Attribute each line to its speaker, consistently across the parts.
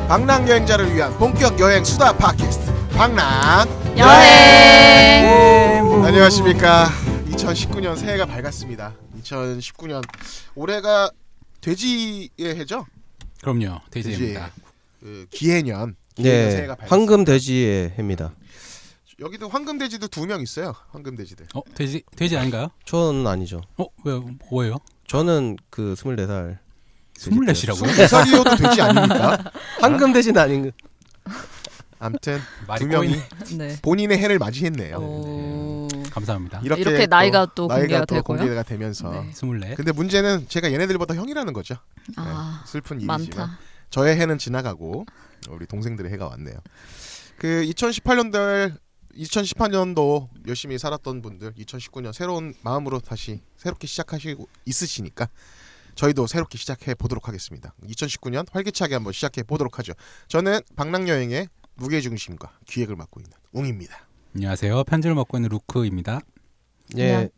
Speaker 1: 방랑 여행자를 위한 본격 여행 수다 팟캐스트 방랑
Speaker 2: 여행.
Speaker 1: 안녕하십니까. 2019년 새해가 밝았습니다. 2019년 올해가 돼지의 해죠?
Speaker 3: 그럼요. 돼지입니다.
Speaker 1: 그 기해년.
Speaker 2: 네,
Speaker 1: 새해가 밝았습니다.
Speaker 2: 황금 돼지의 해입니다.
Speaker 1: 여기도 황금 돼지도 2명 있어요. 황금 돼지들.
Speaker 3: 돼지 아닌가요?
Speaker 2: 저는 아니죠.
Speaker 3: 왜 뭐예요?
Speaker 2: 저는 그 24살.
Speaker 3: 24이라고요?
Speaker 1: 24살이어도 돼지 아닙니까?
Speaker 2: 황금 돼지는 아닌.
Speaker 1: 아무튼
Speaker 3: 말이
Speaker 1: 2명이
Speaker 4: 네.
Speaker 1: 본인의 해를 맞이했네요.
Speaker 4: 오...
Speaker 3: 감사합니다.
Speaker 4: 이렇게 나이가 또
Speaker 1: 나이가
Speaker 4: 공개가 되고요?
Speaker 1: 공개가 되면서.
Speaker 4: 네.
Speaker 3: 24.
Speaker 1: 근데 문제는 제가 얘네들보다 형이라는 거죠.
Speaker 4: 아,
Speaker 1: 네, 슬픈 일이지만
Speaker 4: 많다.
Speaker 1: 저의 해는 지나가고 우리 동생들의 해가 왔네요. 그 2018년도 열심히 살았던 분들 2019년 새로운 마음으로 다시 새롭게 시작하시고 있으시니까 저희도 새롭게 시작해 보도록 하겠습니다. 2019년 활기차게 한번 시작해 보도록 하죠. 저는 방랑여행의 무게중심과 기획을 맡고 있는 웅입니다.
Speaker 3: 안녕하세요. 편지를 맡고 있는 루크입니다.
Speaker 2: 예.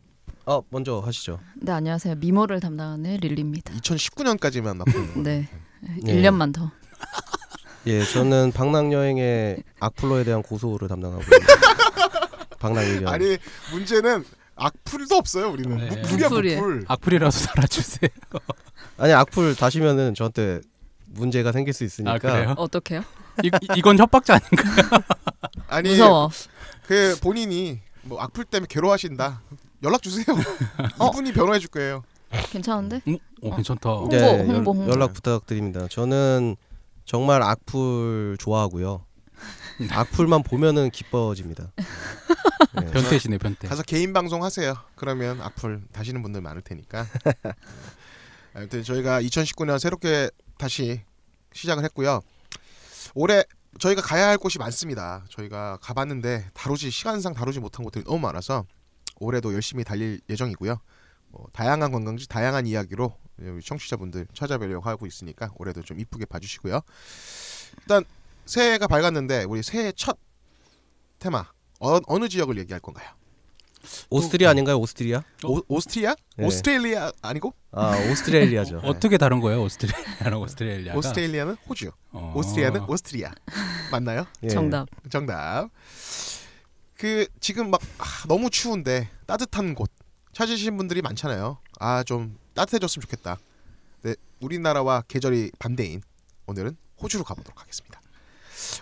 Speaker 2: 먼저 하시죠.
Speaker 4: 네, 안녕하세요. 미모를 담당하는 릴리입니다.
Speaker 1: 2019년까지만 맡고 있는
Speaker 4: 네.
Speaker 2: 예.
Speaker 4: 1년만 더.
Speaker 2: 예, 저는 방랑 여행의 악플러에 대한 고소를 담당하고 있는 방랑 일년.
Speaker 1: 아니 문제는 악플도 없어요. 우리는
Speaker 3: 네.
Speaker 1: 무리야
Speaker 4: 악플이에요.
Speaker 1: 악플.
Speaker 3: 악플이라도 달아주세요.
Speaker 2: 아니 악플 다시면은 저한테 문제가 생길 수 있으니까.
Speaker 3: 아 그래요?
Speaker 4: 어떡해요?
Speaker 3: 이건 협박자 아닌가요?
Speaker 1: 아니
Speaker 4: 무서워.
Speaker 1: 그 본인이 뭐 악플 때문에 괴로워하신다. 연락 주세요. 이분이 변호해 줄 거예요.
Speaker 4: 괜찮은데?
Speaker 3: 괜찮다.
Speaker 2: 네,
Speaker 4: 홍보.
Speaker 2: 연락 부탁드립니다. 저는 정말 악플 좋아하고요. 악플만 보면은 기뻐집니다. 네.
Speaker 3: 변태시네 변태.
Speaker 1: 가서 개인 방송 하세요. 그러면 악플 다시는 분들 많을 테니까. 아무튼 저희가 2019년 새롭게 다시 시작을 했고요. 올해 저희가 가야 할 곳이 많습니다. 저희가 가봤는데 시간상 다루지 못한 곳들이 너무 많아서 올해도 열심히 달릴 예정이고요. 다양한 관광지, 다양한 이야기로 우리 청취자분들 찾아뵈려고 하고 있으니까 올해도 좀 이쁘게 봐주시고요. 일단 새해가 밝았는데 우리 새해 첫 테마 어느 지역을 얘기할 건가요?
Speaker 2: 오스트리아 아닌가요? 오스트리아?
Speaker 1: 오스트리아?
Speaker 2: 네.
Speaker 1: 오스트레일리아 아니고?
Speaker 2: 오스트레일리아죠.
Speaker 3: 어떻게 다른 거예요? 오스트레일리아랑 오스트레일리아가?
Speaker 1: 오스트레일리아는 호주, 오스트리아는 오스트리아. 맞나요?
Speaker 2: 예.
Speaker 4: 정답.
Speaker 1: 그 지금 막 너무 추운데 따뜻한 곳 찾으신 분들이 많잖아요. 좀 따뜻해졌으면 좋겠다. 네, 우리나라와 계절이 반대인 오늘은 호주로 가보도록 하겠습니다.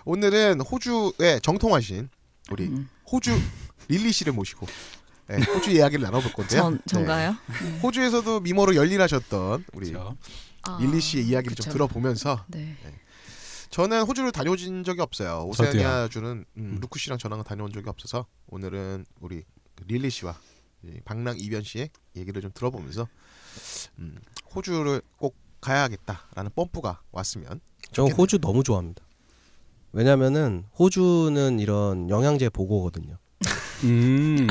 Speaker 1: 오늘은 호주에 정통하신 우리 호주 릴리 씨를 모시고 호주 이야기를 나눠볼 건데요.
Speaker 4: 전가요?
Speaker 1: 네. 호주에서도 미모로 열일하셨던 우리
Speaker 3: 그렇죠.
Speaker 1: 릴리 씨의 이야기를
Speaker 4: 그쵸.
Speaker 1: 좀 들어보면서
Speaker 4: 네.
Speaker 1: 저는 호주를 다녀온 적이 없어요. 오세아니아주는 루크 씨랑 저랑 다녀온 적이 없어서 오늘은 우리 릴리 씨와 방랑 이변 씨의 얘기를 좀 들어보면서 호주를 꼭 가야겠다라는 펌프가 왔으면
Speaker 2: 전 호주 너무 좋아합니다. 왜냐면은 호주는 이런 영양제 보고거든요.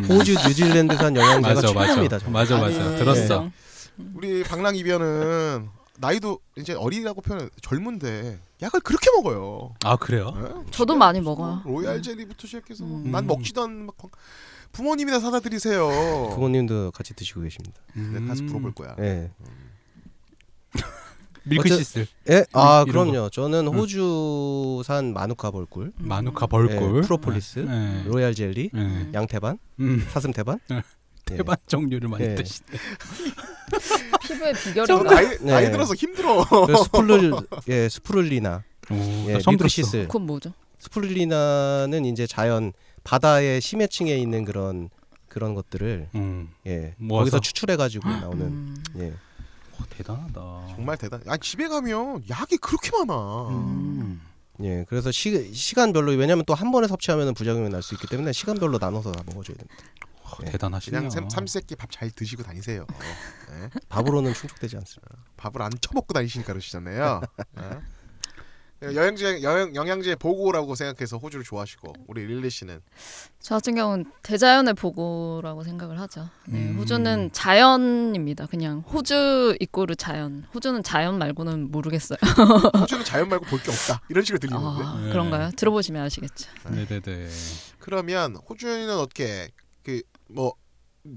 Speaker 2: 호주, 뉴질랜드산 영양제가 최고입니다.
Speaker 3: 맞아. 들었어.
Speaker 4: 네.
Speaker 1: 우리 방랑 이변은 나이도 이제 어리다고 표현 젊은데 약을 그렇게 먹어요.
Speaker 3: 아 그래요?
Speaker 1: 네?
Speaker 4: 저도 많이 먹어요.
Speaker 1: 로얄 젤리부터 시작해서 난 먹지도 않는 막 부모님이나 사다 드리세요.
Speaker 2: 부모님도 같이 드시고 계십니다.
Speaker 1: 내가 가서 물어볼 거야.
Speaker 2: 예.
Speaker 3: 밀크시슬.
Speaker 2: 예?
Speaker 3: 이런
Speaker 2: 그럼요. 저는 호주산 마누카 벌꿀,
Speaker 3: 마누카 벌꿀,
Speaker 2: 예, 프로폴리스,
Speaker 3: 네.
Speaker 2: 로얄 젤리,
Speaker 3: 네.
Speaker 2: 양태반, 사슴 태반.
Speaker 3: 태반 종류를 많이
Speaker 2: 예.
Speaker 3: 드시네.
Speaker 4: 피부의
Speaker 1: 저
Speaker 4: 비결인가?
Speaker 1: 나이 들어서 힘들어.
Speaker 2: 스프룰리나,
Speaker 3: 처음
Speaker 2: 밀크시슬.
Speaker 4: 그건 뭐죠?
Speaker 2: 스프룰리나는 이제 자연 바다의 심해층에 있는 그런 것들을
Speaker 3: 모아서?
Speaker 2: 거기서 추출해가지고 나오는. 예.
Speaker 3: 대단하다.
Speaker 1: 정말 대단. 집에 가면 약이 그렇게 많아.
Speaker 2: 예, 그래서 시간별로 왜냐면 또 한 번에 섭취하면 부작용이 날 수 있기 때문에 시간별로 나눠서 다 먹어줘야 됩니다.
Speaker 3: 대단하시네요.
Speaker 1: 그냥 삼시세끼 밥 잘 드시고 다니세요. 네?
Speaker 2: 밥으로는 충족되지 않습니다.
Speaker 1: 밥을 안 처먹고 다니시니까 그러시잖아요. 네? 영양제 보고라고 생각해서 호주를 좋아하시고 우리 릴리 씨는
Speaker 4: 저 같은 경우는 대자연의 보고라고 생각을 하죠. 네, 호주는 자연입니다. 그냥 호주 이꼬르 자연. 호주는 자연 말고는 모르겠어요.
Speaker 1: 호주는 자연 말고 볼 게 없다 이런 식으로 들리는데.
Speaker 4: 그런가요? 들어보시면 아시겠죠.
Speaker 3: 네네네.
Speaker 1: 그러면 호주는 어떻게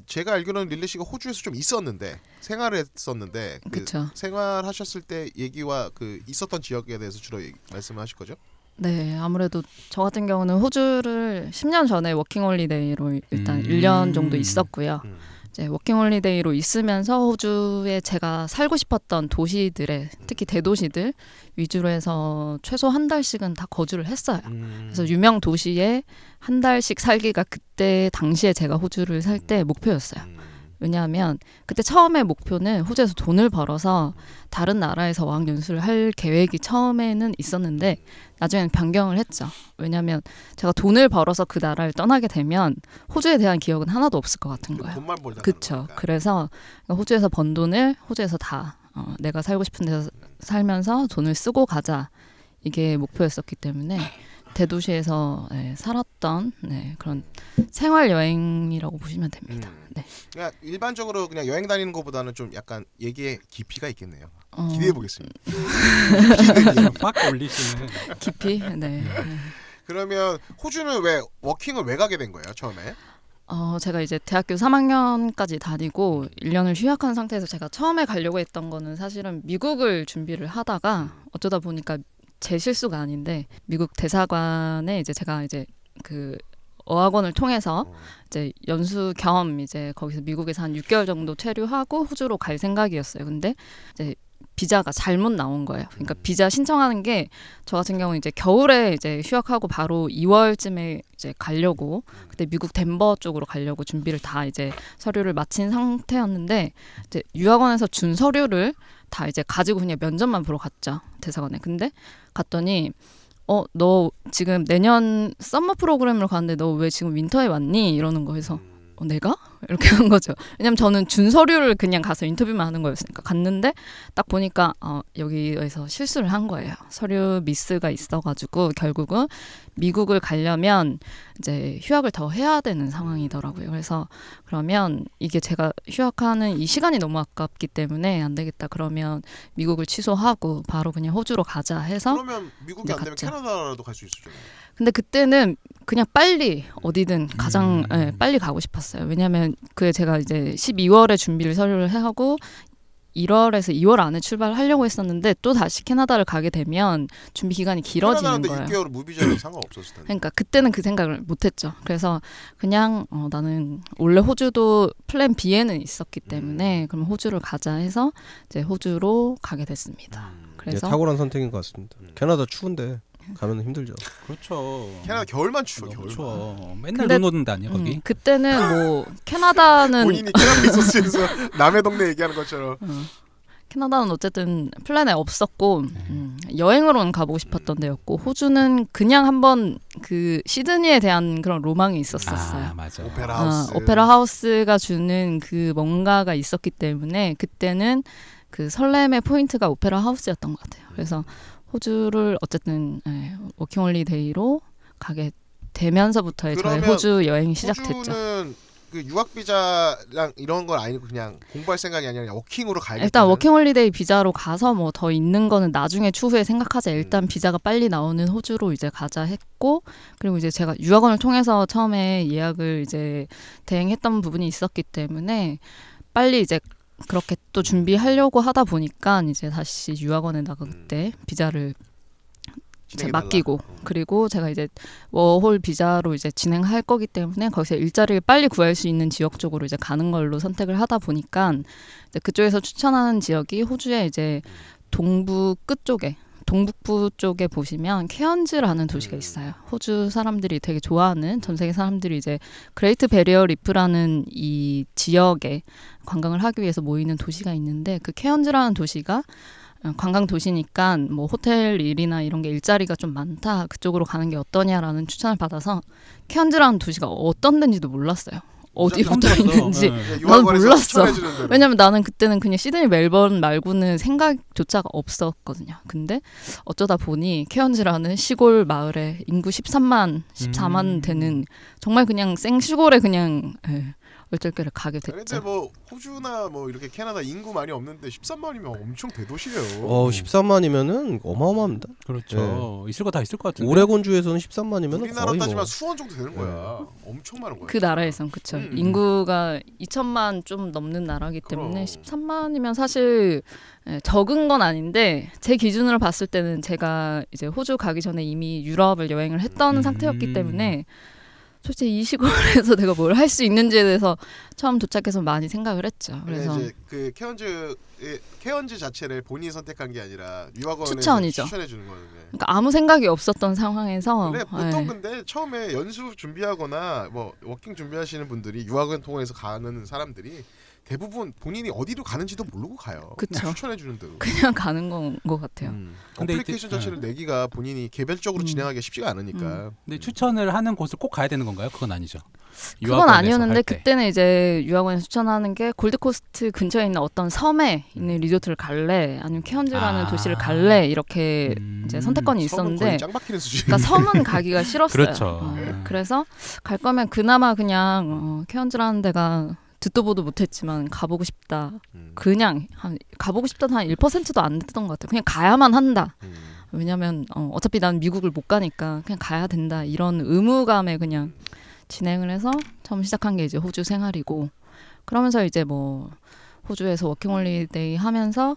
Speaker 1: 제가 알기로는 릴리 씨가 호주에서 좀 있었는데 생활했었는데
Speaker 4: 그쵸.
Speaker 1: 생활하셨을 때 얘기와 있었던 지역에 대해서 주로 말씀하실 거죠?
Speaker 4: 네, 아무래도 저 같은 경우는 호주를 10년 전에 워킹홀리데이로 일단 1년 정도 있었고요. 이제 워킹홀리데이로 있으면서 호주에 제가 살고 싶었던 도시들에 특히 대도시들 위주로 해서 최소 한 달씩은 다 거주를 했어요. 그래서 유명 도시에 한 달씩 살기가 그때 당시에 제가 호주를 살 때 목표였어요. 왜냐하면 그때 처음에 목표는 호주에서 돈을 벌어서 다른 나라에서 어학연수를 할 계획이 처음에는 있었는데 나중에는 변경을 했죠. 왜냐하면 제가 돈을 벌어서 그 나라를 떠나게 되면 호주에 대한 기억은 하나도 없을 것 같은 거예요.
Speaker 1: 돈만 벌자.
Speaker 4: 그렇죠. 그래서 호주에서 번 돈을 호주에서 다 내가 살고 싶은 데서 살면서 돈을 쓰고 가자. 이게 목표였었기 때문에 대도시에서 살았던 그런 생활 여행이라고 보시면 됩니다. 네.
Speaker 1: 그냥 일반적으로 그냥 여행 다니는 것보다는 좀 약간 얘기에 깊이가 있겠네요. 기대해 보겠습니다.
Speaker 3: 막 올리시는.
Speaker 4: 깊이. 네.
Speaker 1: 그러면 호주는 워킹을 왜 가게 된 거예요 처음에?
Speaker 4: 제가 이제 대학교 3학년까지 다니고 1년을 휴학한 상태에서 제가 처음에 가려고 했던 거는 사실은 미국을 준비를 하다가 어쩌다 보니까 제 실수가 아닌데 미국 대사관에 이제 제가 이제 그 어학원을 통해서 이제 연수 겸 이제 거기서 미국에서 한 6개월 정도 체류하고 호주로 갈 생각이었어요. 근데 이제 비자가 잘못 나온 거예요. 그러니까 비자 신청하는 게 저 같은 경우는 이제 겨울에 이제 휴학하고 바로 2월쯤에 이제 가려고 그때 미국 덴버 쪽으로 가려고 준비를 다 이제 서류를 마친 상태였는데 이제 유학원에서 준 서류를 다 이제 가지고 그냥 면접만 보러 갔죠. 대사관에. 근데 갔더니 너 지금 내년 썸머 프로그램을 가는데 너 왜 지금 윈터에 왔니? 이러는 거에서 내가? 이렇게 한 거죠. 왜냐면 저는 준 서류를 그냥 가서 인터뷰만 하는 거였으니까 갔는데 딱 보니까 여기에서 실수를 한 거예요. 서류 미스가 있어가지고 결국은 미국을 가려면 이제 휴학을 더 해야 되는 상황이더라고요. 그래서 그러면 이게 제가 휴학하는 이 시간이 너무 아깝기 때문에 안 되겠다. 그러면 미국을 취소하고 바로 그냥 호주로 가자 해서
Speaker 1: 그러면 미국이 안 되면
Speaker 4: 갔죠.
Speaker 1: 캐나다라도 갈 수 있었잖아요.
Speaker 4: 근데 그때는 그냥 빨리 어디든 가장 빨리 가고 싶었어요. 왜냐하면 제가 이제 12월에 준비를 서류를 하고 1월에서 2월 안에 출발하려고 했었는데 또 다시 캐나다를 가게 되면 준비 기간이 길어지는 거예요.
Speaker 1: 6개월 무비자로 상관없었을 텐데.
Speaker 4: 그러니까 그때는 그 생각을 못했죠. 그래서 그냥 나는 원래 호주도 플랜 B에는 있었기 때문에 그럼 호주를 가자 해서 이제 호주로 가게 됐습니다. 그래서
Speaker 2: 탁월한 선택인 것 같습니다. 캐나다 추운데 가면 힘들죠.
Speaker 3: 그렇죠.
Speaker 1: 캐나다 겨울만 추워.
Speaker 3: 그렇죠. 맨날 눈 오는데 아니야 거기?
Speaker 4: 그때는 뭐 캐나다는
Speaker 1: 본인이 캐나다 있었으면서 남의 동네 얘기하는 것처럼.
Speaker 4: 캐나다는 어쨌든 플랜에 없었고 여행으로는 가보고 싶었던 데였고 호주는 그냥 한번 그 시드니에 대한 그런 로망이 있었어요.
Speaker 3: 맞아.
Speaker 1: 오페라 하우스.
Speaker 4: 오페라 하우스가 주는 그 뭔가가 있었기 때문에 그때는 그 설렘의 포인트가 오페라 하우스였던 것 같아요. 그래서 호주를 어쨌든 워킹홀리데이로 가게 되면서부터의 저의 호주 여행이 시작됐죠.
Speaker 1: 호주는 그 유학 비자랑 이런 건 아니고 그냥 공부할 생각이 아니라 워킹으로 가야겠다.
Speaker 4: 일단 워킹홀리데이 비자로 가서 뭐 더 있는 거는 나중에 추후에 생각하자. 일단 비자가 빨리 나오는 호주로 이제 가자 했고 그리고 이제 제가 유학원을 통해서 처음에 예약을 이제 대행했던 부분이 있었기 때문에 빨리 이제 그렇게 또 준비하려고 하다 보니까 이제 다시 유학원에 나갈 때 비자를 이제 맡기고 그리고 제가 이제 워홀 비자로 이제 진행할 거기 때문에 거기서 일자리를 빨리 구할 수 있는 지역 쪽으로 이제 가는 걸로 선택을 하다 보니까 이제 그쪽에서 추천하는 지역이 호주의 이제 동부 끝 쪽에 동북부 쪽에 보시면 케언즈라는 도시가 있어요. 호주 사람들이 되게 좋아하는 전 세계 사람들이 이제 그레이트 베리어 리프라는 이 지역에 관광을 하기 위해서 모이는 도시가 있는데 그 케언즈라는 도시가 관광 도시니까 뭐 호텔 일이나 이런 게 일자리가 좀 많다. 그쪽으로 가는 게 어떠냐라는 추천을 받아서 케언즈라는 도시가 어떤 데인지도 몰랐어요. 어디 붙어 있는지 난 몰랐어. 왜냐면 나는 그때는 그냥 시드니 멜번 말고는 생각조차가 없었거든요. 근데 어쩌다 보니 케언즈라는 시골 마을에 인구 14만 되는 정말 그냥 생시골에 그냥 얼떨결에 가게
Speaker 1: 근데
Speaker 4: 됐죠.
Speaker 1: 뭐 호주나 뭐 이렇게 캐나다 인구 많이 없는데 13만이면 엄청 대도시예요.
Speaker 2: 13만이면은 어마어마합니다.
Speaker 3: 그렇죠. 있을 거 다 있을 것 같은데.
Speaker 2: 오레곤주에서는 13만이면
Speaker 1: 우리나라
Speaker 2: 거의
Speaker 1: 따지면
Speaker 2: 뭐
Speaker 1: 수원 정도 되는 거야. 엄청 많은 거야.
Speaker 4: 그 나라에선 그쵸. 인구가 2천만 좀 넘는 나라기 때문에
Speaker 1: 그럼.
Speaker 4: 13만이면 사실 적은 건 아닌데 제 기준으로 봤을 때는 제가 이제 호주 가기 전에 이미 유럽을 여행을 했던 상태였기 때문에 솔직히 이 시골에서 내가 뭘 할 수 있는지에 대해서 처음 도착해서 많이 생각을 했죠. 그래서
Speaker 1: 이제 그 케언즈 자체를 본인이 선택한 게 아니라 유학원에서
Speaker 4: 추천이죠.
Speaker 1: 추천해 주는 거거든요.
Speaker 4: 그러니까 아무 생각이 없었던 상황에서
Speaker 1: 근데 보통 근데 처음에 연수 준비하거나 뭐 워킹 준비하시는 분들이 유학원 통해서 가는 사람들이 대부분 본인이 어디로 가는지도 모르고 가요.
Speaker 4: 그쵸.
Speaker 1: 추천해 주는 대로.
Speaker 4: 그냥 가는 건 것 같아요.
Speaker 3: 근데
Speaker 1: 어플리케이션
Speaker 3: 이제-
Speaker 1: 자체를 내기가 본인이 개별적으로 진행하기가 쉽지가 않으니까.
Speaker 3: 근데 추천을 하는 곳을 꼭 가야 되는 건가요? 그건 아니죠.
Speaker 4: 그건
Speaker 3: 유학원에서
Speaker 4: 아니었는데
Speaker 3: 할 때.
Speaker 4: 그때는 이제 유학원에서 추천하는 게 골드코스트 근처에 있는 어떤 섬에 있는 리조트를 갈래 아니면 케언즈라는 도시를 갈래 이렇게 이제 선택권이
Speaker 1: 섬은
Speaker 4: 있었는데
Speaker 1: 거의 짱 박히는 수준.
Speaker 4: 그러니까 섬은 가기가 싫었어요.
Speaker 3: 그렇죠.
Speaker 4: 그래서 갈 거면 그나마 그냥 케언즈라는 데가 듣도 보도 못했지만 가보고 싶다. 그냥 가보고 싶다는 한 1%도 안 됐던 것 같아요. 그냥 가야만 한다. 왜냐면 어차피 난 미국을 못 가니까 그냥 가야 된다. 이런 의무감에 그냥 진행을 해서 처음 시작한 게 이제 호주 생활이고 그러면서 이제 뭐 호주에서 워킹홀리데이 하면서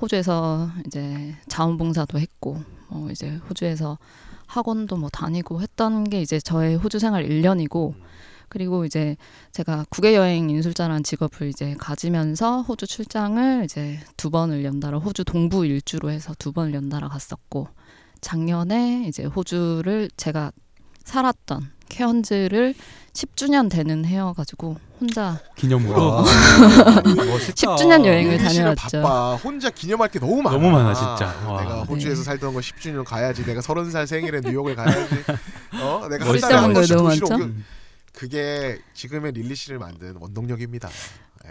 Speaker 4: 호주에서 이제 자원봉사도 했고 이제 호주에서 학원도 뭐 다니고 했던 게 이제 저의 호주 생활 1년이고 그리고 이제 제가 국외여행 인술자라는 직업을 이제 가지면서 호주 출장을 이제 2번을 연달아 호주 동부 일주로 해서 2번을 연달아 갔었고 작년에 이제 호주를 제가 살았던 케언즈를 10주년 되는 해여가지고 혼자
Speaker 3: 기념으로. 멋있다.
Speaker 4: 10주년 여행을
Speaker 1: 릴리 씨는
Speaker 4: 다녀왔죠.
Speaker 1: 바빠. 혼자 기념할 게 너무 많아.
Speaker 3: 너무 많아, 진짜. 와.
Speaker 1: 내가 호주에서
Speaker 4: 네.
Speaker 1: 살던 거 10주년 가야지. 내가 30살 생일에 뉴욕을 가야지. 내가 한
Speaker 3: 멋있다.
Speaker 1: 달에 한
Speaker 4: 거
Speaker 1: 번씩
Speaker 4: 너무
Speaker 1: 도시로
Speaker 4: 많죠?
Speaker 1: 옮겨. 그게 지금의 릴리 씨를 만든 원동력입니다.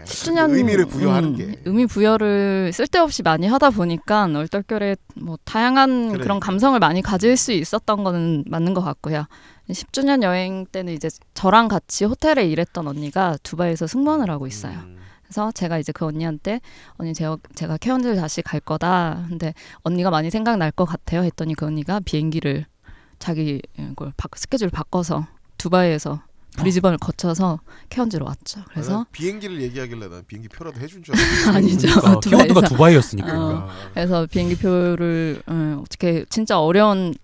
Speaker 4: 10주년
Speaker 1: 의미를 부여하는 게.
Speaker 4: 의미 부여를 쓸데없이 많이 하다 보니까 얼떨결에 뭐 다양한
Speaker 1: 그래.
Speaker 4: 그런 감성을 많이 가질 수 있었던 거는 맞는 것 같고요. 10주년 여행 때는 이제 저랑 같이 호텔에 일했던 언니가 두바이에서 승무원을 하고 있어요. 그래서 제가 이제 그 언니한테 언니 제가 케언즈를 다시 갈 거다. 근데 언니가 많이 생각날 것 같아요. 했더니 그 언니가 비행기를 자기 걸 스케줄 바꿔서 두바이에서 브리즈번을 거쳐서 케언즈로 왔죠. 그래서
Speaker 1: 비행기를 얘기하길래 난 비행기 표라도 해준 줄 알았는데.
Speaker 4: 아니죠.
Speaker 3: 그러니까 키워드가 두바이였으니까.
Speaker 4: 그러니까. 그래서 비행기 표를 어떻게 진짜 어려운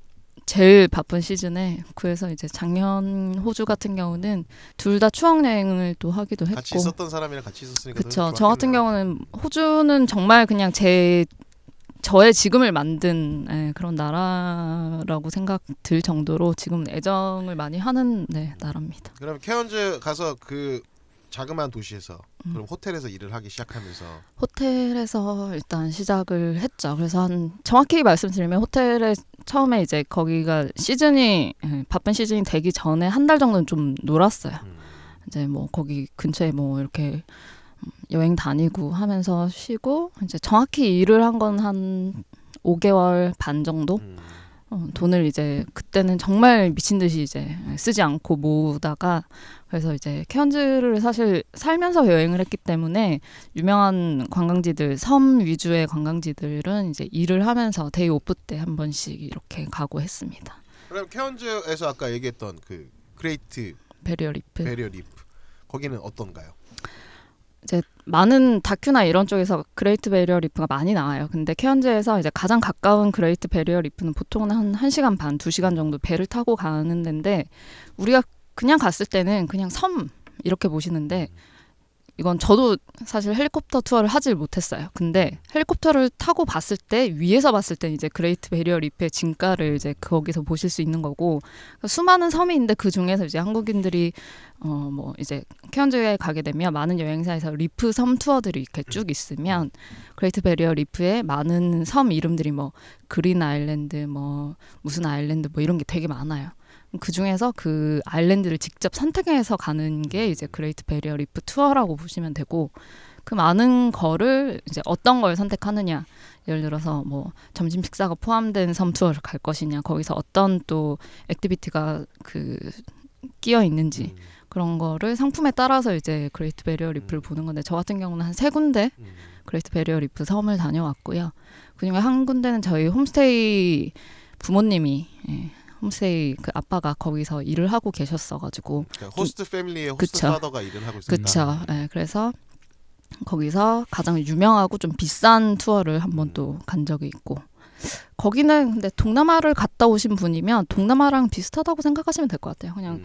Speaker 4: 제일 바쁜 시즌에 구해서 이제 작년 호주 같은 경우는 둘 다 추억 여행을 또 하기도 했고
Speaker 1: 같이 있었던 사람이랑 같이 있었으니까.
Speaker 4: 그렇죠. 저 같은 경우는 호주는 정말 그냥 저의 지금을 만든 그런 나라라고 생각 들 정도로 지금 애정을 많이 하는 나라입니다.
Speaker 1: 그럼 케언즈 가서 그 자그마한 도시에서 그럼 호텔에서 일을 하기 시작하면서
Speaker 4: 호텔에서 일단 시작을 했죠. 그래서 정확히 말씀드리면 호텔에 처음에 이제 거기가 바쁜 시즌이 되기 전에 한 달 정도는 좀 놀았어요. 이제 뭐 거기 근처에 뭐 이렇게 여행 다니고 하면서 쉬고 이제 정확히 일을 한 건 한 5개월 반 정도 돈을 이제 그때는 정말 미친 듯이 이제 쓰지 않고 모으다가 그래서 이제 케언즈를 사실 살면서 여행을 했기 때문에 유명한 관광지들 섬 위주의 관광지들은 이제 일을 하면서 데이 오프 때 한 번씩 이렇게 가고 했습니다.
Speaker 1: 그럼 케언즈에서 아까 얘기했던 그 그레이트
Speaker 4: 베리어 리프.
Speaker 1: 베리어 리프 거기는 어떤가요?
Speaker 4: 이제 많은 다큐나 이런 쪽에서 그레이트 베리어 리프가 많이 나와요. 근데 케언즈에서 이제 가장 가까운 그레이트 베리어 리프는 보통은 한 1시간 반, 2시간 정도 배를 타고 가는 데인데 우리가 그냥 갔을 때는 그냥 섬 이렇게 보시는데 이건 저도 사실 헬리콥터 투어를 하질 못했어요. 근데 헬리콥터를 타고 봤을 때 위에서 봤을 때 이제 그레이트 베리어 리프의 진가를 이제 거기서 보실 수 있는 거고 수많은 섬이 있는데 그 중에서 이제 한국인들이 뭐 이제 케언즈에 가게 되면 많은 여행사에서 리프 섬 투어들이 이렇게 쭉 있으면 그레이트 베리어 리프에 많은 섬 이름들이 뭐 그린 아일랜드 뭐 무슨 아일랜드 뭐 이런 게 되게 많아요. 그 중에서 그 아일랜드를 직접 선택해서 가는 게 이제 그레이트 베리어 리프 투어라고 보시면 되고 그 많은 거를 이제 어떤 걸 선택하느냐 예를 들어서 뭐 점심 식사가 포함된 섬 투어를 갈 것이냐 거기서 어떤 또 액티비티가 그 끼어 있는지 그런 거를 상품에 따라서 이제 그레이트 베리어 리프를 보는 건데 저 같은 경우는 한 3군데 그레이트 베리어 리프 섬을 다녀왔고요. 그중에 한 군데는 저희 홈스테이 부모님이 홈스테이 그 아빠가 거기서 일을 하고 계셨어가지고
Speaker 1: 그러니까 호스트 패밀리의 호스트 파더가 일을 하고 있었다.
Speaker 4: 그쵸. 그래서 거기서 가장 유명하고 좀 비싼 투어를 한 번 또 간 적이 있고 거기는 근데 동남아를 갔다 오신 분이면 동남아랑 비슷하다고 생각하시면 될 것 같아요. 그냥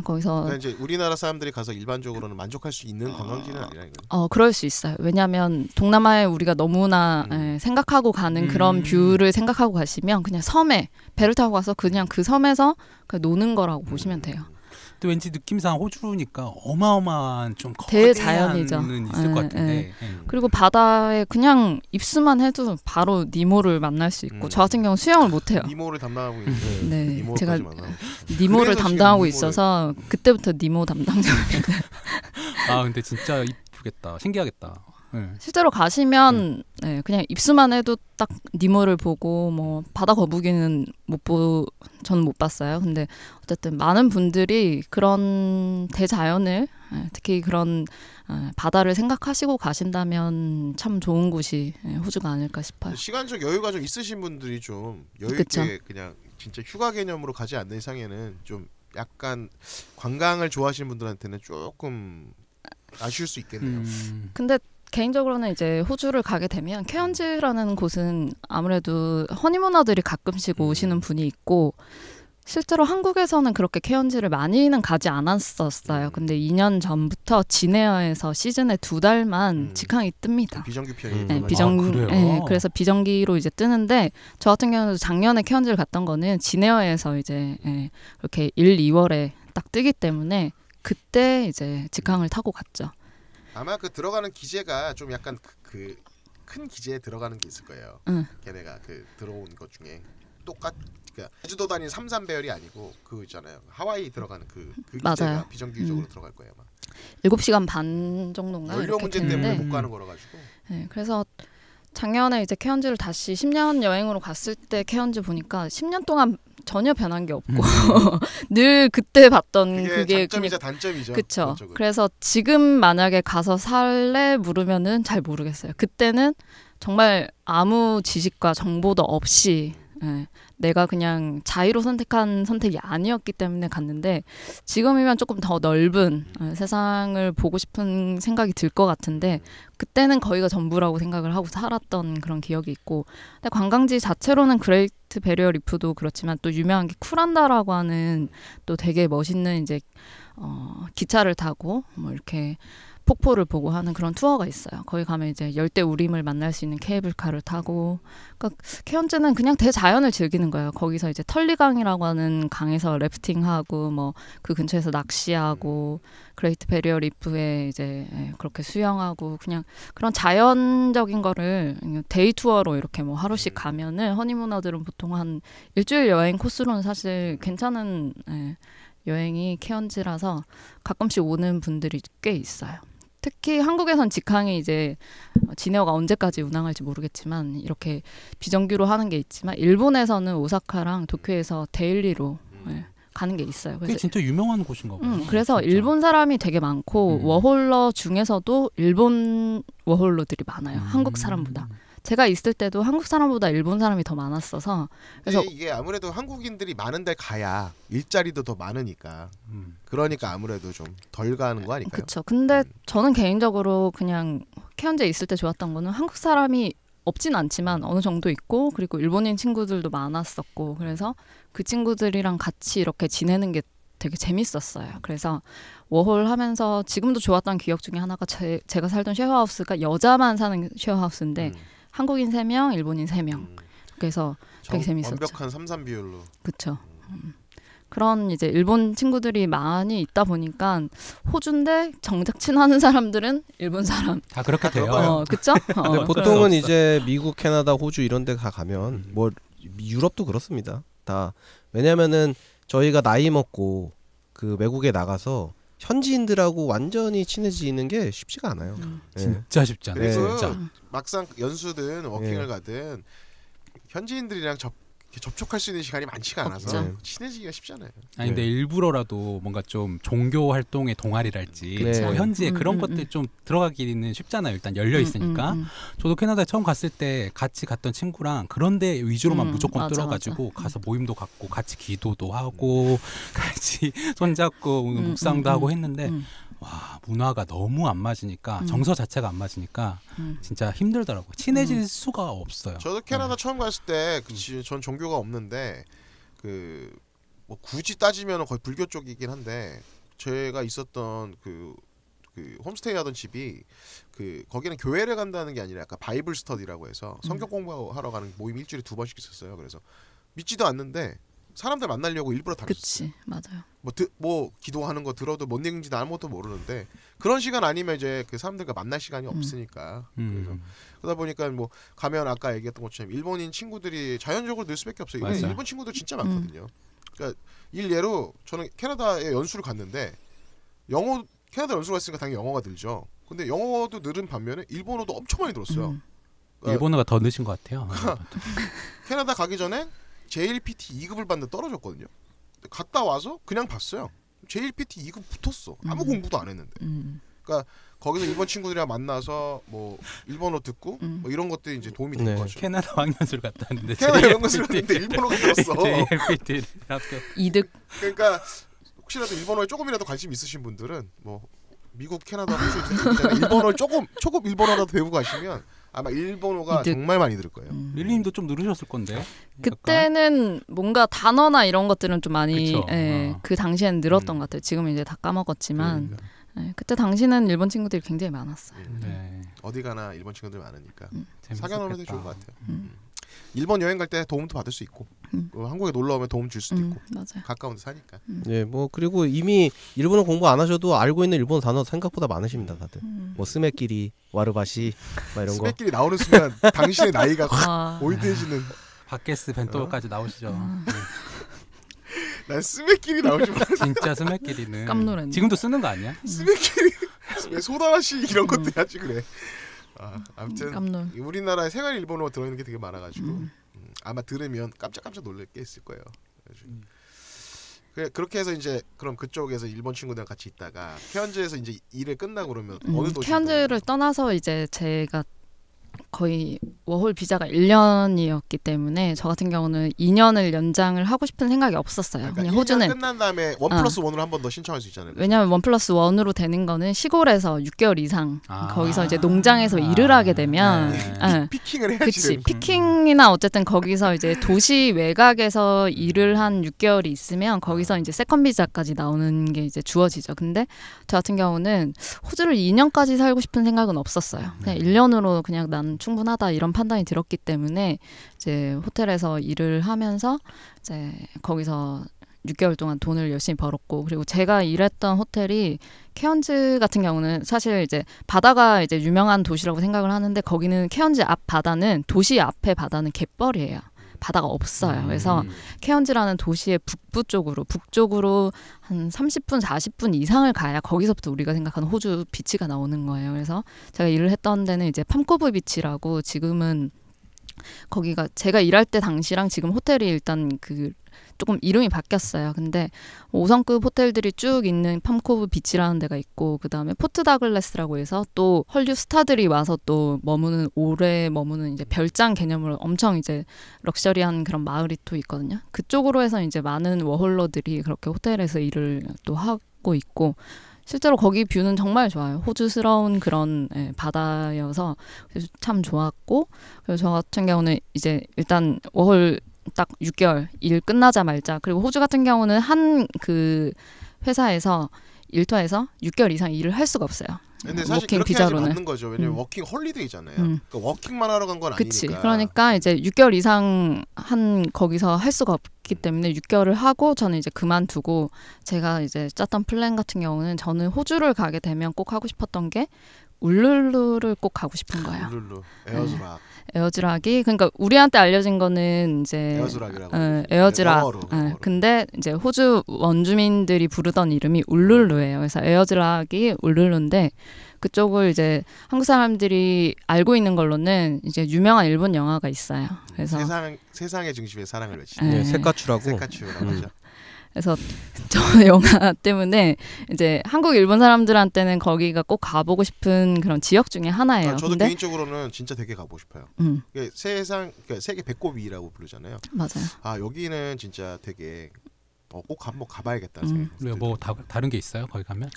Speaker 4: 거기서
Speaker 1: 그러니까 이제 우리나라 사람들이 가서 일반적으로는 만족할 수 있는 관광지는 아니라 이거.
Speaker 4: 그럴 수 있어요. 왜냐하면 동남아에 우리가 너무나 생각하고 가는 그런 뷰를 생각하고 가시면 그냥 섬에 배를 타고 가서 그냥 그 섬에서 그냥 노는 거라고 보시면 돼요.
Speaker 3: 또 왠지 느낌상 호주니까 어마어마한 좀
Speaker 4: 대자연이죠.
Speaker 3: 거대한 있을 것 같은데.
Speaker 4: 그리고 바다에 그냥 입수만 해도 바로 니모를 만날 수 있고 저 같은 경우 수영을 못 해요.
Speaker 1: 니모를 담당하고 있는데
Speaker 4: 네, 제가 니모를 담당하고 있어서 그때부터 니모 담당자입니다.
Speaker 3: 아 근데 진짜 이쁘겠다. 신기하겠다.
Speaker 4: 실제로 가시면 그냥 입수만 해도 딱 니모를 보고 뭐 바다 거북이는 저는 못 봤어요. 근데 어쨌든 많은 분들이 그런 대자연을 특히 그런 바다를 생각하시고 가신다면 참 좋은 곳이 호주가 아닐까 싶어요.
Speaker 1: 시간적 여유가 좀 있으신 분들이 좀 여유 있게 그냥 진짜 휴가 개념으로 가지 않는 이상에는 좀 약간 관광을 좋아하시는 분들한테는 조금 아쉬울 수 있겠네요.
Speaker 4: 근데 개인적으로는 이제 호주를 가게 되면 케언즈라는 곳은 아무래도 허니문어들이 가끔씩 오시는 분이 있고 실제로 한국에서는 그렇게 케언즈를 많이는 가지 않았었어요. 근데 2년 전부터 진에어에서 시즌에 2달만 직항이 뜹니다.
Speaker 1: 비정규 편이
Speaker 4: 그래서 비정기로 이제 뜨는데 저 같은 경우는 작년에 케언즈를 갔던 거는 진에어에서 이제 이렇게 1, 2월에 딱 뜨기 때문에 그때 이제 직항을 타고 갔죠.
Speaker 1: 아마 그 들어가는 기재가 좀 약간 그 큰 기재에 들어가는 게 있을 거예요. 걔네가 그 들어온 것 중에 그러니까 제주도 다니는 3배열이 아니고 그 있잖아요. 하와이 들어가는 그 기재가 비정규적으로 들어갈 거예요. 아마.
Speaker 4: 7시간 반 정도인가
Speaker 1: 연료 문제 때문에 못 가는 거라 가지고.
Speaker 4: 네, 그래서 작년에 이제 케언즈를 다시 10년 여행으로 갔을 때 케언즈 보니까 10년 동안 전혀 변한 게 없고 늘 그때 봤던 그게
Speaker 1: 장점이자 단점이죠.
Speaker 4: 그렇죠. 그래서 지금 만약에 가서 살래 물으면은 잘 모르겠어요. 그때는 정말 아무 지식과 정보도 없이 내가 그냥 자의로 선택한 선택이 아니었기 때문에 갔는데 지금이면 조금 더 넓은 세상을 보고 싶은 생각이 들 것 같은데 그때는 거기가 전부라고 생각을 하고 살았던 그런 기억이 있고 근데 관광지 자체로는 그레이트 베리어 리프도 그렇지만 또 유명한 게 쿠란다라고 하는 또 되게 멋있는 이제 기차를 타고 뭐 이렇게 폭포를 보고 하는 그런 투어가 있어요. 거기 가면 이제 열대 우림을 만날 수 있는 케이블카를 타고 그러니까 케언즈는 그냥 대자연을 즐기는 거예요. 거기서 이제 털리강이라고 하는 강에서 래프팅하고 뭐 그 근처에서 낚시하고 그레이트 베리어 리프에 이제 그렇게 수영하고 그냥 그런 자연적인 거를 데이 투어로 이렇게 뭐 하루씩 가면은 허니문어들은 보통 한 일주일 여행 코스로는 사실 괜찮은 여행이 케언즈라서 가끔씩 오는 분들이 꽤 있어요. 특히 한국에선 직항이 이제 진에어가 언제까지 운항할지 모르겠지만 이렇게 비정규로 하는 게 있지만 일본에서는 오사카랑 도쿄에서 데일리로 가는 게 있어요.
Speaker 3: 그게 진짜 유명한 곳인가 봐요.
Speaker 4: 그래서
Speaker 3: 진짜.
Speaker 4: 일본 사람이 되게 많고 워홀러 중에서도 일본 워홀러들이 많아요. 한국 사람보다. 제가 있을 때도 한국 사람보다 일본 사람이 더 많았어서 그래서
Speaker 1: 이게 아무래도 한국인들이 많은 데 가야 일자리도 더 많으니까 그러니까 아무래도 좀 덜 가는 거 아닐까요?
Speaker 4: 그렇죠. 근데 저는 개인적으로 그냥 케언즈에 있을 때 좋았던 거는 한국 사람이 없진 않지만 어느 정도 있고 그리고 일본인 친구들도 많았었고 그래서 그 친구들이랑 같이 이렇게 지내는 게 되게 재밌었어요. 그래서 워홀 하면서 지금도 좋았던 기억 중에 하나가 제가 살던 쉐어하우스가 여자만 사는 쉐어하우스인데 한국인 3명, 일본인 3명. 그래서 되게 재밌었죠.
Speaker 1: 완벽한 3-3 비율로.
Speaker 4: 그렇죠. 그런 이제 일본 친구들이 많이 있다 보니까 호주인데 정작 친하는 사람들은 일본 사람.
Speaker 3: 다 그렇게 돼요.
Speaker 4: 그렇죠?
Speaker 2: 보통은 이제 미국, 캐나다, 호주 이런 데 가면 뭐 유럽도 그렇습니다. 다 왜냐면은 저희가 나이 먹고 그 외국에 나가서 현지인들하고 완전히 친해지는 게 쉽지가 않아요.
Speaker 3: 진짜 쉽지 않아요.
Speaker 1: 그리고
Speaker 3: 진짜.
Speaker 1: 막상 연수든 워킹을 가든 현지인들이랑 이렇게 접촉할 수 있는 시간이 많지가 않아서
Speaker 4: 없죠.
Speaker 1: 친해지기가 쉽잖아요.
Speaker 3: 아니 근데
Speaker 2: 네.
Speaker 3: 일부러라도 뭔가 좀 종교 활동의 동아리랄지
Speaker 2: 네.
Speaker 3: 뭐 현지에 그런
Speaker 4: 음,
Speaker 3: 것들 좀 들어가기는 쉽잖아요. 일단 열려 있으니까. 저도 캐나다에 처음 갔을 때 같이 갔던 친구랑 그런데 위주로만 무조건
Speaker 4: 맞아,
Speaker 3: 뚫어가지고 가서 모임도 갖고 같이 기도도 하고 같이 손잡고 묵상도 하고 했는데 와 문화가 너무 안 맞으니까 정서 자체가 안 맞으니까 진짜 힘들더라고요. 친해질 수가 없어요.
Speaker 1: 저도 캐나다 처음 갔을 때 전 종교가 없는데 뭐 굳이 따지면 거의 불교 쪽이긴 한데 제가 있었던 그 홈스테이 하던 집이 거기는 교회를 간다는 게 아니라 약간 바이블 스터디라고 해서 성경 공부하러 가는 모임 일주일에 2번씩 있었어요. 그래서 믿지도 않는데 사람들 만나려고 일부러 다녔어요.
Speaker 4: 그치 맞아요.
Speaker 1: 뭐 기도하는 거 들어도 뭔 얘기인지 아무것도 모르는데 그런 시간 아니면 이제 그 사람들과 만날 시간이 없으니까 그래서 그러다 보니까 뭐 가면 아까 얘기했던 것처럼 일본인 친구들이 자연적으로 늘 수밖에 없어요.
Speaker 3: 맞아.
Speaker 1: 일본 친구들 진짜 많거든요. 그러니까 일례로 저는 캐나다에 연수를 갔는데 캐나다 연수를 갔으니까 당연히 영어가 늘죠. 근데 영어도 늘은 반면에 일본어도 엄청 많이 들었어요. 그러니까
Speaker 3: 일본어가 더 늦은 것 같아요.
Speaker 1: 캐나다 가기 전에 JLPT 2급을 받는데 떨어졌거든요. 근데 갔다 와서 그냥 봤어요. JLPT 2급 붙었어. 아무 공부도 안 했는데. 그러니까 거기서 일본 친구들이랑 만나서 뭐 일본어 듣고 뭐 이런 것들이 이제 도움이 된
Speaker 2: 네.
Speaker 1: 거죠.
Speaker 3: 캐나다 왕년수를 갔다 왔는데
Speaker 1: 캐나다 연수를 갔는데 일본어가 들었어.
Speaker 3: JLPT 학교
Speaker 4: 이득.
Speaker 1: 그러니까 혹시라도 일본어에 조금이라도 관심 있으신 분들은 뭐 미국, 캐나다, 호주 이렇게 가기 전에 일본어를 조금 일본어라도 배우고 가시면 아마 일본어가
Speaker 4: 이득.
Speaker 1: 정말 많이 들을 거예요.
Speaker 3: 릴리님도 좀 누르셨을 건데.
Speaker 4: 그때는 뭔가 단어나 이런 것들은 좀 많이
Speaker 3: 그쵸.
Speaker 4: 그 당시에는 늘었던 것 같아요. 지금은 이제 다 까먹었지만 그때 당시는 일본 친구들이 굉장히 많았어요.
Speaker 3: 네.
Speaker 1: 어디 가나 일본 친구들 많으니까
Speaker 3: 재밌었겠다.
Speaker 1: 사귀어놓는 데 좋은 것 같아요. 일본 여행 갈 때 도움도 받을 수 있고 한국에 놀러 오면 도움 줄 수도 있고
Speaker 4: 맞아요.
Speaker 1: 가까운 데 사니까.
Speaker 2: 예, 뭐 그리고 이미 일본어 공부 안 하셔도 알고 있는 일본어 단어 생각보다 많으십니다, 다들. 뭐 스메끼리, 와르바시, 막 이런 거.
Speaker 1: 스매끼리 나오는 순간 당신의 나이가 확
Speaker 4: 아,
Speaker 1: 올드해지는.
Speaker 3: 바게스 벤토까지 나오시죠.
Speaker 1: 난 스매끼리 나오지 마.
Speaker 3: 진짜 스매끼리는
Speaker 4: 깜놀했네.
Speaker 3: 지금도 쓰는 거 아니야?
Speaker 1: 스매끼리 왜 소다라시 이런 것도 해야지 그래. 아무튼
Speaker 4: 깜놀.
Speaker 1: 우리나라에 생활 일본어 들어있는 게 되게 많아가지고 아마 들으면 깜짝깜짝 놀랄 게 있을 거예요. 그렇게 해서 이제 그럼 그쪽에서 일본 친구들이랑 같이 있다가 케언즈에서 이제 일을 끝나고 그러면 어느 도시?
Speaker 4: 케언즈를 떠나서 이제 제가 거의 워홀 비자가 1년이었기 때문에 저 같은 경우는 2년을 연장을 하고 싶은 생각이 없었어요.
Speaker 1: 그러니까
Speaker 4: 그냥
Speaker 1: 1년
Speaker 4: 호주는
Speaker 1: 끝난 다음에 1+1으로 한 번 더 신청할 수 있잖아요.
Speaker 4: 왜냐하면 1+1으로 되는 거는 시골에서 6개월 이상
Speaker 3: 아.
Speaker 4: 거기서 이제 농장에서 일을 하게 되면
Speaker 3: 네.
Speaker 1: 피킹을 해야지.
Speaker 4: 그치 피킹이나 어쨌든 거기서 이제 도시 외곽에서 일을 한 6개월이 있으면 거기서 이제 세컨 비자까지 나오는 게 이제 주어지죠. 근데 저 같은 경우는 호주를 2년까지 살고 싶은 생각은 없었어요. 그냥 1년으로 그냥 난 충분하다 이런 판단이 들었기 때문에 이제 호텔에서 일을 하면서 이제 거기서 6개월 동안 돈을 열심히 벌었고 그리고 제가 일했던 호텔이 케언즈 같은 경우는 사실 이제 바다가 이제 유명한 도시라고 생각을 하는데 거기는 케언즈 앞 바다는 도시 앞에 바다는 갯벌이에요. 바다가 없어요. 그래서 케언즈라는 도시의 북쪽으로 한 30분, 40분 이상을 가야 거기서부터 우리가 생각하는 호주 비치가 나오는 거예요. 그래서 제가 일을 했던 데는 이제 팜코브 비치라고 지금은 거기가 제가 일할 때 당시랑 지금 호텔이 일단 조금 이름이 바뀌었어요. 근데 5성급 호텔들이 쭉 있는 팜코브 비치라는 데가 있고 그다음에 포트 다글래스라고 해서 또 헐리우드 스타들이 와서 또 오래 머무는 이제 별장 개념으로 엄청 이제 럭셔리한 그런 마을이 또 있거든요. 그쪽으로 해서 이제 많은 워홀러들이 그렇게 호텔에서 일을 또 하고 있고 실제로 거기 뷰는 정말 좋아요. 호주스러운 그런 바다여서 그래서 참 좋았고 그래서 저 같은 경우는 이제 일단 워홀 딱 6개월 일 끝나자마자 그리고 호주 같은 경우는 한 그 회사에서 일터에서 6개월 이상 일을 할 수가 없어요.
Speaker 1: 근데 사실
Speaker 4: 워킹
Speaker 1: 그렇게
Speaker 4: 비자로는.
Speaker 1: 하지 맞는 거죠. 왜냐면 워킹 홀리데이잖아요. 그러니까 워킹만 하러 간 건 아니니까.
Speaker 4: 그치. 그러니까 이제 6개월 이상 거기서 할 수가 없기 때문에 6개월을 하고 저는 이제 그만두고 제가 이제 짰던 플랜 같은 경우는 저는 호주를 가게 되면 꼭 하고 싶었던 게 울룰루를 꼭 가고 싶은 거예요.
Speaker 1: 울룰루, 에어즈락.
Speaker 4: 에어즈락이 그러니까 우리한테 알려진 거는 이제
Speaker 1: 에어즈락이라고.
Speaker 4: 에어즈락.
Speaker 1: 영어로.
Speaker 4: 근데 이제 호주 원주민들이 부르던 이름이 울룰루예요. 그래서 에어즈락이 울룰루인데 그쪽을 이제 한국 사람들이 알고 있는 걸로는 이제 유명한 일본 영화가 있어요. 그래서
Speaker 1: 세상의 중심에 사랑을 외치.
Speaker 2: 네, 색가추라고.
Speaker 1: 색가추라고 하죠.
Speaker 4: 그래서 저 영화 때문에 이제 한국 일본 사람들한테는 거기가 꼭 가보고 싶은 그런 지역 중에 하나예요.
Speaker 1: 저도
Speaker 4: 근데
Speaker 1: 개인적으로는 진짜 되게 가보고 싶어요. 이게 그러니까 세계 배꼽이라고 부르잖아요.
Speaker 4: 맞아요.
Speaker 1: 아 여기는 진짜 되게 꼭 한번 가봐야겠다는 생각이
Speaker 3: 뭐 다른 게 있어요? 거기 가면?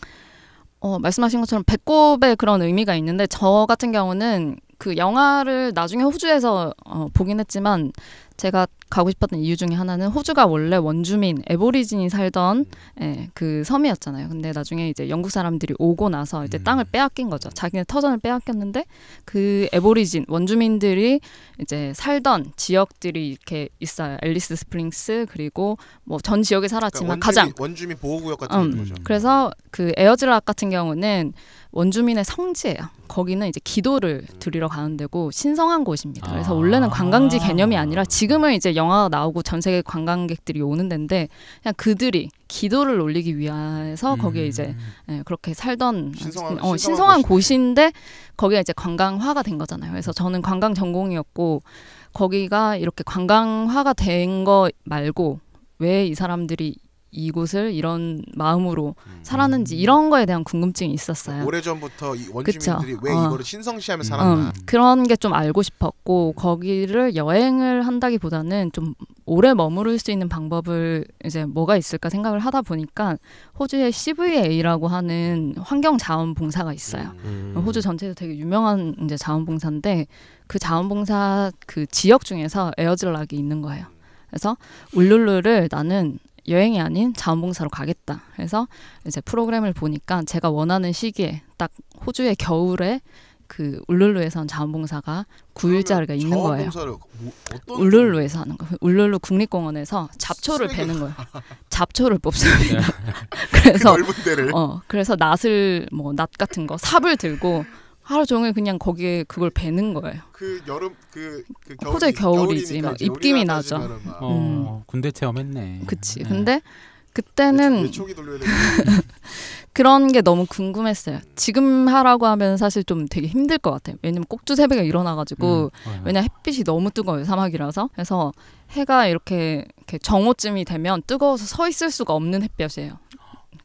Speaker 4: 말씀하신 것처럼 배꼽의 그런 의미가 있는데 저 같은 경우는 그 영화를 나중에 호주에서 보긴 했지만 제가 가고 싶었던 이유 중에 하나는 호주가 원래 원주민 에보리진이 살던 그 섬이었잖아요. 근데 나중에 이제 영국 사람들이 오고 나서 이제 땅을 빼앗긴 거죠. 자기네 터전을 빼앗겼는데 그 에보리진 원주민들이 이제 살던 지역들이 이렇게 있어요. 앨리스 스프링스 그리고 뭐 전 지역에 살았지만
Speaker 1: 그러니까 원주민 보호구역 같은 거죠.
Speaker 4: 그래서 그 에어즈락 같은 경우는 원주민의 성지예요. 거기는 이제 기도를 드리러 가는 데고 신성한 곳입니다. 그래서 원래는 관광지 개념이 아니라 지금은 이제 영화가 나오고 전 세계 관광객들이 오는 데인데 그냥 그들이 기도를 올리기 위해서 거기에 이제 그렇게 살던 신성한 곳인데 거기가 이제 관광화가 된 거잖아요. 그래서 저는 관광 전공이었고 거기가 이렇게 관광화가 된 거 말고 왜 이 사람들이 이곳을 이런 마음으로 살았는지 이런 거에 대한 궁금증이 있었어요.
Speaker 1: 오래전부터 이 원주민들이 왜 이거를 신성시하며 살았나.
Speaker 4: 그런 게 좀 알고 싶었고 거기를 여행을 한다기보다는 좀 오래 머무를 수 있는 방법을 이제 뭐가 있을까 생각을 하다 보니까 호주에 CVA라고 하는 환경자원봉사가 있어요. 호주 전체에서 되게 유명한 이제 자원봉사인데 그 자원봉사 그 지역 중에서 에어즐락이 있는 거예요. 그래서 울룰루를 나는 여행이 아닌 자원봉사로 가겠다. 그래서 이제 프로그램을 보니까 제가 원하는 시기에 딱 호주의 겨울에 그 울룰루에서 자원봉사가 9일짜리가 있는 거예요. 울룰루에서 하는 거예요. 울룰루 국립공원에서 잡초를 베는 거예요. 잡초를 뽑습니다. 그래서
Speaker 1: 그 넓은 데를.
Speaker 4: 그래서 낫 같은 거 삽을 들고 하루 종일 그냥 거기에 그걸 베는 거예요.
Speaker 1: 그 여름
Speaker 4: 호주의 겨울이지 막 입김이 나죠.
Speaker 3: 군대 체험했네.
Speaker 4: 그치. 근데 그때는
Speaker 1: 외초기 돌려야 되는
Speaker 4: 그런 게 너무 궁금했어요. 지금 하라고 하면 사실 좀 되게 힘들 것 같아요. 왜냐면 꼭두 새벽에 일어나가지고 왜냐 햇빛이 너무 뜨거워요. 사막이라서. 그래서 해가 이렇게 정오쯤이 되면 뜨거워서 서 있을 수가 없는 햇볕이에요.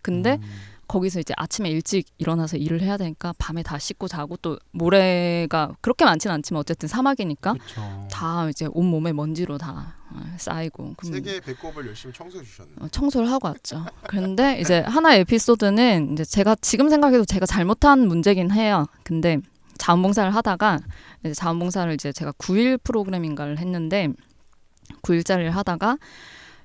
Speaker 4: 근데 거기서 이제 아침에 일찍 일어나서 일을 해야 되니까 밤에 다 씻고 자고 또 모래가 그렇게 많지는 않지만 어쨌든 사막이니까
Speaker 3: 그쵸.
Speaker 4: 다 이제 온몸에 먼지로 다 쌓이고
Speaker 1: 세계의 배꼽을 열심히 청소해 주셨네.
Speaker 4: 청소를 하고 왔죠. 그런데 이제 하나의 에피소드는 이제 제가 지금 생각해도 제가 잘못한 문제긴 해요. 근데 자원봉사를 하다가 이제 자원봉사를 이제 제가 9일 프로그램인가를 했는데 9일짜리를 하다가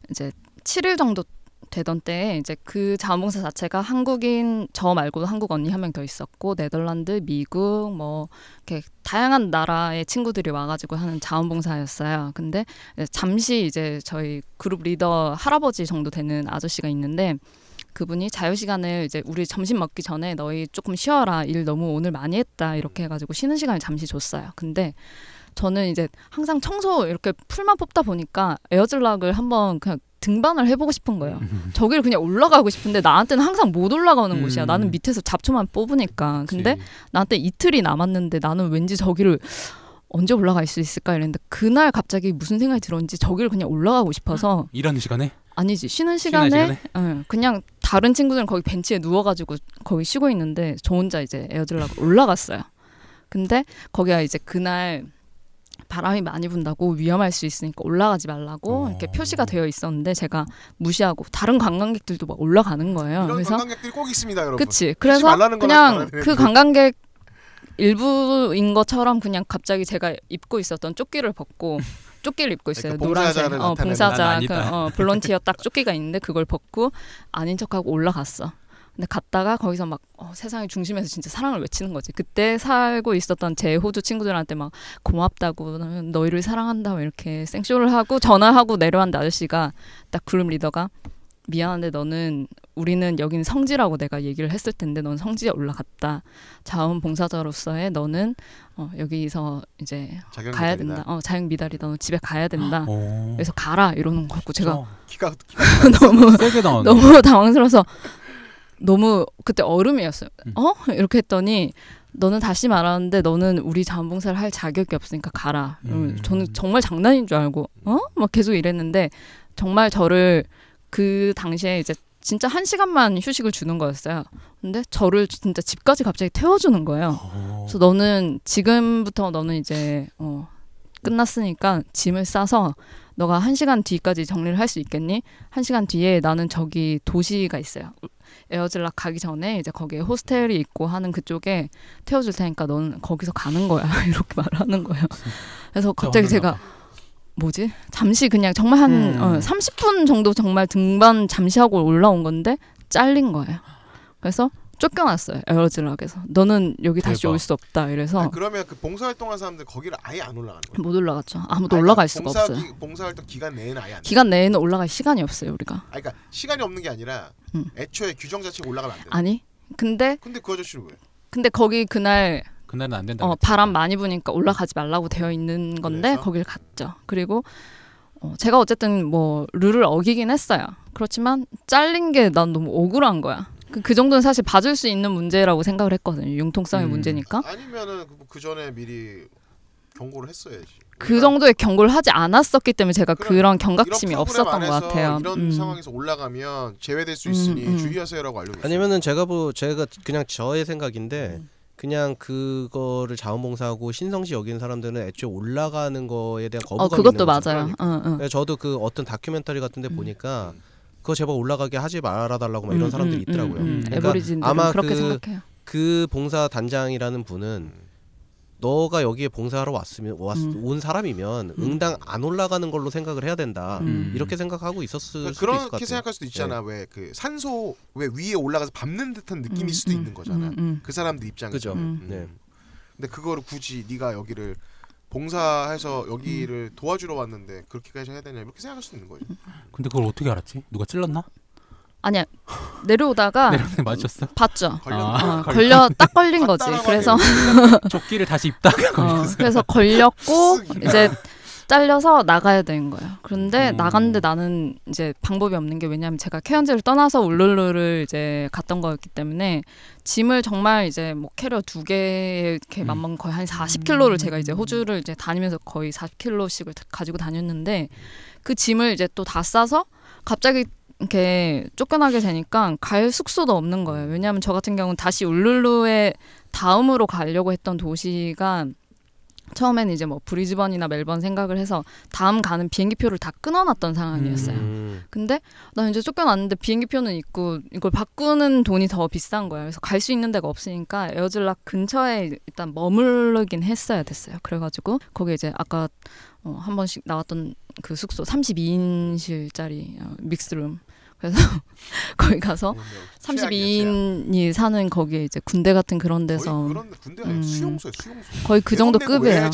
Speaker 4: 이제 7일 정도 되던 때에 이제 그 자원봉사 자체가 한국인 저 말고도 한국 언니 한 명 더 있었고 네덜란드, 미국 뭐 이렇게 다양한 나라의 친구들이 와가지고 하는 자원봉사였어요. 근데 잠시 이제 저희 그룹 리더 할아버지 정도 되는 아저씨가 있는데 그분이 자유시간을 이제 우리 점심 먹기 전에 너희 조금 쉬어라 일 너무 오늘 많이 했다 이렇게 해가지고 쉬는 시간을 잠시 줬어요. 근데 저는 이제 항상 청소 이렇게 풀만 뽑다 보니까 에어즐락을 한번 그냥 등반을 해보고 싶은 거예요. 저기를 그냥 올라가고 싶은데 나한테는 항상 못 올라가는 곳이야. 나는 밑에서 잡초만 뽑으니까. 근데 나한테 이틀이 남았는데 나는 왠지 저기를 언제 올라갈 수 있을까 이랬는데 그날 갑자기 무슨 생각이 들었는지 저기를 그냥 올라가고 싶어서
Speaker 3: 일하는 시간에?
Speaker 4: 아니지 쉬는 시간에? 그냥 다른 친구들은 거기 벤치에 누워가지고 거기 쉬고 있는데 저 혼자 이제 에어즐락 올라갔어요. 근데 거기가 이제 그날 바람이 많이 분다고 위험할 수 있으니까 올라가지 말라고 이렇게 표시가 되어 있었는데 제가 무시하고 다른 관광객들도 막 올라가는 거예요.
Speaker 1: 이런
Speaker 4: 그래서
Speaker 1: 관광객들이 꼭 있습니다, 여러분.
Speaker 4: 그치. 그래서 그냥 그 관광객 일부인 것처럼 그냥 갑자기 제가 입고 있었던 조끼를 벗고 조끼를 입고 있어요. 노란색 봉사자 볼런티어 딱 조끼가 있는데 그걸 벗고 아닌 척하고 올라갔어. 근데 갔다가 거기서 막 세상의 중심에서 진짜 사랑을 외치는 거지. 그때 살고 있었던 제 호주 친구들한테 막 고맙다고 너희를 사랑한다고 이렇게 생쇼를 하고 전화하고 내려왔는데 아저씨가 딱 그룹 리더가 미안한데 너는 우리는 여기는 성지라고 내가 얘기를 했을 텐데 넌 성지에 올라갔다. 자원봉사자로서의 너는 여기서 이제 가야 된다. 자격 미달이다. 너 집에 가야 된다. 그래서 가라 이러는 거 같고 제가
Speaker 1: 기가
Speaker 4: 너무
Speaker 3: 세게 나왔네.
Speaker 4: 너무 당황스러워서 너무 그때 얼음이었어요. 이렇게 했더니 너는 다시 말하는데 너는 우리 자원봉사를 할 자격이 없으니까 가라. 저는 정말 장난인 줄 알고 막 계속 이랬는데 정말 저를 그 당시에 이제 진짜 1시간만 휴식을 주는 거였어요. 근데 저를 진짜 집까지 갑자기 태워주는 거예요. 그래서 너는 지금부터 너는 이제 끝났으니까 짐을 싸서 너가 1시간 뒤까지 정리를 할 수 있겠니? 1시간 뒤에 나는 저기 도시가 있어요. 에어즐락 가기 전에 이제 거기에 호스텔이 있고 하는 그쪽에 태워줄 테니까 너는 거기서 가는 거야. 이렇게 말하는 거예요. 그래서 갑자기 제가 뭐지? 잠시 그냥 정말 한 30분 정도 정말 등반 잠시 하고 올라온 건데 잘린 거예요. 그래서 쫓겨났어요. 에어즐락에서. 너는 여기 다시 올 수 없다. 이래서
Speaker 1: 아니, 그러면 그 봉사활동한 사람들 거기를 아예 안 올라가는 거예요?
Speaker 4: 못 올라갔죠. 아무도 올라갈 수가 없어요.
Speaker 1: 봉사활동 기간 내에는 아예 안
Speaker 4: 기간 내에는 올라갈 시간이 없어요. 우리가.
Speaker 1: 그러니까 시간이 없는 게 아니라 애초에 규정 자체가 올라가면 안 돼요.
Speaker 4: 아니. 근데
Speaker 1: 그 아저씨는 왜?
Speaker 4: 근데 거기 그날은
Speaker 3: 안 된다.
Speaker 4: 바람 많이 부니까 올라가지 말라고 되어 있는 건데
Speaker 1: 그래서?
Speaker 4: 거길 갔죠. 그리고 제가 어쨌든 뭐 룰을 어기긴 했어요. 그렇지만 잘린 게 난 너무 억울한 거야. 그 정도는 사실 봐줄 수 있는 문제라고 생각을 했거든요. 융통성의 문제니까.
Speaker 1: 아니면은 그 전에 미리 경고를 했어야지.
Speaker 4: 그 정도의 경고를 하지 않았었기 때문에 제가 그런 경각심이
Speaker 1: 이런
Speaker 4: 없었던 것
Speaker 1: 안에서
Speaker 4: 같아요.
Speaker 1: 이런 상황에서 올라가면 제외될 수 있으니 주의하세요라고 알려줬어요.
Speaker 2: 아니면은 제가 그냥 저의 생각인데 그냥 그거를 자원봉사하고 신성시 여기는 사람들은 애초에 올라가는 거에 대한 거부감이
Speaker 4: 그것도
Speaker 2: 있는 거죠.
Speaker 4: 맞아요.
Speaker 2: 그러니까 저도 그 어떤 다큐멘터리 같은데 보니까 그거 제발 올라가게 하지 말아달라고 막 이런 사람들이 있더라고요. 그러니까
Speaker 4: 에버리지인들은
Speaker 2: 아마
Speaker 4: 그렇게 생각해요.
Speaker 2: 그 봉사 단장이라는 분은 너가 여기에 봉사하러 온 사람이면 응당 안 올라가는 걸로 생각을 해야 된다. 이렇게 생각하고 있었을 수도 있을 것 같아요.
Speaker 1: 그렇게 생각할 수도 있잖아. 왜 그 산소 왜 위에 올라가서 밟는 듯한 느낌일 수도 있는 거잖아. 그 사람들 입장에서.
Speaker 2: 그죠. 네.
Speaker 1: 근데 그거를 굳이 네가 여기를 봉사해서 여기를 도와주러 왔는데 그렇게까지 해야 되냐 이렇게 생각할 수 있는 거죠.
Speaker 3: 근데 그걸 어떻게 알았지? 누가 찔렀나?
Speaker 4: 아니야. 내려오다가
Speaker 3: 맞췄어?
Speaker 4: 봤죠. 딱 걸린 거지.
Speaker 1: 따라가네.
Speaker 4: 그래서
Speaker 3: 조끼를 다시 입다가
Speaker 4: 그래서 걸렸고 이제 잘려서 나가야 되는 거예요. 그런데 나갔는데 나는 이제 방법이 없는 게 왜냐하면 제가 케언즈를 떠나서 울룰루를 이제 갔던 거였기 때문에 짐을 정말 이제 뭐 캐리어 2개 이렇게 만만 거의 한 40kg를 제가 이제 호주를 이제 다니면서 거의 40kg씩을 가지고 다녔는데 그 짐을 이제 또 다 싸서 갑자기 이렇게 쫓겨나게 되니까 갈 숙소도 없는 거예요. 왜냐하면 저 같은 경우는 다시 울룰루에 다음으로 가려고 했던 도시가 처음에는 이제 뭐 브리즈번이나 멜번 생각을 해서 다음 가는 비행기표를 다 끊어놨던 상황이었어요. 근데 나 이제 쫓겨났는데 비행기표는 있고 이걸 바꾸는 돈이 더 비싼 거예요. 그래서 갈 수 있는 데가 없으니까 에어즐락 근처에 일단 머무르긴 했어야 됐어요. 그래가지고 거기 이제 아까 한 번씩 나왔던 그 숙소 32인실짜리 믹스룸. 그래서 거기 가서 32인이 사는 거기에 이제 군대 같은 그런 데서
Speaker 1: 거의 그런 군대 아니에요. 수용소예요. 수용소.
Speaker 4: 거의 그 정도 급이에요.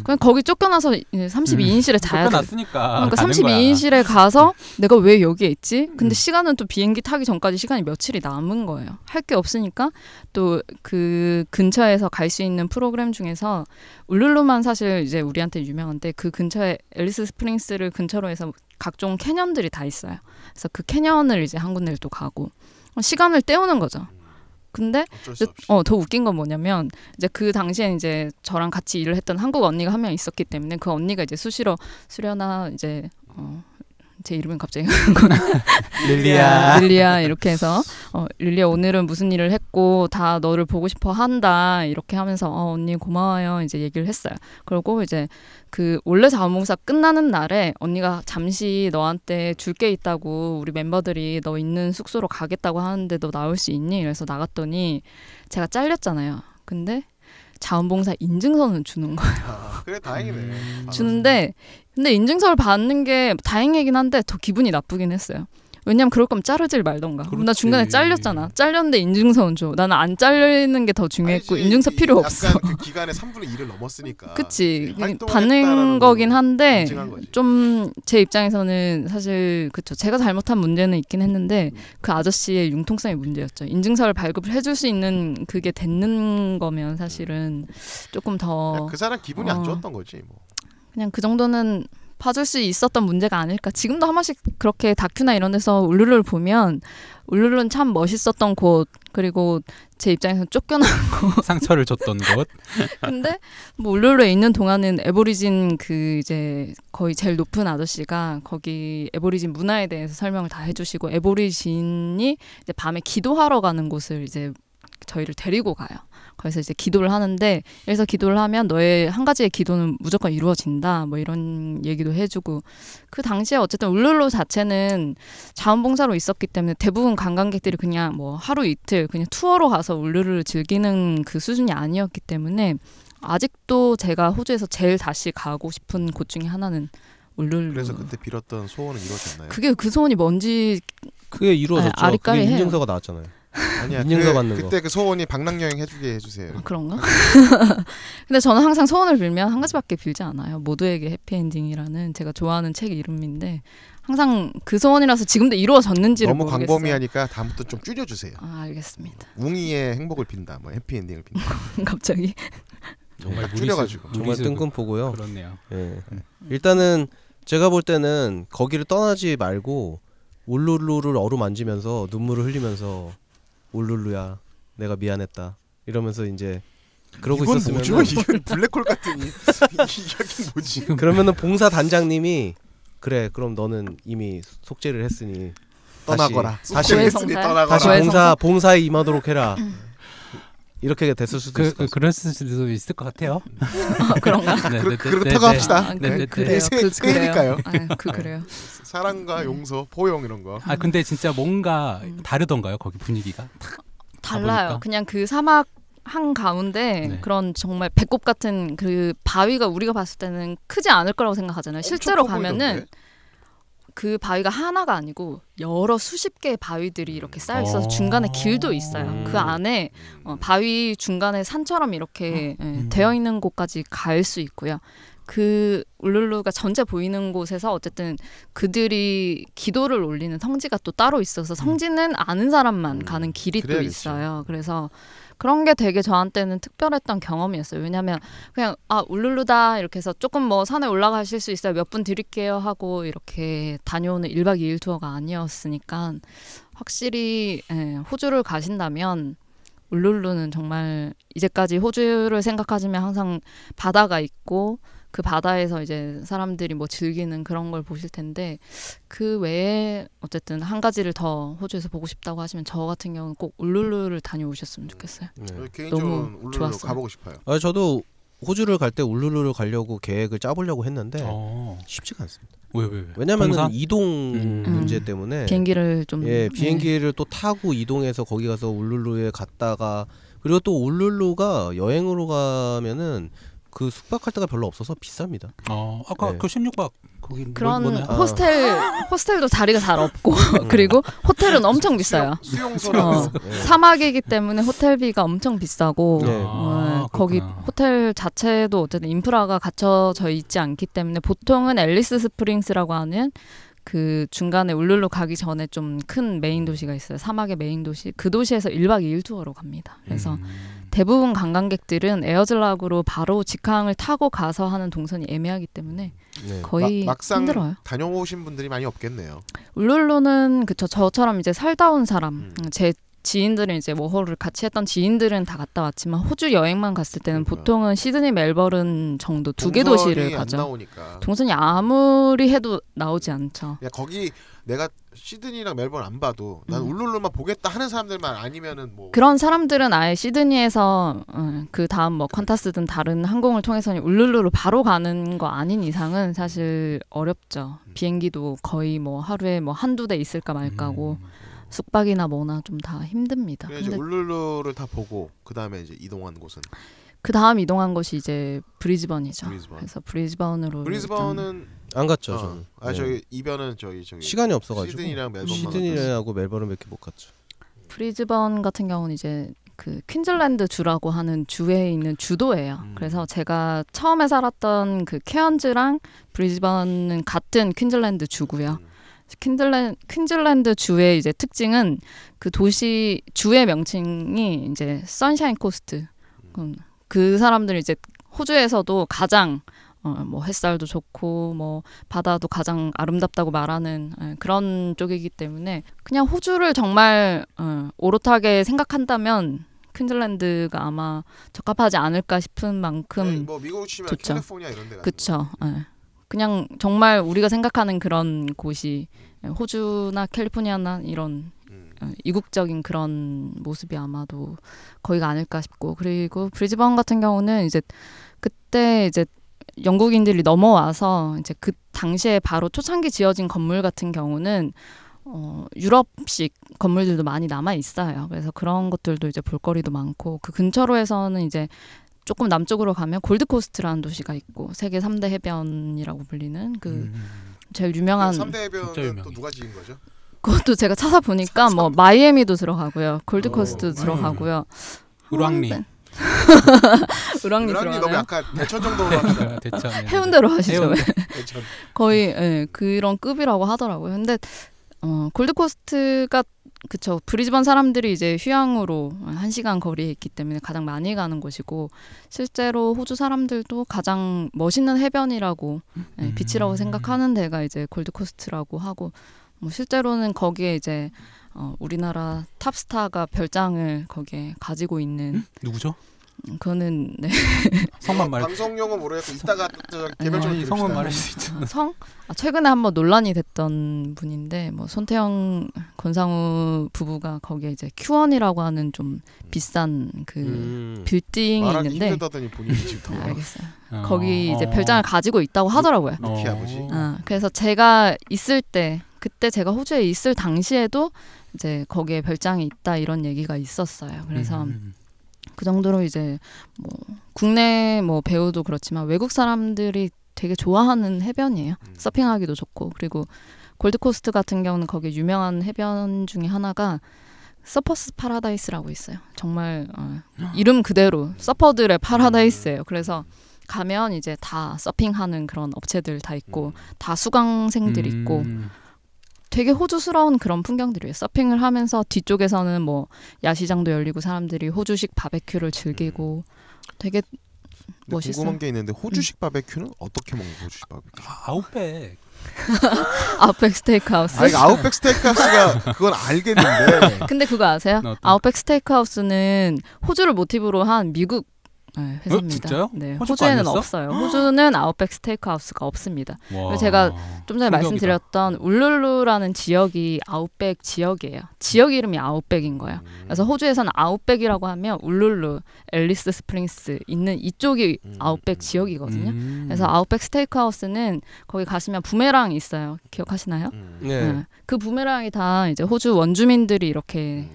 Speaker 4: 그냥 거기 쫓겨나서 32인실에 자야 돼. 그러니까 32인실에 가서 내가 왜 여기에 있지? 근데 시간은 또 비행기 타기 전까지 시간이 며칠이 남은 거예요. 할 게 없으니까 또 그 근처에서 갈 수 있는 프로그램 중에서 울룰루만 사실 이제 우리한테 유명한데 그 근처에 앨리스 스프링스를 근처로 해서 각종 캐년들이 다 있어요. 그래서 그 캐년을 이제 한 군데를 또 가고 시간을 때우는 거죠. 근데 더 웃긴 건 뭐냐면 이제 그 당시에 이제 저랑 같이 일을 했던 한국 언니가 한 명 있었기 때문에 그 언니가 이제 수시로 수련아 이제 제 이름은 갑자기 릴리아 이렇게 해서 릴리아 오늘은 무슨 일을 했고 다 너를 보고 싶어 한다 이렇게 하면서 언니 고마워요 이제 얘기를 했어요. 그리고 이제 그 원래 자원봉사 끝나는 날에 언니가 잠시 너한테 줄 게 있다고 우리 멤버들이 너 있는 숙소로 가겠다고 하는데 너 나올 수 있니? 그래서 나갔더니 제가 잘렸잖아요. 근데 자원봉사 인증서는 주는 거예요.
Speaker 1: 그래 다행이네.
Speaker 4: 주는데 근데 인증서를 받는 게 다행이긴 한데 더 기분이 나쁘긴 했어요. 왜냐면 그럴 거면 자르질 말던가. 그럼 나
Speaker 3: 그렇지.
Speaker 4: 중간에 잘렸잖아. 잘렸는데 인증서는 줘. 나는 안 잘리는 게 더 중요했고
Speaker 1: 아니지,
Speaker 4: 인증서 필요 없어.
Speaker 1: 약간 그 기간의 3분의 2를 넘었으니까.
Speaker 4: 그치.
Speaker 1: 활동을
Speaker 4: 받는
Speaker 1: 했다라는
Speaker 4: 거긴
Speaker 1: 걸
Speaker 4: 한데
Speaker 1: 인증한 거지.
Speaker 4: 좀 제 입장에서는 사실 그쵸. 제가 잘못한 문제는 있긴 했는데 그 아저씨의 융통성이 문제였죠. 인증서를 발급을 해줄 수 있는 그게 되는 거면 사실은 조금 더
Speaker 1: 그냥 그 사람 기분이 안 좋았던 거지. 뭐.
Speaker 4: 그냥 그 정도는 봐줄 수 있었던 문제가 아닐까. 지금도 한 번씩 그렇게 다큐나 이런 데서 울룰루를 보면 울룰루는 참 멋있었던 곳 그리고 제 입장에서는 쫓겨나고
Speaker 3: 상처를 줬던 곳.
Speaker 4: 근데 뭐 울룰루에 있는 동안은 에보리진 그 이제 거의 제일 높은 아저씨가 거기 에보리진 문화에 대해서 설명을 다 해주시고 에보리진이 이제 밤에 기도하러 가는 곳을 이제 저희를 데리고 가요. 그래서 이제 기도를 하는데 여기서 기도를 하면 너의 한 가지의 기도는 무조건 이루어진다. 뭐 이런 얘기도 해주고 그 당시에 어쨌든 울룰루 자체는 자원봉사로 있었기 때문에 대부분 관광객들이 그냥 뭐 하루 이틀 그냥 투어로 가서 울룰루를 즐기는 그 수준이 아니었기 때문에 아직도 제가 호주에서 제일 다시 가고 싶은 곳 중에 하나는 울룰루.
Speaker 1: 그래서 그때 빌었던 소원은 이루어졌나요?
Speaker 4: 그게 그 소원이 뭔지
Speaker 2: 그게 이루어졌죠.
Speaker 4: 아니, 아리까리
Speaker 2: 그게
Speaker 4: 해요.
Speaker 2: 인증서가 나왔잖아요.
Speaker 1: 아니야.
Speaker 2: 인증서 받는 거.
Speaker 1: 그때 그 소원이 방랑여행 해주게 해주세요.
Speaker 4: 아, 그런가? 근데 저는 항상 소원을 빌면 한 가지밖에 빌지 않아요. 모두에게 해피엔딩이라는 제가 좋아하는 책 이름인데 항상 그 소원이라서 지금도 이루어졌는지를
Speaker 1: 너무
Speaker 4: 모르겠어요.
Speaker 1: 광범위하니까 다음부터 좀 줄여주세요.
Speaker 4: 아, 알겠습니다.
Speaker 1: 웅이의 행복을 빈다, 뭐 해피엔딩을 빈다.
Speaker 4: 갑자기.
Speaker 3: 정말
Speaker 1: 딱 줄여가지고.
Speaker 2: 정말 뜬금포고요.
Speaker 3: 그렇네요.
Speaker 2: 예. 일단은 제가 볼 때는 거기를 떠나지 말고 울룰루를 어루만지면서 눈물을 흘리면서 울룰루야 내가 미안했다 이러면서 이제 그러고
Speaker 1: 이건
Speaker 2: 있었으면
Speaker 1: 뭐죠? 이건 블랙홀 같은 이 이야기는 뭐지?
Speaker 2: 그러면은 봉사 단장님이 그래 그럼 너는 이미 속죄를 했으니
Speaker 1: 떠나거라.
Speaker 2: 다시
Speaker 1: 했으니
Speaker 4: 고해성사.
Speaker 1: 떠나거라.
Speaker 2: 다시
Speaker 4: 고해성사?
Speaker 2: 봉사에 임하도록 해라. 이렇게 됐을 수도 있을 것 같아요.
Speaker 3: 그럴 수도 있을 것 같아요.
Speaker 4: 그런가?
Speaker 1: 그렇다고 합시다.
Speaker 4: 아,
Speaker 3: 네.
Speaker 4: 그래요.
Speaker 1: 세니까요.
Speaker 4: 그래요.
Speaker 1: 사랑과 용서, 포용 이런 거.
Speaker 3: 아 근데 진짜 뭔가 다르던가요? 거기 분위기가?
Speaker 4: 달라요.
Speaker 3: 가보니까?
Speaker 4: 그냥 그 사막 한 가운데
Speaker 3: 네.
Speaker 4: 그런 정말 배꼽 같은 그 바위가 우리가 봤을 때는 크지 않을 거라고 생각하잖아요. 실제로
Speaker 1: 엄청 커
Speaker 4: 가면은
Speaker 1: 보이던데?
Speaker 4: 그 바위가 하나가 아니고 여러 수십 개의 바위들이 이렇게 쌓여 있어서 중간에 길도 있어요. 그 안에 바위 중간에 산처럼 이렇게 되어 있는 곳까지 갈 수 있고요. 그 울룰루가 전체 보이는 곳에서 어쨌든 그들이 기도를 올리는 성지가 또 따로 있어서 성지는 아는 사람만 가는 길이 또
Speaker 1: 그래야겠죠.
Speaker 4: 있어요. 그래서 그런 게 되게 저한테는 특별했던 경험이었어요. 왜냐하면 그냥 울룰루다 이렇게 해서 조금 뭐 산에 올라가실 수 있어요. 몇 분 드릴게요 하고 이렇게 다녀오는 1박 2일 투어가 아니었으니까 확실히 호주를 가신다면 울룰루는 정말 이제까지 호주를 생각하시면 항상 바다가 있고 그 바다에서 이제 사람들이 뭐 즐기는 그런 걸 보실 텐데 그 외에 어쨌든 한 가지를 더 호주에서 보고 싶다고 하시면 저 같은 경우는 꼭 울룰루를 다녀오셨으면 좋겠어요.
Speaker 2: 네.
Speaker 1: 개인적으로
Speaker 4: 너무
Speaker 1: 울룰루
Speaker 4: 좋았어요.
Speaker 1: 가보고 싶어요.
Speaker 2: 저도 호주를 갈 때 울룰루를 가려고 계획을 짜보려고 했는데 쉽지가 않습니다.
Speaker 3: 왜?
Speaker 2: 왜냐면
Speaker 3: 동산?
Speaker 2: 이동 문제 때문에
Speaker 4: 비행기를 좀
Speaker 2: 비행기를 또 타고 이동해서 거기 가서 울룰루에 갔다가 그리고 또 울룰루가 여행으로 가면은 그 숙박할 데가 별로 없어서 비쌉니다.
Speaker 3: 아까
Speaker 2: 네.
Speaker 3: 그 16박 거기
Speaker 4: 그런
Speaker 3: 뭐냐?
Speaker 4: 호스텔도 자리가 잘 없고 그리고 호텔은 엄청 비싸요.
Speaker 1: 수용소라고.
Speaker 4: 사막이기 때문에 호텔비가 엄청 비싸고
Speaker 2: 네.
Speaker 4: 거기
Speaker 3: 그렇구나.
Speaker 4: 호텔 자체도 어쨌든 인프라가 갖춰져 있지 않기 때문에 보통은 앨리스 스프링스라고 하는 그 중간에 울룰루 가기 전에 좀 큰 메인 도시가 있어요. 사막의 메인 도시. 그 도시에서 1박 2일 투어로 갑니다. 그래서 대부분 관광객들은 에어즐락으로 바로 직항을 타고 가서 하는 동선이 애매하기 때문에
Speaker 2: 네.
Speaker 4: 거의
Speaker 1: 막상
Speaker 4: 힘들어요.
Speaker 1: 다녀오신 분들이 많이 없겠네요.
Speaker 4: 울룰루는 그쵸 저처럼 이제 살다 온 사람 제 지인들은 이제 워홀을 같이 했던 지인들은 다 갔다 왔지만 호주 여행만 갔을 때는
Speaker 1: 그러니까요.
Speaker 4: 보통은 시드니 멜버른 정도 두 개 도시를
Speaker 1: 동선이 안
Speaker 4: 가죠.
Speaker 1: 나오니까.
Speaker 4: 동선이 아무리 해도 나오지 않죠.
Speaker 1: 야, 거기 내가 시드니랑 멜버른 안 봐도 난 울룰루만 보겠다 하는 사람들만 아니면은 뭐
Speaker 4: 그런 사람들은 아예 시드니에서 그 다음 뭐 퀀타스든 다른 항공을 통해서는 울룰루로 바로 가는 거 아닌 이상은 사실 어렵죠. 비행기도 거의 뭐 하루에 뭐 한두 대 있을까 말까고 숙박이나 뭐나 좀 다 힘듭니다.
Speaker 1: 그래 이제
Speaker 4: 근데
Speaker 1: 울룰루를 다 보고 그 다음에 이제 이동한 곳은
Speaker 4: 그 다음 이동한 곳이 이제 브리즈번이죠.
Speaker 1: 브리즈번.
Speaker 4: 그래서 브리즈번으로
Speaker 1: 브리즈번은
Speaker 2: 안 갔죠. 저는.
Speaker 1: 저기 이변은 저기
Speaker 2: 시간이 없어가지고
Speaker 1: 시드니랑 멜번만
Speaker 2: 시드니하고 멜버른밖에 못 갔죠.
Speaker 4: 브리즈번 같은 경우는 이제 그 퀸즐랜드 주라고 하는 주에 있는 주도예요. 그래서 제가 처음에 살았던 그 케언즈랑 브리즈번은 같은 퀸즐랜드 주고요. 퀸즐랜드 주의 이제 특징은 그 도시 주의 명칭이 이제 선샤인 코스트. 그 사람들이 이제 호주에서도 가장 뭐 햇살도 좋고 뭐 바다도 가장 아름답다고 말하는 그런 쪽이기 때문에 그냥 호주를 정말 오롯하게 생각한다면 퀸즐랜드가 아마 적합하지 않을까 싶은 만큼
Speaker 1: 뭐 미국 치면
Speaker 4: 좋죠.
Speaker 1: 캘리포니아 이런 데가
Speaker 4: 그렇죠. 그냥 정말 우리가 생각하는 그런 곳이 호주나 캘리포니아나 이런 이국적인 그런 모습이 아마도 거기가 아닐까 싶고 그리고 브리즈번 같은 경우는 이제 그때 이제 영국인들이 넘어와서 이제 그 당시에 바로 초창기 지어진 건물 같은 경우는 유럽식 건물들도 많이 남아 있어요. 그래서 그런 것들도 이제 볼거리도 많고 그 근처로 해서는 이제 조금 남쪽으로 가면 골드코스트라는 도시가 있고 세계 3대 해변이라고 불리는 그 제일 유명한
Speaker 1: 3대 해변은 또 누가 지은 거죠?
Speaker 4: 그것도 제가 찾아보니까 뭐 마이애미도 들어가고요. 골드코스트도 들어가고요.
Speaker 3: 우랑리.
Speaker 4: 우랑리
Speaker 1: 너무
Speaker 4: 들어가나요?
Speaker 1: 약간 대천 정도로 합니다.
Speaker 3: 대천.
Speaker 4: 해운대로 하시죠.
Speaker 1: 대천.
Speaker 4: 거의 그런 급이라고 하더라고요. 근데 골드코스트가 그쵸. 브리즈번 사람들이 이제 휴양으로 1시간 거리에 있기 때문에 가장 많이 가는 곳이고 실제로 호주 사람들도 가장 멋있는 해변이라고 비치라고 생각하는 데가 이제 골드코스트라고 하고 뭐 실제로는 거기에 이제 우리나라 탑스타가 별장을 거기에 가지고 있는
Speaker 3: 누구죠?
Speaker 4: 그거는 네.
Speaker 3: 성만 말.
Speaker 1: 방송용은 모르겠고 이따가 개별적으로
Speaker 3: 성만 말할 수 있잖아.
Speaker 4: 성? 최근에 한번 논란이 됐던 분인데 뭐 손태영 권상우 부부가 거기에 이제 Q1이라고 하는 좀 비싼 그 빌딩이
Speaker 1: 말하기
Speaker 4: 있는데
Speaker 1: 힘들다더니 본인이 지금 더
Speaker 4: 알겠어요. 거기 이제 별장을 가지고 있다고 하더라고요.
Speaker 1: 루키 아버지.
Speaker 4: 그래서 제가 있을 때 그때 제가 호주에 있을 당시에도 이제 거기에 별장이 있다 이런 얘기가 있었어요. 그래서 그 정도로 이제 뭐 국내 뭐 배우도 그렇지만 외국 사람들이 되게 좋아하는 해변이에요. 서핑하기도 좋고 그리고 골드코스트 같은 경우는 거기 유명한 해변 중에 하나가 서퍼스 파라다이스라고 있어요. 정말 이름 그대로 서퍼들의 파라다이스예요. 그래서 가면 이제 다 서핑하는 그런 업체들 다 있고 다 수강생들 있고 되게 호주스러운 그런 풍경들이에요. 서핑을 하면서 뒤쪽에서는 뭐 야시장도 열리고 사람들이 호주식 바베큐를 즐기고 되게 멋있어요.
Speaker 1: 궁금한 게 있는데 호주식 바베큐는 어떻게 먹는 거예요? 호주식 바베큐?
Speaker 3: 아웃백.
Speaker 4: 아웃백 스테이크하우스.
Speaker 1: 아니 아웃백 스테이크하우스가 그건 알겠는데.
Speaker 4: 근데 그거 아세요? 아웃백 스테이크하우스는 호주를 모티브로 한 미국 회사입니다.
Speaker 3: 진짜요?
Speaker 4: 네,
Speaker 3: 호주
Speaker 4: 호주에는
Speaker 3: 아니었어?
Speaker 4: 없어요. 호주는 아웃백 스테이크하우스가 없습니다.
Speaker 3: 와,
Speaker 4: 제가 좀 전에
Speaker 3: 충격이다.
Speaker 4: 말씀드렸던 울룰루라는 지역이 아웃백 지역이에요. 지역 이름이 아웃백인 거예요. 그래서 호주에서는 아웃백이라고 하면 울룰루, 앨리스 스프링스 있는 이쪽이 아웃백 지역이거든요. 그래서 아웃백 스테이크하우스는 거기 가시면 부메랑이 있어요. 기억하시나요?
Speaker 2: 네.
Speaker 4: 그 부메랑이 다 이제 호주 원주민들이 이렇게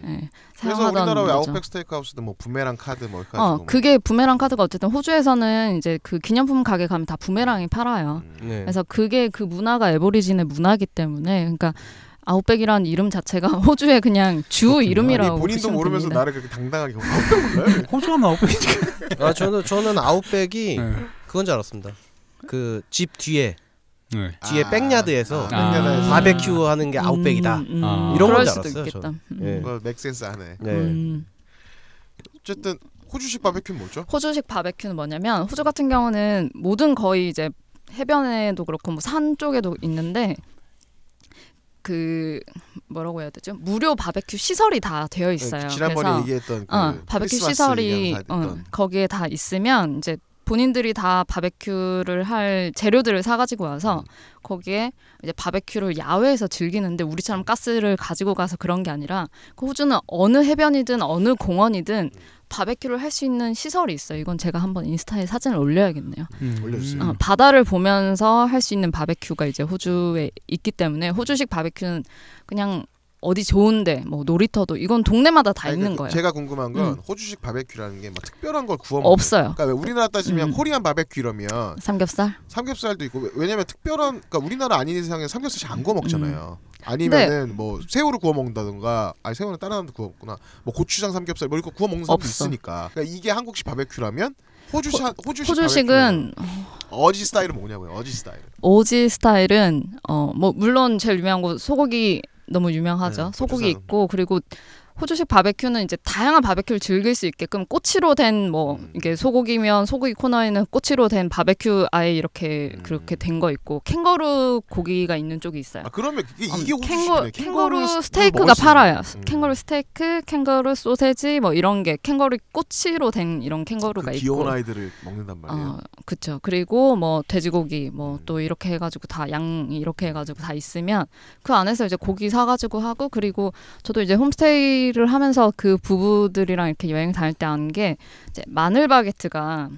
Speaker 1: 그래서
Speaker 4: 사용하던
Speaker 1: 우리나라 왜
Speaker 4: 거죠.
Speaker 1: 아웃백 스테이크하우스도 뭐 부메랑 카드 뭐 해가지고
Speaker 4: 그게 부메랑 카드가 어쨌든 호주에서는 이제 그 기념품 가게 가면 다 부메랑이 팔아요.
Speaker 2: 네.
Speaker 4: 그래서 그게 그 문화가 애보리진의 문화이기 때문에 그러니까 아웃백이라는 이름 자체가 호주의 그냥 주 이름이라고
Speaker 1: 아니, 본인도
Speaker 4: 보시면
Speaker 1: 모르면서
Speaker 4: 됩니다.
Speaker 1: 나를 그렇게 당당하게 아웃백 몰라요?
Speaker 3: 호주하면 아웃백이지.
Speaker 2: 저는 아웃백이 그건 줄 알았습니다. 그 집 뒤에 백야드에서
Speaker 1: 백야드에서.
Speaker 2: 바베큐 하는 게 아웃백이다. 이런
Speaker 4: 그럴
Speaker 2: 건 줄
Speaker 4: 수도
Speaker 2: 알았어요.
Speaker 4: 있겠다.
Speaker 2: 네.
Speaker 1: 그거 맥센스 하네.
Speaker 2: 네.
Speaker 1: 어쨌든 호주식 바베큐는 뭐죠?
Speaker 4: 호주식 바베큐는 뭐냐면 호주 같은 경우는 모든 거의 이제 해변에도 그렇고 뭐 산 쪽에도 있는데 그 뭐라고 해야 되죠? 무료 바베큐 시설이 다 되어 있어요.
Speaker 1: 지난번에
Speaker 4: 그래서
Speaker 1: 얘기했던 그
Speaker 4: 바베큐
Speaker 1: 크리스마스
Speaker 4: 시설이
Speaker 1: 얘기하면서 다 했던.
Speaker 4: 거기에 다 있으면 이제 본인들이 다 바베큐를 할 재료들을 사가지고 와서 거기에 이제 바베큐를 야외에서 즐기는데 우리처럼 가스를 가지고 가서 그런 게 아니라 그 호주는 어느 해변이든 어느 공원이든 바베큐를 할 수 있는 시설이 있어요. 이건 제가 한번 인스타에 사진을 올려야겠네요.
Speaker 1: 올려주세요.
Speaker 4: 바다를 보면서 할 수 있는 바베큐가 이제 호주에 있기 때문에 호주식 바베큐는 그냥 어디 좋은데 뭐 놀이터도 이건 동네마다 다 있는 거예요.
Speaker 1: 제가 궁금한 건 호주식 바베큐라는 게 뭐 특별한 걸 구워 먹는
Speaker 4: 없어요.
Speaker 1: 그러니까 왜 우리나라 따지면 코리안 바베큐 이러면 삼겹살도 있고 왜냐면 특별한 그러니까 우리나라 아닌 이상에 삼겹살 잘 안 구워 먹잖아요. 아니면은 뭐 새우를 구워 먹는다든가 아니 새우는 다른 사람도 구워 먹구나. 뭐 고추장 삼겹살 뭐 이거 구워 먹는 사람도 있으니까. 그러니까 이게 한국식 바베큐라면 호주식은 어지 스타일은 뭐냐고요.
Speaker 4: 어지 스타일은 뭐 물론 제일 유명한 거 소고기 너무 유명하죠. 소고기 있고 그리고 호주식 바베큐는 이제 다양한 바베큐를 즐길 수 있게끔 꼬치로 된 뭐 이게 소고기면 소고기 코너에는 꼬치로 된 바베큐 아예 이렇게 그렇게 된 거 있고 캥거루 고기가 있는 쪽이 있어요.
Speaker 1: 아 그러면 이게 호주식이네.
Speaker 4: 캥거루 스테이크가 팔아요. 캥거루 스테이크, 캥거루 소세지 뭐 이런 게 캥거루 꼬치로 된 이런 캥거루가 있고.
Speaker 1: 귀여운 아이들을 먹는단 말이에요.
Speaker 4: 그렇죠. 그리고 뭐 돼지고기 뭐 또 이렇게 해가지고 다 양 이렇게 해가지고 다 있으면 그 안에서 이제 고기 사가지고 하고 그리고 저도 이제 홈스테이를 하면서 그 부부들이랑 이렇게 여행 다닐 때 아는 게 이제 마늘 바게트가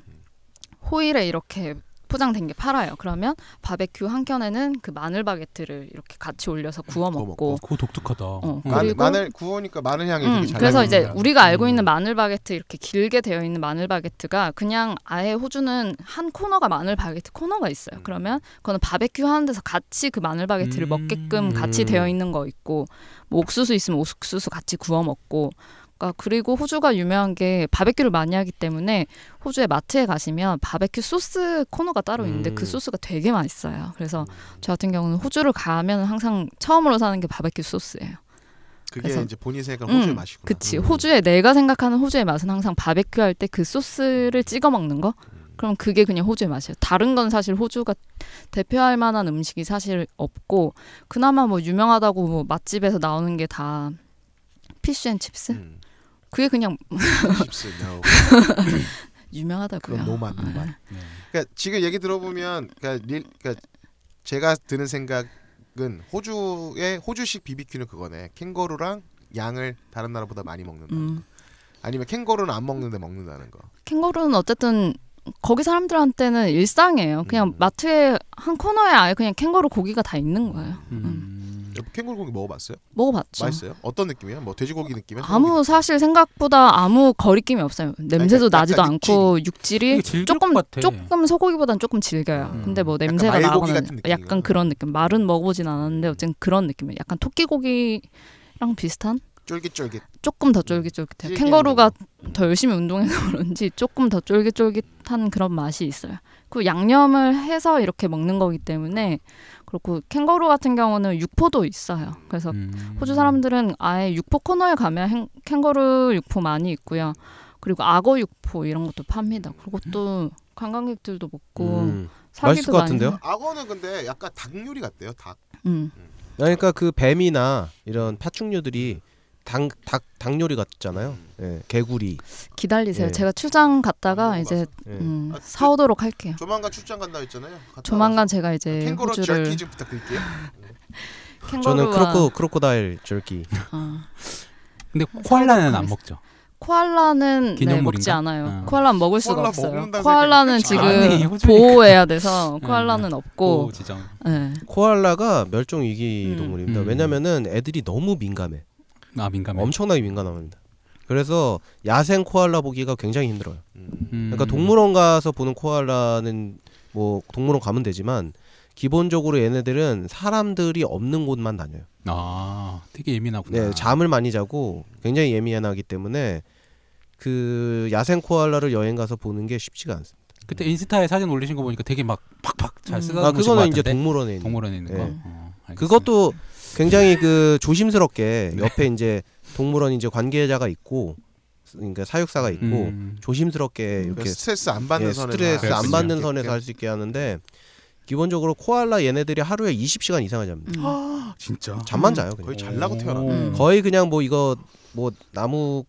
Speaker 4: 호일에 이렇게 포장된 게 팔아요. 그러면 바베큐 한 켠에는 그 마늘 바게트를 이렇게 같이 올려서 구워 먹고.
Speaker 3: 그거 독특하다.
Speaker 4: 그리고
Speaker 1: 마늘 구우니까 마늘 향이 되게 잘
Speaker 4: 그래서 이제
Speaker 1: 나니까.
Speaker 4: 우리가 알고 있는 마늘 바게트 이렇게 길게 되어 있는 마늘 바게트가 그냥 아예 호주는 한 코너가 마늘 바게트 코너가 있어요. 그러면 그거는 바베큐 하는 데서 같이 그 마늘 바게트를 먹게끔 같이 되어 있는 거 있고 뭐 옥수수 있으면 옥수수 같이 구워 먹고. 그리고 호주가 유명한 게 바베큐를 많이 하기 때문에 호주의 마트에 가시면 바베큐 소스 코너가 따로 있는데 그 소스가 되게 맛있어요. 그래서 저 같은 경우는 호주를 가면 항상 처음으로 사는 게 바베큐 소스예요.
Speaker 1: 그게 이제 본인이 생각하는 호주의 맛이구나.
Speaker 4: 그치. 호주의 내가 생각하는 호주의 맛은 항상 바베큐 할 때 그 소스를 찍어 먹는 거. 그럼 그게 그냥 호주의 맛이에요. 다른 건 사실 호주가 대표할 만한 음식이 사실 없고 그나마 뭐 유명하다고 뭐 맛집에서 나오는 게 다 피쉬앤칩스? 그게 그냥
Speaker 1: 칩스
Speaker 4: 유명하다고요.
Speaker 1: 노만. 그러니까 지금 얘기 들어보면 그러니까 제가 드는 생각은 호주식 BBQ는 그거네. 캥거루랑 양을 다른 나라보다 많이 먹는다는 거. 아니면 캥거루는 안 먹는데 먹는다는 거.
Speaker 4: 캥거루는 어쨌든 거기 사람들한테는 일상이에요. 그냥 마트에 한 코너에 아예 그냥 캥거루 고기가 다 있는 거예요.
Speaker 1: 캥거루 고기 먹어봤어요?
Speaker 4: 먹어봤죠.
Speaker 1: 맛있어요? 어떤 느낌이에요? 뭐 돼지고기 느낌이야?
Speaker 4: 아무 사실 생각보다 아무 거리낌이 없어요. 냄새도 나지도 않고 육질이 조금 소고기보다는 조금 질겨요. 근데 뭐 냄새가 나거나 약간 그런 느낌. 말은 먹어보진 않았는데 어쨌든 그런 느낌이에요. 약간 토끼고기랑 비슷한?
Speaker 1: 쫄깃쫄깃.
Speaker 4: 조금 더 쫄깃쫄깃해요. 캥거루가 더 열심히 운동해서 그런지 조금 더 쫄깃쫄깃한 그런 맛이 있어요. 그 양념을 해서 이렇게 먹는 거기 때문에 그렇고 캥거루 같은 경우는 육포도 있어요. 그래서 호주 사람들은 아예 육포 코너에 가면 캥거루 육포 많이 있고요. 그리고 악어 육포 이런 것도 팝니다. 그리고 또 관광객들도 먹고
Speaker 2: 맛있을 것 같은데요?
Speaker 1: 악어는 근데 약간 닭 요리 같대요. 닭.
Speaker 2: 그러니까 그 뱀이나 이런 파충류들이 닭 요리 같잖아요. 예, 개구리.
Speaker 4: 기다리세요. 제가 출장 갔다가 이제 사오도록 할게요.
Speaker 1: 조만간 출장 간다 했잖아요.
Speaker 4: 조만간 제가 이제
Speaker 1: 캥거루
Speaker 4: 호주를
Speaker 1: jerky 좀 부탁드릴게요.
Speaker 2: 저는 크로코다일 jerky.
Speaker 3: 근데 코알라는 안 먹죠.
Speaker 4: 코알라는 먹지 않아요. 코알라는 먹을 수가 없어요. 코알라는 지금 보호해야 돼서 코알라는 없고.
Speaker 2: 코알라가 멸종 위기 동물입니다. 왜냐면은 애들이 너무 민감해.
Speaker 3: 민감해.
Speaker 2: 엄청나게 민감합니다. 그래서 야생 코알라 보기가 굉장히 힘들어요. 그러니까 동물원 가서 보는 코알라는 뭐 동물원 가면 되지만 기본적으로 얘네들은 사람들이 없는 곳만 다녀요.
Speaker 3: 되게 예민하구나.
Speaker 2: 네, 잠을 많이 자고 굉장히 예민하기 때문에 그 야생 코알라를 여행 가서 보는 게 쉽지가 않습니다.
Speaker 3: 그때 인스타에 사진 올리신 거 보니까 되게 막 팍팍 잘 쓰다 놓으신 것
Speaker 2: 그거는
Speaker 3: 같은데?
Speaker 2: 이제 동물원에 있는
Speaker 3: 거.
Speaker 2: 그것도 굉장히 그 조심스럽게 옆에 이제 동물원 이제 관계자가 있고 그러니까 사육사가 있고 조심스럽게 이렇게
Speaker 1: 스트레스 안 받는
Speaker 2: 선에서 할 수 있게 하는데 기본적으로 코알라 얘네들이 하루에 20시간 이상을 잡니다.
Speaker 1: 진짜
Speaker 2: 잠만 자요. 그냥.
Speaker 1: 거의 잘나고 태어나.
Speaker 2: 거의 그냥 뭐 이거 뭐 나무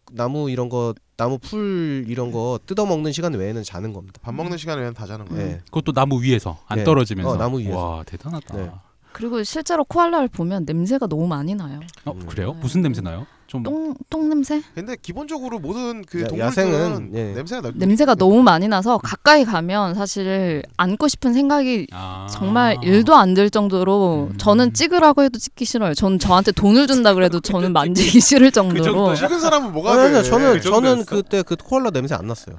Speaker 2: 이런 거 나무 풀 이런 거 뜯어 먹는 시간 외에는 자는 겁니다.
Speaker 1: 밥 먹는 시간 외에는 다 자는 거예요.
Speaker 2: 네.
Speaker 3: 그것도 나무 위에서 안 떨어지면서.
Speaker 2: 나무 위에서.
Speaker 3: 와 대단하다.
Speaker 2: 네.
Speaker 4: 그리고 실제로 코알라를 보면 냄새가 너무 많이 나요.
Speaker 3: 그래요? 무슨 냄새 나요? 좀
Speaker 4: 똥 냄새?
Speaker 1: 근데 기본적으로 모든 그
Speaker 2: 야-
Speaker 1: 동물들은
Speaker 2: 야생은, 예.
Speaker 4: 냄새가 너무 많이 나서 가까이 가면 사실 안고 싶은 생각이 정말 일도 안 들 정도로 저는 찍으라고 해도 찍기 싫어요. 저는 저한테 돈을 준다 그래도 저는 만지기 싫을 정도로.
Speaker 3: 정도야?
Speaker 1: 찍은 사람은 뭐가
Speaker 2: 아니,
Speaker 1: 돼?
Speaker 2: 아니, 저는
Speaker 3: 그 정도였어?
Speaker 2: 그때 그 코알라 냄새 안 났어요.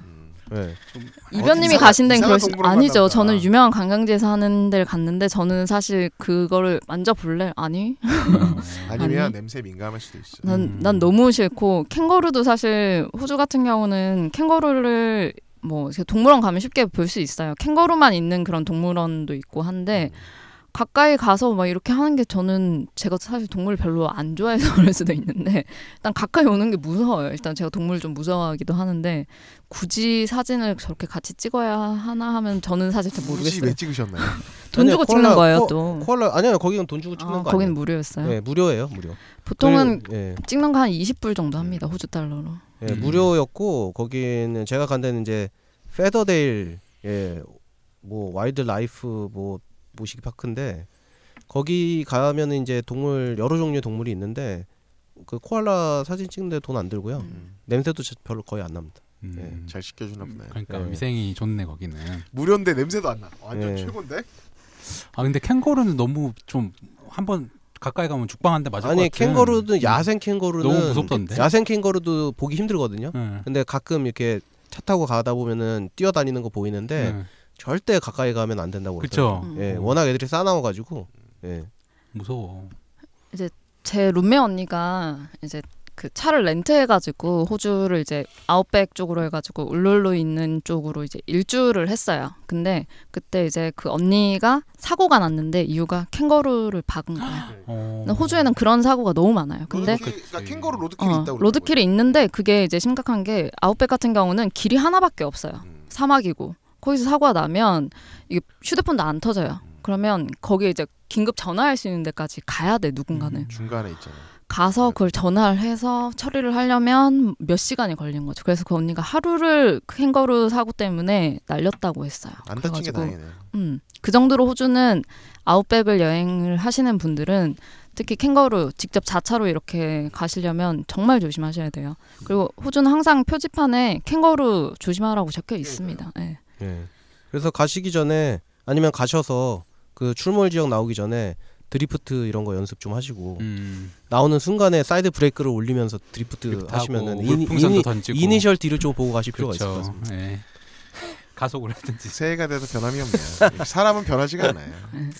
Speaker 2: 네.
Speaker 4: 이변님이
Speaker 1: 이상한-
Speaker 4: 가신 데는
Speaker 1: 이상한
Speaker 4: 그럴 수
Speaker 1: 동물원
Speaker 4: 아니죠.
Speaker 1: 만났다.
Speaker 4: 저는 유명한 관광지에서 하는 데를 갔는데 저는 사실 그거를 만져볼래? 아니.
Speaker 1: 아니면
Speaker 4: 아니.
Speaker 1: 냄새 민감할 수도 있어.
Speaker 4: 난 너무 싫고 캥거루도 사실 호주 같은 경우는 캥거루를 뭐 동물원 가면 쉽게 볼 수 있어요. 캥거루만 있는 그런 동물원도 있고 한데 가까이 가서 막 이렇게 하는 게 저는 제가 사실 동물 별로 안 좋아해서 그럴 수도 있는데 일단 가까이 오는 게 무서워요. 일단 제가 동물 좀 무서워하기도 하는데 굳이 사진을 저렇게 같이 찍어야 하나 하면 저는 사실 잘
Speaker 1: 굳이
Speaker 4: 모르겠어요.
Speaker 1: 왜 찍으셨나요?
Speaker 4: 돈
Speaker 2: 아니요,
Speaker 4: 주고
Speaker 2: 코알라-
Speaker 4: 찍는 거예요
Speaker 2: 코-
Speaker 4: 또.
Speaker 2: 코알라 아니요, 거기는 돈 주고 찍는 거
Speaker 4: 거긴
Speaker 2: 아니에요.
Speaker 4: 무료였어요.
Speaker 2: 네, 무료예요, 무료.
Speaker 4: 보통은
Speaker 2: 예.
Speaker 4: 찍는 거 한 20불 정도 합니다. 호주 달러로.
Speaker 2: 예, 무료였고 거기는 제가 간 데는 이제 페더데일 뭐 와일드 라이프 뭐 모시기 파크인데 거기 가면은 이제 동물 여러 종류의 동물이 있는데 그 코알라 사진 찍는데 돈 안 들고요. 냄새도 별로 거의 안 납니다.
Speaker 1: 잘 씻겨주나 보네.
Speaker 3: 그러니까
Speaker 2: 네.
Speaker 3: 위생이 좋네 거기는.
Speaker 1: 무료인데 냄새도 안 나. 완전
Speaker 2: 네.
Speaker 1: 최고인데?
Speaker 3: 아 근데 캥거루는 너무 좀 한번 가까이 가면 죽방 한 대 맞을 것
Speaker 2: 아니
Speaker 3: 같은.
Speaker 2: 캥거루는 야생 캥거루는
Speaker 3: 너무 무섭던데.
Speaker 2: 야생 캥거루도 보기 힘들거든요.
Speaker 3: 네.
Speaker 2: 근데 가끔 이렇게 차 타고 가다 보면은 뛰어다니는 거 보이는데
Speaker 3: 네.
Speaker 2: 절대 가까이 가면 안 된다고
Speaker 3: 그쵸.
Speaker 2: 그러더라고요. 예, 워낙 애들이 싸나워가지고. 예.
Speaker 3: 무서워.
Speaker 4: 제 룸메 언니가 이제 그 차를 렌트해가지고 호주를 이제 아웃백 쪽으로 해가지고 울룰루 있는 쪽으로 이제 일주를 했어요. 근데 그때 이제 그 언니가 사고가 났는데 이유가 캥거루를 박은 거예요. 근데 호주에는 그런 사고가 너무 많아요. 근데
Speaker 1: 그러니까 캥거루 로드킬이 있다고.
Speaker 4: 로드킬이 있는데 그게 이제 심각한 게 아웃백 같은 경우는 길이 하나밖에 없어요. 사막이고 거기서 사고가 나면 이게 휴대폰도 안 터져요. 그러면 거기에 이제 긴급 전화할 수 있는 데까지 가야 돼 누군가는.
Speaker 1: 중간에 있잖아.
Speaker 4: 가서 그걸 전화를 해서 처리를 하려면 몇 시간이 걸린 거죠. 그래서 그 언니가 하루를 캥거루 사고 때문에 날렸다고 했어요.
Speaker 1: 안 다친 게
Speaker 4: 그래가지고,
Speaker 1: 다행이네.
Speaker 4: 그 정도로 호주는 아웃백을 여행을 하시는 분들은 특히 캥거루 직접 자차로 이렇게 가시려면 정말 조심하셔야 돼요. 그리고 호주는 항상 표지판에 캥거루 조심하라고 적혀 있습니다. 네.
Speaker 2: 예. 그래서 가시기 전에 아니면 가셔서 그 출몰 지역 나오기 전에 드리프트 이런 거 연습 좀 하시고 나오는 순간에 사이드 브레이크를 올리면서 드리프트 하시면은
Speaker 3: 물풍선도 던지고
Speaker 2: 이니셜 D를 좀 보고 가실 필요가 있을 것
Speaker 3: 그렇죠.
Speaker 2: 같습니다.
Speaker 3: 네. 가속을 하든지.
Speaker 1: 새해가 돼도 변함이 없네요. 사람은 변하지가 않아요. 네.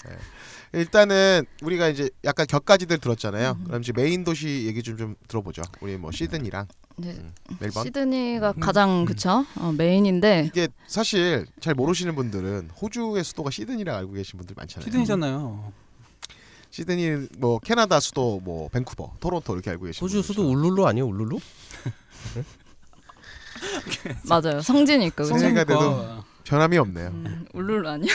Speaker 1: 일단은 우리가 이제 약간 격가지들 들었잖아요. 그럼 이제 메인 도시 얘기 좀 들어보죠. 우리 뭐 시드니랑 멜번.
Speaker 4: 시드니가 가장 그쵸? 메인인데
Speaker 1: 이게 사실 잘 모르시는 분들은 호주의 수도가 시드니라고 알고 계신 분들 많잖아요.
Speaker 3: 시드니잖아요.
Speaker 1: 시드니 뭐 캐나다 수도 뭐 밴쿠버, 토론토 이렇게 알고 계신
Speaker 2: 호주
Speaker 1: 분들
Speaker 2: 수도 울룰루 아니에요? 울룰루?
Speaker 4: 맞아요. 성지니까. 그죠?
Speaker 1: 새해가 돼도 변함이 없네요.
Speaker 4: 울룰루 아니야?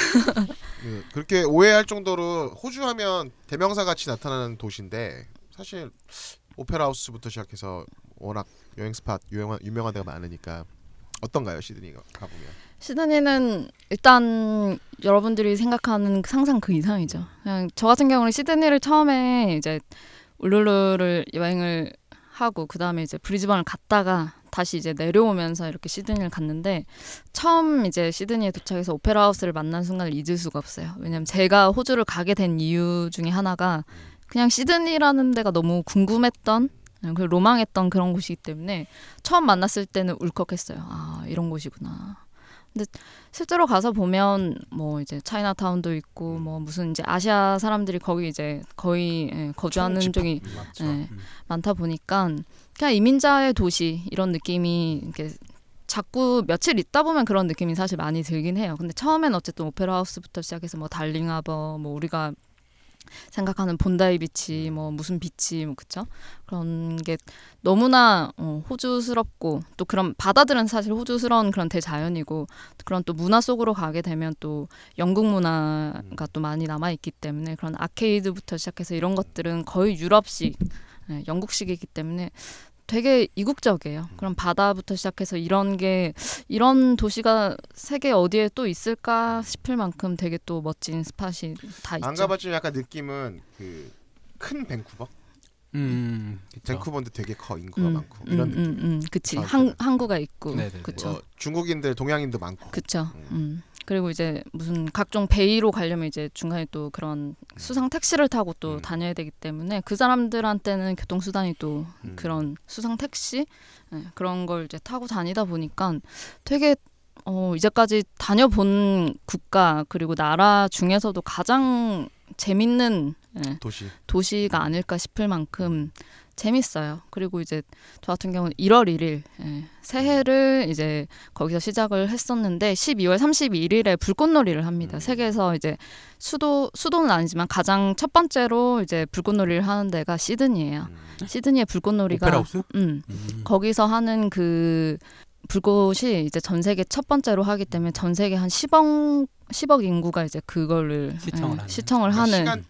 Speaker 1: 그렇게 오해할 정도로 호주 하면 대명사 같이 나타나는 도시인데 사실 오페라 하우스부터 시작해서 워낙 여행 스팟 유명한 데가 많으니까 어떤가요, 시드니가 가보면?
Speaker 4: 시드니는 일단 여러분들이 생각하는 상상 그 이상이죠. 그냥 저 같은 경우는 시드니를 처음에 이제 울룰루를 여행을 하고 그 다음에 이제 브리즈번을 갔다가 다시 이제 내려오면서 이렇게 시드니를 갔는데 처음 이제 시드니에 도착해서 오페라 하우스를 만난 순간을 잊을 수가 없어요. 왜냐면 제가 호주를 가게 된 이유 중에 하나가 그냥 시드니라는 데가 너무 궁금했던 그리고 로망했던 그런 곳이기 때문에 처음 만났을 때는 울컥했어요. 아, 이런 곳이구나. 근데 실제로 가서 보면 뭐 이제 차이나타운도 있고 뭐 무슨 이제 아시아 사람들이 거기 이제 거의 거주하는 쪽이 많다 보니까 그냥 이민자의 도시 이런 느낌이 이렇게 자꾸 며칠 있다 보면 그런 느낌이 사실 많이 들긴 해요. 근데 처음엔 어쨌든 오페라 하우스부터 시작해서 뭐 달링하버 뭐 우리가 생각하는 본다이 비치 뭐 무슨 비치 뭐 그쵸? 그런 게 너무나 호주스럽고 또 그런 바다들은 사실 호주스러운 그런 대자연이고 그런 또 문화 속으로 가게 되면 또 영국 문화가 또 많이 남아 있기 때문에 그런 아케이드부터 시작해서 이런 것들은 거의 유럽식 영국식이기 때문에 되게 이국적이에요. 그럼 바다부터 시작해서 이런 도시가 세계 어디에 또 있을까 싶을 만큼 되게 또 멋진 스팟이 다 있죠.
Speaker 1: 안 가봤지만 약간 느낌은 그 큰 밴쿠버?
Speaker 3: 그쵸.
Speaker 1: 밴쿠버도 되게 커 인구가 많고 이런 느낌.
Speaker 4: 그치.
Speaker 1: 사람들은.
Speaker 4: 항구가 있고,
Speaker 3: 네네네.
Speaker 4: 그쵸.
Speaker 1: 중국인들, 동양인도 많고.
Speaker 4: 그쵸. 그리고 이제 무슨 각종 베이로 가려면 이제 중간에 또 그런 수상 택시를 타고 또 다녀야 되기 때문에 그 사람들한테는 교통수단이 또 그런 수상 택시 그런 걸 이제 타고 다니다 보니까 되게 이제까지 다녀본 국가 그리고 나라 중에서도 가장 재밌는 도시가 아닐까 싶을 만큼 재밌어요. 그리고 이제 저 같은 경우는 1월 1일 새해를 이제 거기서 시작을 했었는데 12월 31일에 불꽃놀이를 합니다. 세계에서 이제 수도는 아니지만 가장 첫 번째로 이제 불꽃놀이를 하는 데가 시드니예요. 시드니의 불꽃놀이가
Speaker 3: 오페라하우스?
Speaker 4: 거기서 하는 그 불꽃이 이제 전 세계 첫 번째로 하기 때문에 전 세계 한 10억 인구가 이제 그거를 시청을 하는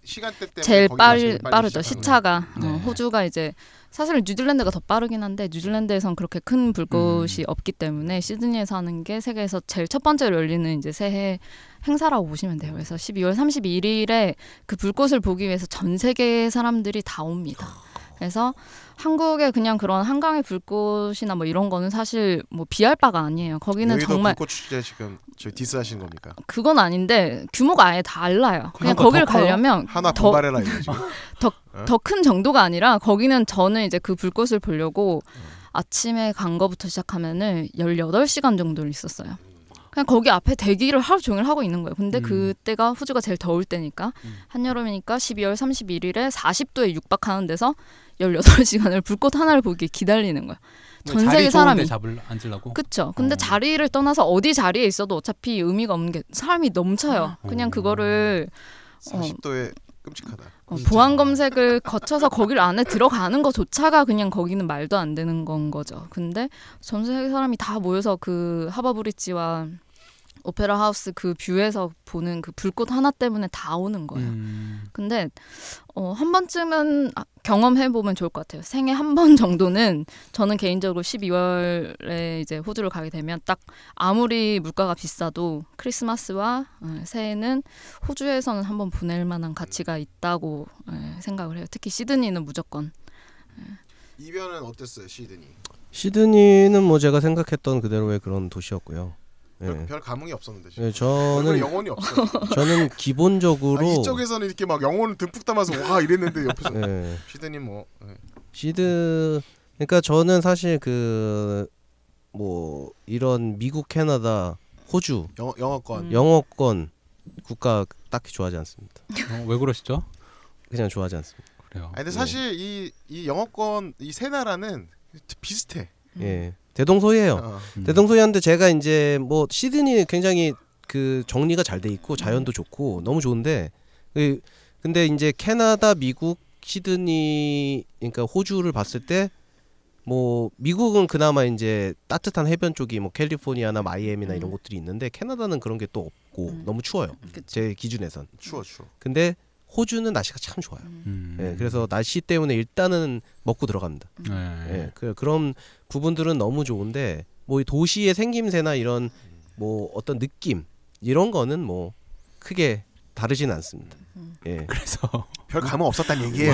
Speaker 1: 시간대 때문에
Speaker 4: 제일
Speaker 1: 거기가
Speaker 4: 빠르죠. 시차가
Speaker 3: 네.
Speaker 4: 호주가 이제 사실 뉴질랜드가 더 빠르긴 한데 뉴질랜드에선 그렇게 큰 불꽃이 없기 때문에 시드니에서 하는 게 세계에서 제일 첫 번째로 열리는 이제 새해 행사라고 보시면 돼요. 그래서 12월 31일에 그 불꽃을 보기 위해서 전 세계 사람들이 다 옵니다. 그래서 한국의 그냥 그런 한강의 불꽃이나 뭐 이런 거는 사실 뭐 비할 바가 아니에요. 거기는 정말
Speaker 1: 불꽃 축제 지금 저 디스하시는 겁니까?
Speaker 4: 그건 아닌데 규모가 아예 달라요. 그냥 거기를 가려면
Speaker 1: 하나 분발해라 이거 지금.
Speaker 4: 더 큰 정도가 아니라 거기는 저는 이제 그 불꽃을 보려고 아침에 간 거부터 시작하면은 18시간 정도를 있었어요. 그냥 거기 앞에 대기를 하루 종일 하고 있는 거예요. 근데 그때가 호주가 제일 더울 때니까 한여름이니까 12월 31일에 40도에 육박하는 데서 18시간을 불꽃 하나를 보기 기다리는 거야. 전 세계 사람이
Speaker 3: 앉으려고?
Speaker 4: 그쵸. 근데 자리를 떠나서 어디 자리에 있어도 어차피 의미가 없는 게 사람이 넘쳐요. 그냥 그거를
Speaker 1: 40도에 끔찍하다.
Speaker 4: 보안 검색을 거쳐서 거길 안에 들어가는 것조차가 그냥 거기는 말도 안 되는 건 거죠. 근데 전 세계 사람이 다 모여서 그 하버 브릿지와 오페라 하우스 그 뷰에서 보는 그 불꽃 하나 때문에 다 오는 거예요. 근데 한 번쯤은 경험해보면 좋을 것 같아요. 생애 한 번 정도는 저는 개인적으로 12월에 이제 호주를 가게 되면 딱 아무리 물가가 비싸도 크리스마스와 새해는 호주에서는 한번 보낼 만한 가치가 있다고 생각을 해요. 특히 시드니는 무조건.
Speaker 1: 이변은 어땠어요, 시드니?
Speaker 2: 시드니는 뭐 제가 생각했던 그대로의 그런 도시였고요.
Speaker 1: 별 감흥이 없었는데
Speaker 2: 네, 저는
Speaker 1: 영혼이 없어요.
Speaker 2: 저는 기본적으로
Speaker 1: 이쪽에서는 이렇게 막 영혼을 듬뿍 담아서 와 이랬는데 옆에서 시드니 뭐
Speaker 2: 그러니까 저는 사실 그 뭐 이런 미국, 캐나다, 호주 영어권 국가 딱히 좋아하지 않습니다.
Speaker 3: 왜 그러시죠?
Speaker 2: 그냥 좋아하지 않습니다.
Speaker 3: 그래요.
Speaker 1: 근데 사실 이 영어권 이 세 나라는 비슷해.
Speaker 2: 예. 대동소이해요. 대동소이한데 제가 이제 뭐 시드니 굉장히 그 정리가 잘 돼 있고 자연도 좋고 너무 좋은데 근데 이제 캐나다, 미국, 시드니 그러니까 호주를 봤을 때 뭐 미국은 그나마 이제 따뜻한 해변 쪽이 뭐 캘리포니아나 마이애미나 이런 곳들이 있는데 캐나다는 그런 게 또 없고 너무 추워요. 제 기준에선.
Speaker 1: 추워.
Speaker 2: 근데 호주는 날씨가 참 좋아요. 예, 그래서 날씨 때문에 일단은 먹고 들어갑니다. 예, 그런 부분들은 너무 좋은데 뭐 이 도시의 생김새나 이런 뭐 어떤 느낌 이런 거는 뭐 크게 다르진 않습니다. 예.
Speaker 3: 그래서
Speaker 1: 별 감흥 없었단 얘기예요.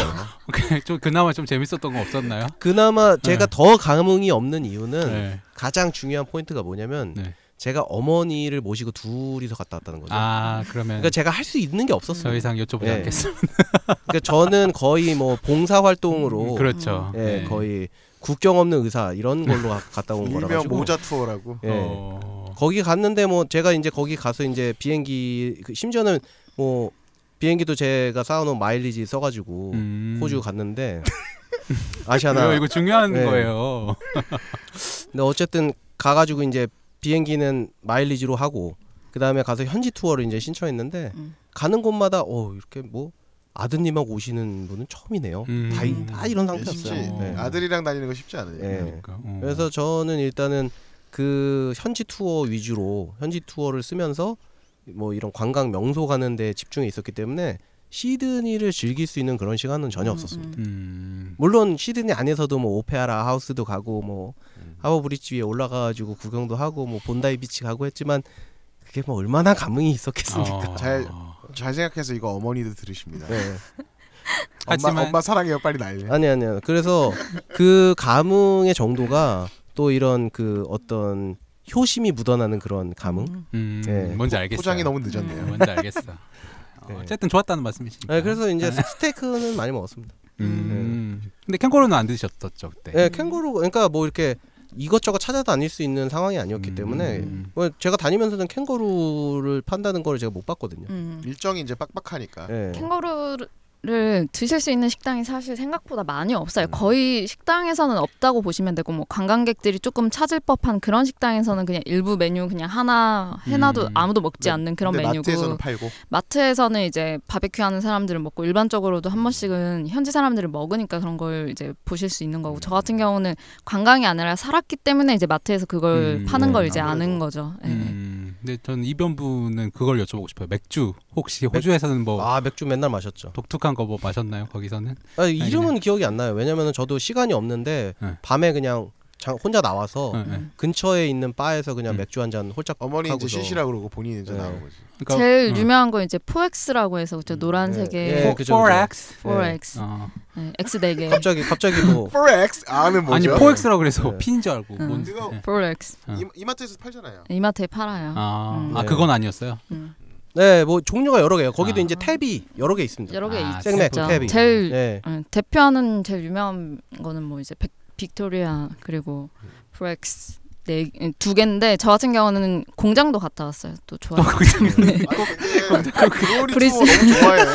Speaker 3: 좀 그나마 좀 재밌었던 거 없었나요?
Speaker 2: 그나마 제가 더 감흥이 없는 이유는 가장 중요한 포인트가 뭐냐면 제가 어머니를 모시고 둘이서 갔다 왔다는 거죠.
Speaker 3: 그러면
Speaker 2: 그러니까 제가 할 수 있는 게 없었어요.
Speaker 3: 더 이상 여쭤보지 않겠습니다.
Speaker 2: 그러니까 저는 거의 뭐 봉사 활동으로
Speaker 3: 그렇죠.
Speaker 2: 거의 국경 없는 의사 이런 걸로 갔다 온 거라 가지고
Speaker 1: 일명 모자 투어라고.
Speaker 2: 거기 갔는데 뭐 제가 이제 거기 가서 이제 비행기 심지어는 뭐 비행기도 제가 쌓아놓은 마일리지 써가지고 호주 갔는데 아시아나
Speaker 3: 이거 중요한 거예요.
Speaker 2: 근데 어쨌든 가가지고 이제 비행기는 마일리지로 하고 그 다음에 가서 현지 투어를 이제 신청했는데 가는 곳마다 이렇게 뭐 아드님하고 오시는 분은 처음이네요. 다 이런 상태였어요.
Speaker 1: 아들이랑 다니는 거 쉽지 않아요.
Speaker 3: 그러니까.
Speaker 2: 그래서 저는 일단은 그 현지 투어 위주로 현지 투어를 쓰면서 뭐 이런 관광 명소 가는 데 집중해 있었기 때문에 시드니를 즐길 수 있는 그런 시간은 전혀 없었습니다. 물론 시드니 안에서도 뭐 오페라 하우스도 가고 뭐 하버 브릿지 위에 올라가가지고 구경도 하고 뭐 본다이 비치 가고 했지만 그게 뭐 얼마나 감흥이 있었겠습니까?
Speaker 1: 잘 생각해서 이거 어머니도 들으십니다.
Speaker 3: 하지만
Speaker 1: 엄마 사랑해요 빨리 날.
Speaker 2: 아니야. 그래서 그 감흥의 정도가 또 이런 그 어떤 효심이 묻어나는 그런 감흥. 네.
Speaker 3: 뭔지 알겠어요.
Speaker 1: 포장이 너무 늦었네요.
Speaker 3: 뭔지 알겠어.
Speaker 2: 네.
Speaker 3: 어쨌든 좋았다는 말씀이시니까.
Speaker 2: 네, 그래서 이제 스테이크는 많이 먹었습니다.
Speaker 3: 근데 캥거루는 안 드셨었죠 그때.
Speaker 2: 네, 캥거루 그러니까 뭐 이렇게 이것저것 찾아다닐 수 있는 상황이 아니었기 때문에 뭐 제가 다니면서는 캥거루를 판다는 걸 제가 못 봤거든요.
Speaker 1: 일정이 이제 빡빡하니까.
Speaker 2: 네.
Speaker 4: 캥거루를 드실 수 있는 식당이 사실 생각보다 많이 없어요. 거의 식당에서는 없다고 보시면 되고 뭐 관광객들이 조금 찾을 법한 그런 식당에서는 그냥 일부 메뉴 그냥 하나 해놔도 아무도 먹지 않는 그런
Speaker 1: 근데
Speaker 4: 메뉴고
Speaker 1: 마트에서는 팔고.
Speaker 4: 마트에서는 이제 바베큐 하는 사람들을 먹고 일반적으로도 한 번씩은 현지 사람들을 먹으니까 그런 걸 이제 보실 수 있는 거고 저 같은 경우는 관광이 아니라 살았기 때문에 이제 마트에서 그걸 파는 걸 이제
Speaker 1: 아무래도.
Speaker 4: 아는 거죠.
Speaker 3: 근데 저는 이변부는 그걸 여쭤보고 싶어요. 맥주 혹시 호주에서는 뭐
Speaker 2: 아 맥주 맨날 마셨죠.
Speaker 3: 독특한 거 뭐 마셨나요? 거기서는?
Speaker 2: 이름은 기억이 안 나요. 왜냐면은 저도 시간이 없는데
Speaker 3: 네.
Speaker 2: 밤에 그냥 혼자 나와서
Speaker 3: 네.
Speaker 2: 근처에 있는 바에서 그냥 맥주 한 잔 홀짝
Speaker 1: 어머니 이제
Speaker 2: 하고서.
Speaker 1: 쉬시라 그러고 본인이 이제
Speaker 2: 네.
Speaker 1: 나온 거지.
Speaker 3: 그러니까,
Speaker 4: 제일 유명한 건 이제 포엑스라고 해서 저 노란색의
Speaker 2: 예, 그죠.
Speaker 3: 4X.
Speaker 4: 4X 네, X 4개
Speaker 2: 갑자기 뭐
Speaker 1: 4X 아는 뭐죠?
Speaker 3: 아니 4X라 그래서
Speaker 2: 네.
Speaker 3: P인 줄 알고. 뭔-
Speaker 1: 그거
Speaker 3: 네.
Speaker 4: 4X
Speaker 1: 이마트에서 팔잖아요.
Speaker 4: 이마트에 팔아요.
Speaker 3: 아,
Speaker 2: 네.
Speaker 3: 그건 아니었어요.
Speaker 2: 네, 뭐 종류가 여러 개요. 거기도
Speaker 3: 아.
Speaker 2: 이제 탭이 여러 개 있습니다.
Speaker 4: 여러 개
Speaker 3: 아,
Speaker 2: 생맥
Speaker 4: 있죠.
Speaker 2: 탭이.
Speaker 4: 제일
Speaker 2: 네.
Speaker 4: 대표하는 제일 유명한 거는 뭐 이제 빅토리아 그리고 프렉스 두 개인데 저 같은 경우는 공장도 갔다 왔어요. 또 좋아요. 네.
Speaker 1: 그거리
Speaker 4: 브리스-
Speaker 1: 투어 너무 좋아해.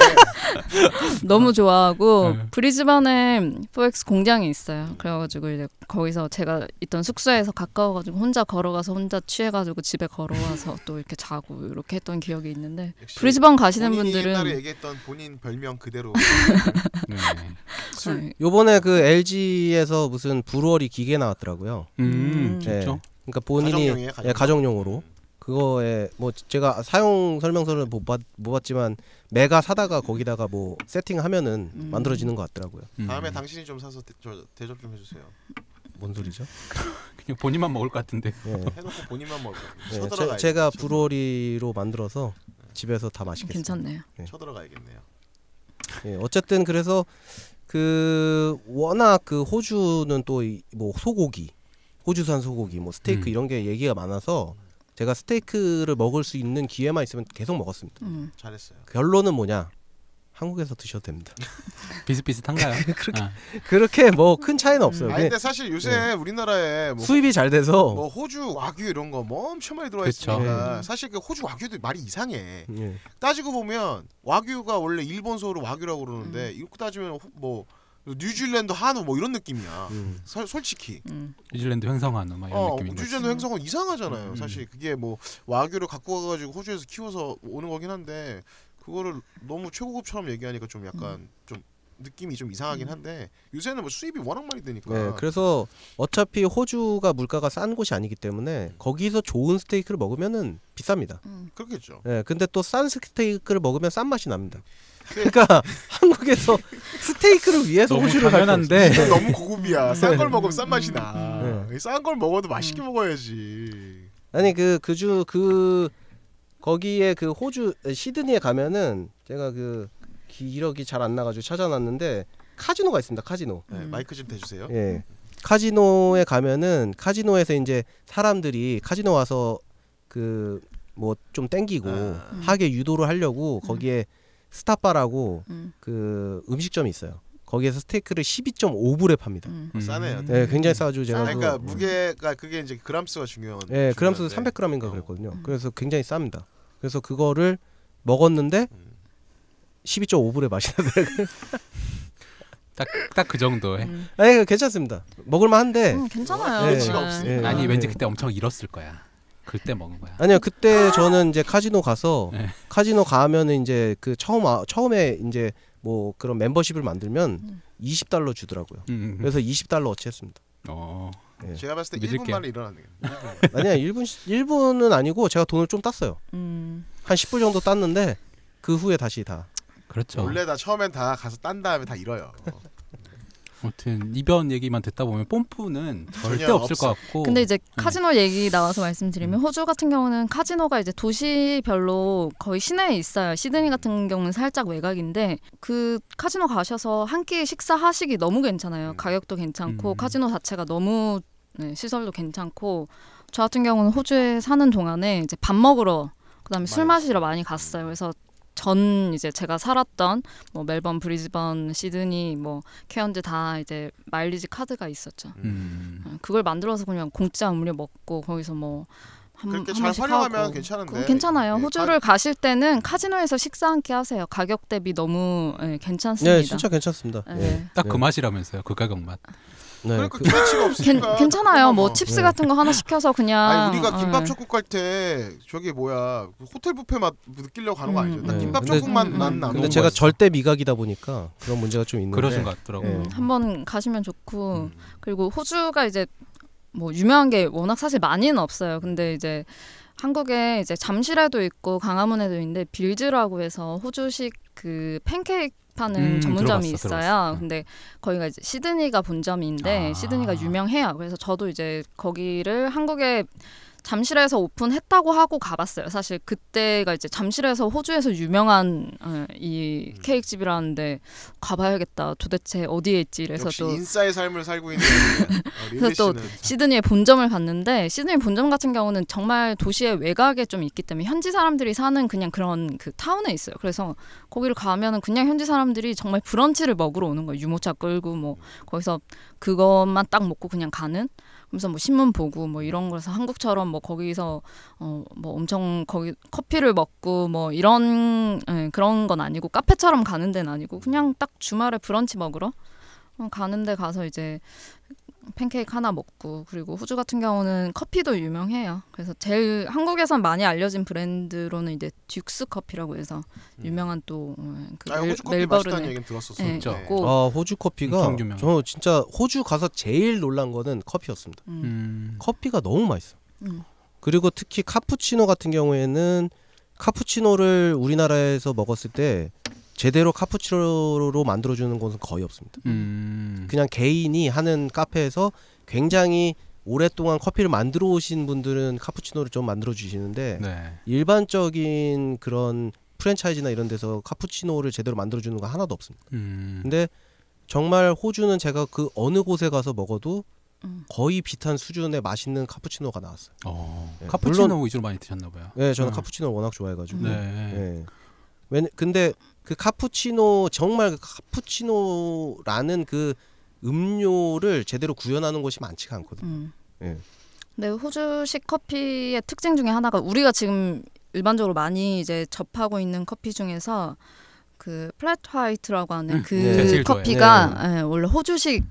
Speaker 4: 너무 좋아하고
Speaker 3: 네.
Speaker 4: 브리즈번에 포엑스 공장이 있어요. 그래가지고 이제 거기서 제가 있던 숙소에서 가까워가지고 혼자 걸어가서 혼자 취해가지고 집에 걸어와서 또 이렇게 자고 이렇게 했던 기억이 있는데
Speaker 1: 역시
Speaker 4: 브리즈번 가시는
Speaker 1: 본인이 옛날에
Speaker 4: 분들은
Speaker 1: 얘기했던 본인 별명 그대로
Speaker 3: 네.
Speaker 4: 술
Speaker 2: 요번에 그 LG에서 무슨 브루어리 기계 나왔더라고요.
Speaker 3: 진짜?
Speaker 2: 그러니까 본인이
Speaker 1: 가정용이에요, 가정용?
Speaker 2: 예, 가정용으로 그거에 뭐 제가 사용 설명서를 못 봤지만 메가 사다가 거기다가 뭐 세팅하면은 만들어지는 것 같더라고요.
Speaker 1: 다음에 당신이 좀 사서 대접 좀 해주세요.
Speaker 2: 뭔 소리죠?
Speaker 3: 그냥 본인만 먹을 것 같은데.
Speaker 2: 예.
Speaker 1: 해놓고 본인만 먹을
Speaker 2: 예,
Speaker 1: 거예요. 쳐들어가야겠네요.
Speaker 2: 제가 브루어리로 만들어서 집에서 다 맛있겠어요.
Speaker 4: 괜찮네요.
Speaker 1: 쳐들어가야겠네요.
Speaker 2: 예, 어쨌든 그래서 그 워낙 그 호주는 또 뭐 소고기, 호주산 소고기, 뭐 스테이크 이런 게 얘기가 많아서 제가 스테이크를 먹을 수 있는 기회만 있으면 계속 먹었습니다.
Speaker 1: 잘했어요.
Speaker 2: 결론은 뭐냐? 한국에서 드셔도 됩니다.
Speaker 3: 비슷비슷한가요?
Speaker 2: 그렇게 뭐 큰 차이는 없어요.
Speaker 1: 아
Speaker 2: 그냥
Speaker 1: 근데 사실 요새 우리나라에 뭐
Speaker 2: 수입이 잘 돼서
Speaker 1: 뭐 호주 와규 이런 거 뭐 엄청 많이 들어와
Speaker 3: 그쵸.
Speaker 1: 있으니까 사실 그 호주 와규도 말이 이상해.
Speaker 2: 예.
Speaker 1: 따지고 보면 와규가 원래 일본서로 와규라고 그러는데 이거 따지면 뭐 뉴질랜드 한우 뭐 이런 느낌이야. 솔직히.
Speaker 3: 뉴질랜드 횡성한우 막 이런 느낌인 거지.
Speaker 1: 뉴질랜드 행성은 이상하잖아요. 사실 그게 뭐 와규를 갖고 와가지고 호주에서 키워서 오는 거긴 한데 그거를 너무 최고급처럼 얘기하니까 좀 약간 좀 느낌이 좀 이상하긴 한데 요새는 뭐 수입이 워낙 많이 되니까.
Speaker 2: 네, 그래서 어차피 호주가 물가가 싼 곳이 아니기 때문에 거기서 좋은 스테이크를 먹으면은 비쌉니다.
Speaker 1: 그렇겠죠.
Speaker 2: 네, 근데 또 싼 스테이크를 먹으면 싼 맛이 납니다. 그러니까 한국에서 스테이크를 위해서
Speaker 3: 너무
Speaker 2: 호주를 갈
Speaker 3: 당연한데.
Speaker 1: 이건 너무 고급이야. 싼 걸 먹으면 싼 맛이 나.
Speaker 2: 네.
Speaker 1: 싼 걸 먹어도 맛있게 먹어야지.
Speaker 2: 아니 거기에 그 호주 시드니에 가면은 제가 그 기력이 잘 안 나가지고 찾아놨는데 카지노가 있습니다. 카지노.
Speaker 1: 네, 마이크 좀 대주세요.
Speaker 2: 예. 카지노에 가면은 카지노에서 이제 사람들이 카지노 와서 그 뭐 좀 땡기고 하게 유도를 하려고 거기에 스타바라고 그 음식점이 있어요. 거기에서 스테이크를 12.5불에 팝니다.
Speaker 1: 싸네요.
Speaker 2: 네, 굉장히 싸가지고 제가
Speaker 1: 그러니까
Speaker 2: 그,
Speaker 1: 무게가 그게 이제 그람수가 중요한.
Speaker 2: 예, 그람수
Speaker 1: 중요한데.
Speaker 2: 300g인가 그랬거든요. 그래서 굉장히 쌉니다. 그래서 그거를 먹었는데 12.5불에 맛이 나더라고요.
Speaker 3: 딱 그 정도에.
Speaker 2: 아니 괜찮습니다. 먹을만한데
Speaker 4: 괜찮아요.
Speaker 2: 네.
Speaker 1: 가치가 없으니까.
Speaker 3: 아니
Speaker 2: 네.
Speaker 3: 왠지 그때 엄청 잃었을 거야. 그때 먹은 거야.
Speaker 2: 아니요 그때 저는 이제 카지노 가서
Speaker 3: 네.
Speaker 2: 카지노 가면은 이제 그 처음에 이제 뭐 그런 멤버십을 만들면 $20 주더라고요. 그래서 $20 어치했습니다. 네.
Speaker 1: 제가 봤을 때
Speaker 3: 믿을게요.
Speaker 1: 1분 만에 일어났네요.
Speaker 2: 아니야 1분은 아니고 제가 돈을 좀 땄어요. 한 10불 정도 땄는데 그 후에 다시 다.
Speaker 3: 그렇죠.
Speaker 1: 원래 다 처음엔 다 가서 딴 다음에 다 잃어요.
Speaker 3: 아무튼 이변 얘기만 듣다 보면 뽐뿌는 절대
Speaker 1: 전혀
Speaker 3: 없을
Speaker 1: 없어.
Speaker 3: 것 같고.
Speaker 4: 근데 이제 카지노 얘기 나와서 말씀드리면 호주 같은 경우는 카지노가 이제 도시별로 거의 시내에 있어요. 시드니 같은 경우는 살짝 외곽인데 그 카지노 가셔서 한 끼 식사하시기 너무 괜찮아요. 가격도 괜찮고 카지노 자체가 너무 시설도 괜찮고 저 같은 경우는 호주에 사는 동안에 이제 밥 먹으러 그다음에 술 마시러 많이 갔어요. 그래서 전 이제 제가 살았던 뭐 멜번, 브리즈번, 시드니, 뭐 케언즈 다 이제 마일리지 카드가 있었죠. 그걸 만들어서 그냥 공짜 음료 먹고 거기서 뭐
Speaker 1: 그렇게
Speaker 4: 한
Speaker 1: 잘
Speaker 4: 번씩
Speaker 1: 활용하면
Speaker 4: 하고.
Speaker 1: 괜찮은데.
Speaker 4: 그거 괜찮아요.
Speaker 1: 예,
Speaker 4: 호주를 가실 때는 카지노에서 식사 한 끼 하세요. 가격 대비 너무 괜찮습니다.
Speaker 2: 네, 진짜 괜찮습니다.
Speaker 4: 네.
Speaker 3: 딱 그
Speaker 2: 네.
Speaker 3: 맛이라면서요. 그 가격 맛.
Speaker 2: 네,
Speaker 1: 그러니까 기대치가 없으니까.
Speaker 4: 괜찮아요. 뭐
Speaker 1: 어.
Speaker 4: 칩스
Speaker 2: 네.
Speaker 4: 같은 거 하나 시켜서 그냥.
Speaker 1: 아니 우리가 김밥 천국 갈 때 저기 뭐야 호텔 뷔페 맛 느끼려고 가는 거 아니죠? 나
Speaker 2: 네.
Speaker 1: 김밥
Speaker 2: 근데-
Speaker 1: 천국만 난
Speaker 2: 근데
Speaker 3: 너무
Speaker 2: 제가
Speaker 3: 맛있어.
Speaker 2: 절대 미각이다 보니까 그런 문제가 좀 있는데.
Speaker 3: 그러신 것 같더라고요.
Speaker 2: 네.
Speaker 4: 한번 가시면 좋고 그리고 호주가 이제 뭐 유명한 게 워낙 사실 많이는 없어요. 근데 이제 한국에 이제 잠실에도 있고 강화문에도 있는데 빌즈라고 해서 호주식 그 팬케이크 파는 전문점이
Speaker 3: 들어봤어,
Speaker 4: 있어요.
Speaker 3: 들어봤어.
Speaker 4: 근데 거기가 이제 시드니가 본점인데 시드니가 유명해요. 그래서 저도 이제 거기를 한국에 잠실에서 오픈했다고 하고 가봤어요. 사실 그때가 이제 잠실에서 호주에서 유명한 이 케이크 집이라는데 가봐야겠다. 도대체 어디에 있지? 그래서
Speaker 1: 역시
Speaker 4: 또
Speaker 1: 인싸의 삶을 살고 있는
Speaker 4: 그래서
Speaker 1: 릴리
Speaker 4: 또
Speaker 1: 씨는
Speaker 4: 시드니에 본점을 갔는데 시드니 본점 같은 경우는 정말 도시의 외곽에 좀 있기 때문에 현지 사람들이 사는 그냥 그런 그 타운에 있어요. 그래서 거기를 가면은 그냥 현지 사람들이 정말 브런치를 먹으러 오는 거예요. 유모차 끌고 뭐 거기서 그것만 딱 먹고 그냥 가는. 그래서 뭐 신문 보고 뭐 이런 거라서 한국처럼 뭐 거기서 뭐 엄청 거기 커피를 먹고 뭐 이런 그런 건 아니고 카페처럼 가는 데는 아니고 그냥 딱 주말에 브런치 먹으러 가는 데 가서 이제 팬케이크 하나 먹고 그리고 호주 같은 경우는 커피도 유명해요. 그래서 제일 한국에선 많이 알려진 브랜드로는 이제 듀스 커피라고 해서 유명한 또 그
Speaker 1: 호주 커피 맛있다는
Speaker 4: 멜버른에
Speaker 1: 얘기는 들었었어.
Speaker 4: 네,
Speaker 3: 진짜.
Speaker 4: 있고
Speaker 2: 호주 커피가
Speaker 3: 엄청 유명해요.
Speaker 2: 저 진짜 호주 가서 제일 놀란 거는 커피였습니다. 커피가 너무 맛있어. 그리고 특히 카푸치노 같은 경우에는 카푸치노를 우리나라에서 먹었을 때 제대로 카푸치노로 만들어주는 곳은 거의 없습니다. 그냥 개인이 하는 카페에서 굉장히 오랫동안 커피를 만들어 오신 분들은 카푸치노를 좀 만들어 주시는데
Speaker 3: 네.
Speaker 2: 일반적인 그런 프랜차이즈나 이런 데서 카푸치노를 제대로 만들어 주는 거 하나도 없습니다. 근데 정말 호주는 제가 그 어느 곳에 가서 먹어도 거의 비슷한 수준의 맛있는 카푸치노가 나왔어요. 네,
Speaker 3: 카푸치노 위주로 많이 드셨나 봐요.
Speaker 2: 네, 저는 카푸치노를 워낙 좋아해가지고.
Speaker 3: 네.
Speaker 2: 근데 그 카푸치노 정말 카푸치노라는 그 음료를 제대로 구현하는 곳이 많지가 않거든요. 네.
Speaker 4: 근데 호주식 커피의 특징 중에 하나가 우리가 지금 일반적으로 많이 이제 접하고 있는 커피 중에서 그 플랫 화이트라고 하는 그
Speaker 3: 제일
Speaker 4: 커피가 원래 호주식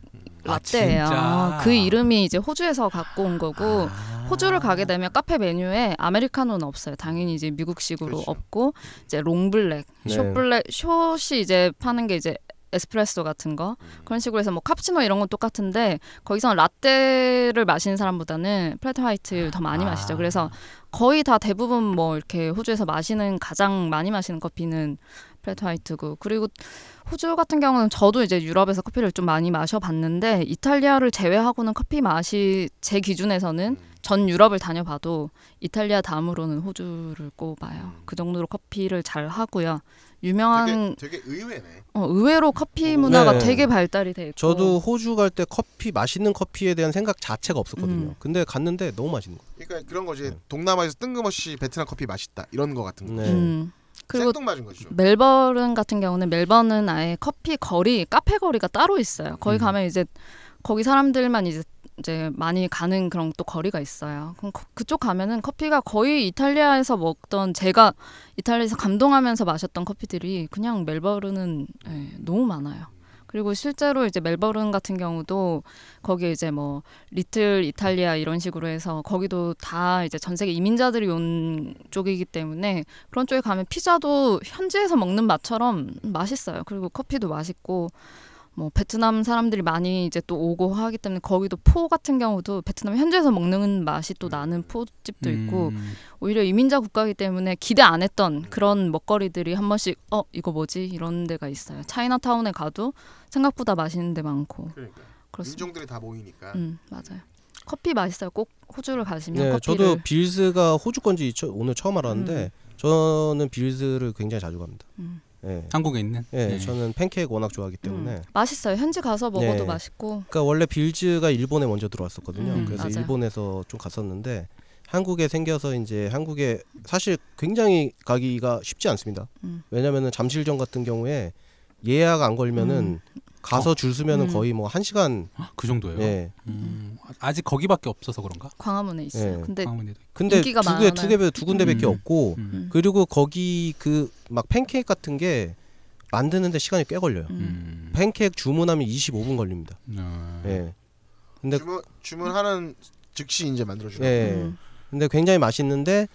Speaker 3: 아,
Speaker 4: 라떼예요.
Speaker 3: 진짜?
Speaker 4: 그 이름이 이제 호주에서 갖고 온 거고 호주를 가게 되면 카페 메뉴에 아메리카노는 없어요. 당연히 이제 미국식으로
Speaker 1: 그렇죠.
Speaker 4: 없고 이제 롱블랙,
Speaker 2: 네.
Speaker 4: 숏블랙, 숏이 이제 파는 게 이제 에스프레소 같은 거 그런 식으로 해서 뭐 카푸치노 이런 건 똑같은데 거기서는 라떼를 마시는 사람보다는 플랫 화이트를 더 많이 마시죠. 그래서 거의 다 대부분 뭐 이렇게 호주에서 마시는 가장 많이 마시는 커피는 플랫 화이트고 그리고 호주 같은 경우는 저도 이제 유럽에서 커피를 좀 많이 마셔봤는데 이탈리아를 제외하고는 커피 맛이 제 기준에서는 전 유럽을 다녀봐도 이탈리아 다음으로는 호주를 꼽아요. 그 정도로 커피를 잘 하고요. 유명한
Speaker 1: 되게 의외네.
Speaker 4: 의외로 커피 문화가
Speaker 2: 네.
Speaker 4: 되게 발달이 돼 있고
Speaker 2: 저도 호주 갈 때 맛있는 커피에 대한 생각 자체가 없었거든요. 근데 갔는데 너무 맛있는 거예요.
Speaker 1: 그러니까 그런 거지. 동남아에서 뜬금없이 베트남 커피 맛있다 이런 거 같은 거.
Speaker 2: 네.
Speaker 4: 그리고
Speaker 1: 생뚱맞은 거죠.
Speaker 4: 멜버른 같은 경우는 멜버른은 아예 커피 거리, 카페 거리가 따로 있어요. 거기 가면 이제 거기 사람들만 이제 많이 가는 그런 또 거리가 있어요. 그럼 그쪽 가면은 커피가 거의 이탈리아에서 먹던 제가 이탈리아에서 감동하면서 마셨던 커피들이 그냥 멜버른은 너무 많아요. 그리고 실제로 이제 멜버른 같은 경우도 거기에 이제 뭐 리틀 이탈리아 이런 식으로 해서 거기도 다 이제 전 세계 이민자들이 온 쪽이기 때문에 그런 쪽에 가면 피자도 현지에서 먹는 맛처럼 맛있어요. 그리고 커피도 맛있고 뭐 베트남 사람들이 많이 이제 또 오고 하기 때문에 거기도 포 같은 경우도 베트남 현지에서 먹는 맛이 또 나는 포집도 있고 오히려 이민자 국가이기 때문에 기대 안 했던 그런 먹거리들이 한 번씩 이거 뭐지 이런 데가 있어요. 차이나타운에 가도 생각보다 맛있는 데 많고.
Speaker 1: 그러니까.
Speaker 4: 그렇습니다.
Speaker 1: 인종들이 다 모이니까.
Speaker 4: 맞아요. 커피 맛있어요. 꼭 호주를 가시면
Speaker 2: 네,
Speaker 4: 커피를.
Speaker 2: 저도 빌즈가 호주 건지 오늘 처음 알았는데 저는 빌즈를 굉장히 자주 갑니다. 네.
Speaker 3: 한국에 있는.
Speaker 2: 네,
Speaker 3: 네.
Speaker 2: 저는 팬케이크 워낙 좋아하기 때문에.
Speaker 4: 맛있어요. 현지 가서 먹어도
Speaker 2: 네.
Speaker 4: 맛있고.
Speaker 2: 그러니까 원래 빌즈가 일본에 먼저 들어왔었거든요. 그래서
Speaker 4: 맞아요.
Speaker 2: 일본에서 좀 갔었는데 한국에 생겨서 이제 한국에 사실 굉장히 가기가 쉽지 않습니다. 왜냐면은 잠실점 같은 경우에 예약 안 걸면은 가서 줄 서면은 거의 뭐 1시간.
Speaker 3: 그 정도예요.
Speaker 2: 네.
Speaker 3: 아직 거기밖에 없어서 그런가?
Speaker 4: 광화문에 있어요.
Speaker 2: 네.
Speaker 4: 근데
Speaker 3: 광화문에도.
Speaker 2: 근데
Speaker 4: 인기가
Speaker 2: 두 군데밖에 없고 그리고 거기 그 막 팬케이크 같은 게 만드는데 시간이 꽤 걸려요. 팬케이크 주문하면 25분 걸립니다. 예. 근데
Speaker 1: 주문하는 즉시 이제 만들어주는.
Speaker 2: 예. 근데 굉장히 맛있는데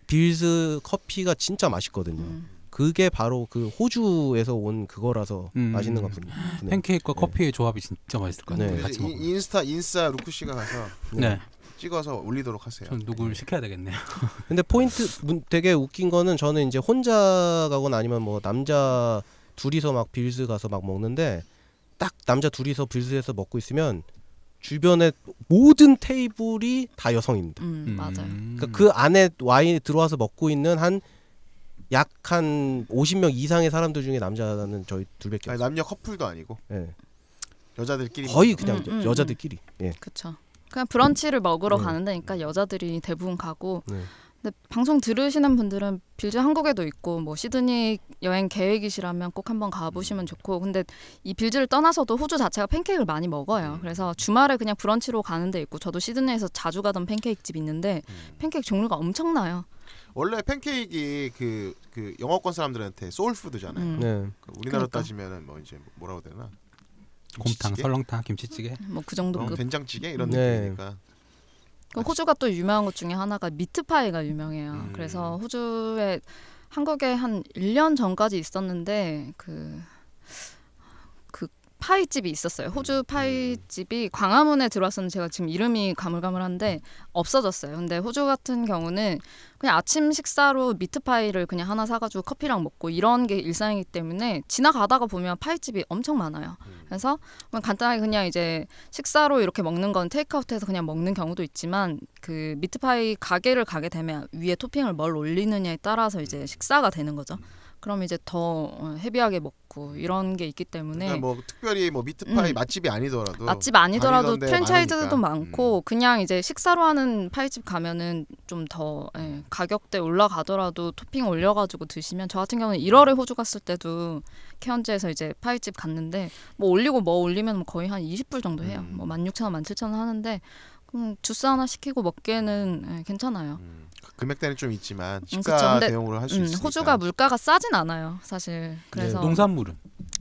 Speaker 2: 빌즈 커피가 진짜 맛있거든요. 그게 바로 그 호주에서 온 그거라서 맛있는 것 같습니다.
Speaker 3: 팬케이크와 커피의 조합이 진짜 맛있을 것 같아요.
Speaker 2: 네.
Speaker 3: 같이 먹으면.
Speaker 1: 인싸 루크 씨가 가서
Speaker 3: 네.
Speaker 1: 찍어서 올리도록 하세요.
Speaker 3: 전 누굴 시켜야 되겠네요.
Speaker 2: 근데 포인트 되게 웃긴 거는 저는 이제 혼자 가거나 아니면 뭐 남자 둘이서 막 빌즈 가서 막 먹는데 딱 남자 둘이서 빌즈에서 먹고 있으면 주변에 모든 테이블이 다 여성입니다.
Speaker 4: 맞아요.
Speaker 2: 그러니까 그 안에 와인 들어와서 먹고 있는 한 50명 이상의 사람들 중에 남자는 저희 둘밖에 없어요.
Speaker 1: 남녀 커플도 아니고
Speaker 2: 예.
Speaker 1: 여자들끼리
Speaker 2: 거의 그냥 여자들끼리. 예.
Speaker 4: 그렇죠. 그냥 브런치를 먹으러 가는 데니까 여자들이 대부분 가고.
Speaker 2: 네.
Speaker 4: 근데 방송 들으시는 분들은 빌즈 한국에도 있고 뭐 시드니 여행 계획이시라면 꼭 한번 가보시면 좋고. 근데 이 빌즈를 떠나서도 호주 자체가 팬케이크를 많이 먹어요. 그래서 주말에 그냥 브런치로 가는 데 있고 저도 시드니에서 자주 가던 팬케이크 집 있는데 팬케이크 종류가 엄청나요.
Speaker 1: 원래 팬케이크 그 영어권 사람들한테 소울푸드잖아요.
Speaker 2: 네.
Speaker 1: 우리나라로
Speaker 4: 그러니까.
Speaker 1: 따지면은 뭐 이제 뭐라고 해야 되나?
Speaker 3: 곰탕,
Speaker 1: 김치찌개?
Speaker 3: 설렁탕, 김치찌개.
Speaker 4: 뭐 그 정도급.
Speaker 1: 된장찌개 이런
Speaker 2: 네.
Speaker 1: 느낌이니까.
Speaker 4: 호주가 또 유명한 것 중에 하나가 미트파이가 유명해요. 그래서 호주에 한국에 한 1년 전까지 있었는데 그 파이집이 있었어요. 호주 파이집이 광화문에 들어왔었는데 제가 지금 이름이 가물가물한데 없어졌어요. 근데 호주 같은 경우는 그냥 아침 식사로 미트파이를 그냥 하나 사가지고 커피랑 먹고 이런 게 일상이기 때문에 지나가다가 보면 파이집이 엄청 많아요. 그래서 간단하게 그냥 이제 식사로 이렇게 먹는 건 테이크아웃해서 그냥 먹는 경우도 있지만 그 미트파이 가게를 가게 되면 위에 토핑을 뭘 올리느냐에 따라서 이제 식사가 되는 거죠. 그럼 이제 더 헤비하게 먹고 이런 게 있기 때문에
Speaker 1: 그러니까 뭐 특별히 뭐 미트파이 맛집이 아니더라도
Speaker 4: 맛집 아니더라도
Speaker 1: 다니던 데
Speaker 4: 프랜차이즈도
Speaker 1: 많으니까.
Speaker 4: 많고 그냥 이제 식사로 하는 파이집 가면은 좀 더 가격대 올라가더라도 토핑 올려가지고 드시면 저 같은 경우는 1월에 호주 갔을 때도 케언즈에서 이제 파이집 갔는데 뭐 올리고 뭐 올리면 거의 한 20불 정도 해요. 뭐 16,000원, 17,000원 하는데 주스 하나 시키고 먹기에는 괜찮아요.
Speaker 1: 금액대는 좀 있지만
Speaker 4: 그쵸.
Speaker 1: 식사
Speaker 4: 근데,
Speaker 1: 대용으로 할 수 있으니까.
Speaker 4: 호주가 물가가 싸진 않아요, 사실. 그래서
Speaker 3: 농산물은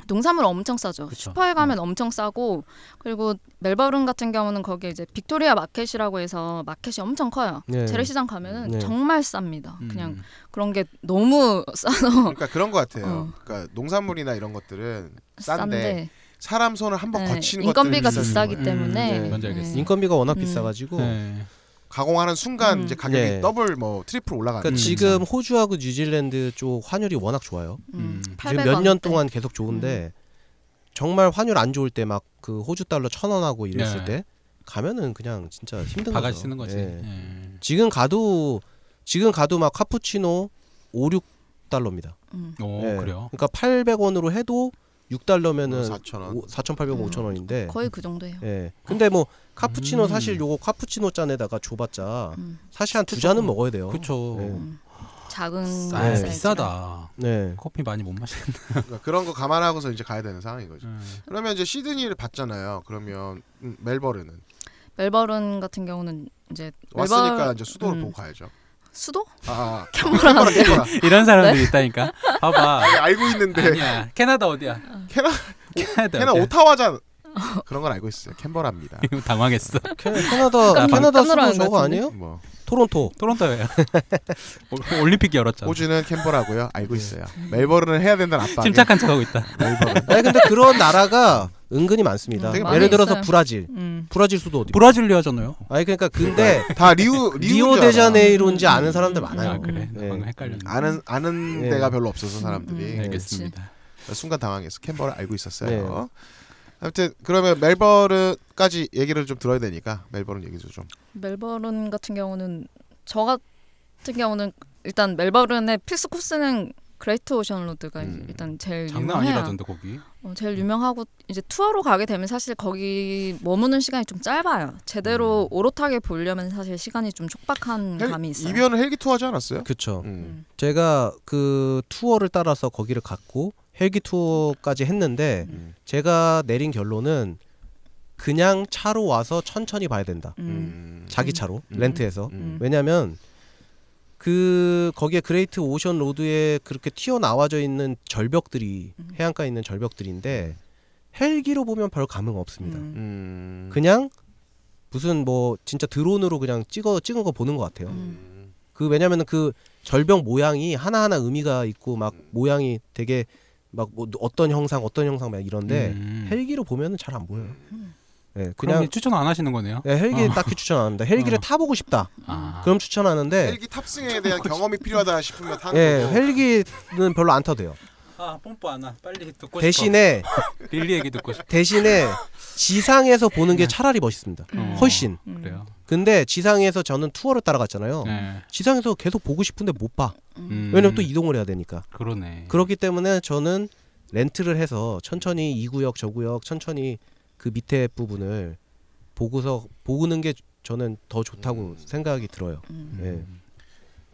Speaker 4: 농산물 엄청 싸죠.
Speaker 3: 그쵸.
Speaker 4: 슈퍼에 가면 엄청 싸고 그리고 멜버른 같은 경우는 거기에 이제 빅토리아 마켓이라고 해서 마켓이 엄청 커요.
Speaker 2: 네.
Speaker 4: 재래시장 가면은
Speaker 2: 네.
Speaker 4: 정말 쌉니다. 그냥 그런 게 너무 싸서
Speaker 1: 그러니까 그런 것 같아요.
Speaker 4: 어.
Speaker 1: 그러니까 농산물이나 이런 것들은 싼데
Speaker 4: 싼데
Speaker 1: 사람 손을 한번
Speaker 4: 네,
Speaker 1: 거치는
Speaker 4: 인건비가
Speaker 1: 것들이
Speaker 4: 비싸기
Speaker 1: 있어요.
Speaker 4: 때문에
Speaker 2: 네.
Speaker 3: 뭔지 알겠어요.
Speaker 2: 인건비가 워낙 비싸가지고
Speaker 3: 네.
Speaker 1: 가공하는 순간 이제 가격이
Speaker 2: 네.
Speaker 1: 더블 뭐 트리플 올라가는.
Speaker 2: 그러니까 지금 호주하고 뉴질랜드 쪽 환율이 워낙 좋아요. 지금 몇 년 동안 계속 좋은데 정말 환율 안 좋을 때 막 그 호주 달러 1,000원 이랬을
Speaker 3: 네.
Speaker 2: 때 가면은 그냥 진짜 힘든
Speaker 3: 바가지
Speaker 2: 거죠.
Speaker 3: 쓰는 거지.
Speaker 2: 예.
Speaker 3: 예.
Speaker 2: 지금 가도 막 카푸치노 5, 6달러입니다.
Speaker 3: 오
Speaker 2: 예.
Speaker 3: 그래요.
Speaker 2: 그러니까 800원으로 해도 6달러면은
Speaker 1: 4,000원.
Speaker 2: 4,800원, 5,000원인데.
Speaker 4: 거의 그 정도예요.
Speaker 2: 예. 근데 뭐 카푸치노 사실 요거 카푸치노 잔에다가 줘봤자 사실 한 두 잔은 먹어야 돼요.
Speaker 3: 그렇죠.
Speaker 2: 예.
Speaker 4: 작은
Speaker 3: 아,
Speaker 4: 사이즈라.
Speaker 3: 비싸다.
Speaker 2: 네.
Speaker 3: 커피 많이 못 마시겠네.
Speaker 1: 그러니까 그런 거 감안하고서 이제 가야 되는 상황인 거죠.
Speaker 3: 음.
Speaker 1: 그러면 이제 시드니를 봤잖아요. 그러면 멜버른은
Speaker 4: 멜버른 같은 경우는 이제
Speaker 1: 왔으니까 이제 수도를 보고 가야죠.
Speaker 4: 수도?
Speaker 1: 캐나다.
Speaker 3: 이런 사람들이 있다니까. 봐봐.
Speaker 1: 알고 있는데
Speaker 3: 아니야. 캐나다 어디야?
Speaker 1: 캐나
Speaker 3: 캐나다
Speaker 1: 캐나
Speaker 3: 어디야?
Speaker 1: 오타와잖아. 그런 건 알고 있어요. 캔버라입니다.
Speaker 3: 당황했어.
Speaker 2: 캐나다 수도
Speaker 4: 놀라는
Speaker 2: 저거
Speaker 4: 것
Speaker 2: 아니에요?
Speaker 1: 뭐
Speaker 3: 토론토예요. 올림픽 열었잖아.
Speaker 1: 호주는 캔버라고요. 알고 있어요. 멜버른은 해야 된다는 압박에
Speaker 3: 침착한 척하고 있다.
Speaker 1: 멜버른.
Speaker 2: 아니 근데 그런 나라가 은근히 많습니다.
Speaker 1: 되게
Speaker 2: 예를 들어서
Speaker 4: 있어요.
Speaker 2: 브라질. 브라질 수도 어디?
Speaker 3: 브라질리아잖아요.
Speaker 2: 아니 그러니까 근데
Speaker 1: 다
Speaker 2: 리오데자네이로인지 아는 사람들 많아요.
Speaker 3: 아 그래.
Speaker 2: 네.
Speaker 3: 방금 헷갈렸네.
Speaker 1: 아는
Speaker 2: 네.
Speaker 1: 데가 별로 없어서 사람들이
Speaker 2: 네.
Speaker 3: 알겠습니다.
Speaker 1: 순간 당황해서 캔버라 알고 있었어요.
Speaker 2: 네.
Speaker 1: 아무튼 그러면 멜버른까지 얘기를 좀 들어야 되니까 멜버른 얘기도 좀.
Speaker 4: 멜버른 같은 경우는 저 같은 경우는 일단 멜버른의 필수 코스는 그레이트 오션 로드가 일단 제일
Speaker 3: 장난
Speaker 4: 유명해요.
Speaker 3: 아니라던데 거기.
Speaker 4: 제일 유명하고 이제 투어로 가게 되면 사실 거기 머무는 시간이 좀 짧아요. 제대로 오롯하게 보려면 사실 시간이 좀 촉박한 감이 있어요.
Speaker 1: 이변은 헬기 투어 하지 않았어요?
Speaker 2: 그쵸.
Speaker 4: 제가
Speaker 2: 제가 그 투어를 따라서 거기를 갔고 헬기 투어까지 했는데 제가 내린 결론은 그냥 차로 와서 천천히 봐야 된다. 자기 차로 렌트해서. 왜냐면 그 거기에 그레이트 오션 로드에 그렇게 튀어나와져 있는 절벽들이 해안가에 있는 절벽들인데 헬기로 보면 별 감흥 없습니다. 그냥 무슨 뭐 진짜 드론으로 그냥 찍은 거 보는 것 같아요. 그 왜냐면은 그 절벽 모양이 하나하나 의미가 있고 막 모양이 되게 막 뭐 어떤 형상 막 이런데 헬기로 보면은 잘 안 보여요. 네,
Speaker 3: 그냥 추천 안 하시는 거네요.
Speaker 2: 네, 헬기 딱히 추천 안 합니다. 헬기를 타보고 싶다. 그럼 추천하는데
Speaker 1: 헬기 탑승에 대한 경험이 필요하다 싶으면 타는
Speaker 2: 예,
Speaker 1: 거고.
Speaker 2: 헬기는 별로 안 타도 돼요.
Speaker 3: 아 pompo 안 와. 빨리 듣고
Speaker 2: 대신에
Speaker 3: 싶어. 릴리 얘기 듣고 싶어.
Speaker 2: 대신에 지상에서 보는 게 차라리 멋있습니다. 훨씬.
Speaker 3: 그래요.
Speaker 2: 근데 지상에서 저는 투어를 따라갔잖아요.
Speaker 3: 네.
Speaker 2: 지상에서 계속 보고 싶은데 못 봐. 왜냐면 또 이동을 해야 되니까.
Speaker 3: 그러네.
Speaker 2: 그렇기 때문에 저는 렌트를 해서 천천히 이 구역 저 구역 천천히 그 밑에 부분을 보고서 보는 게 저는 더 좋다고 생각이 들어요. 네.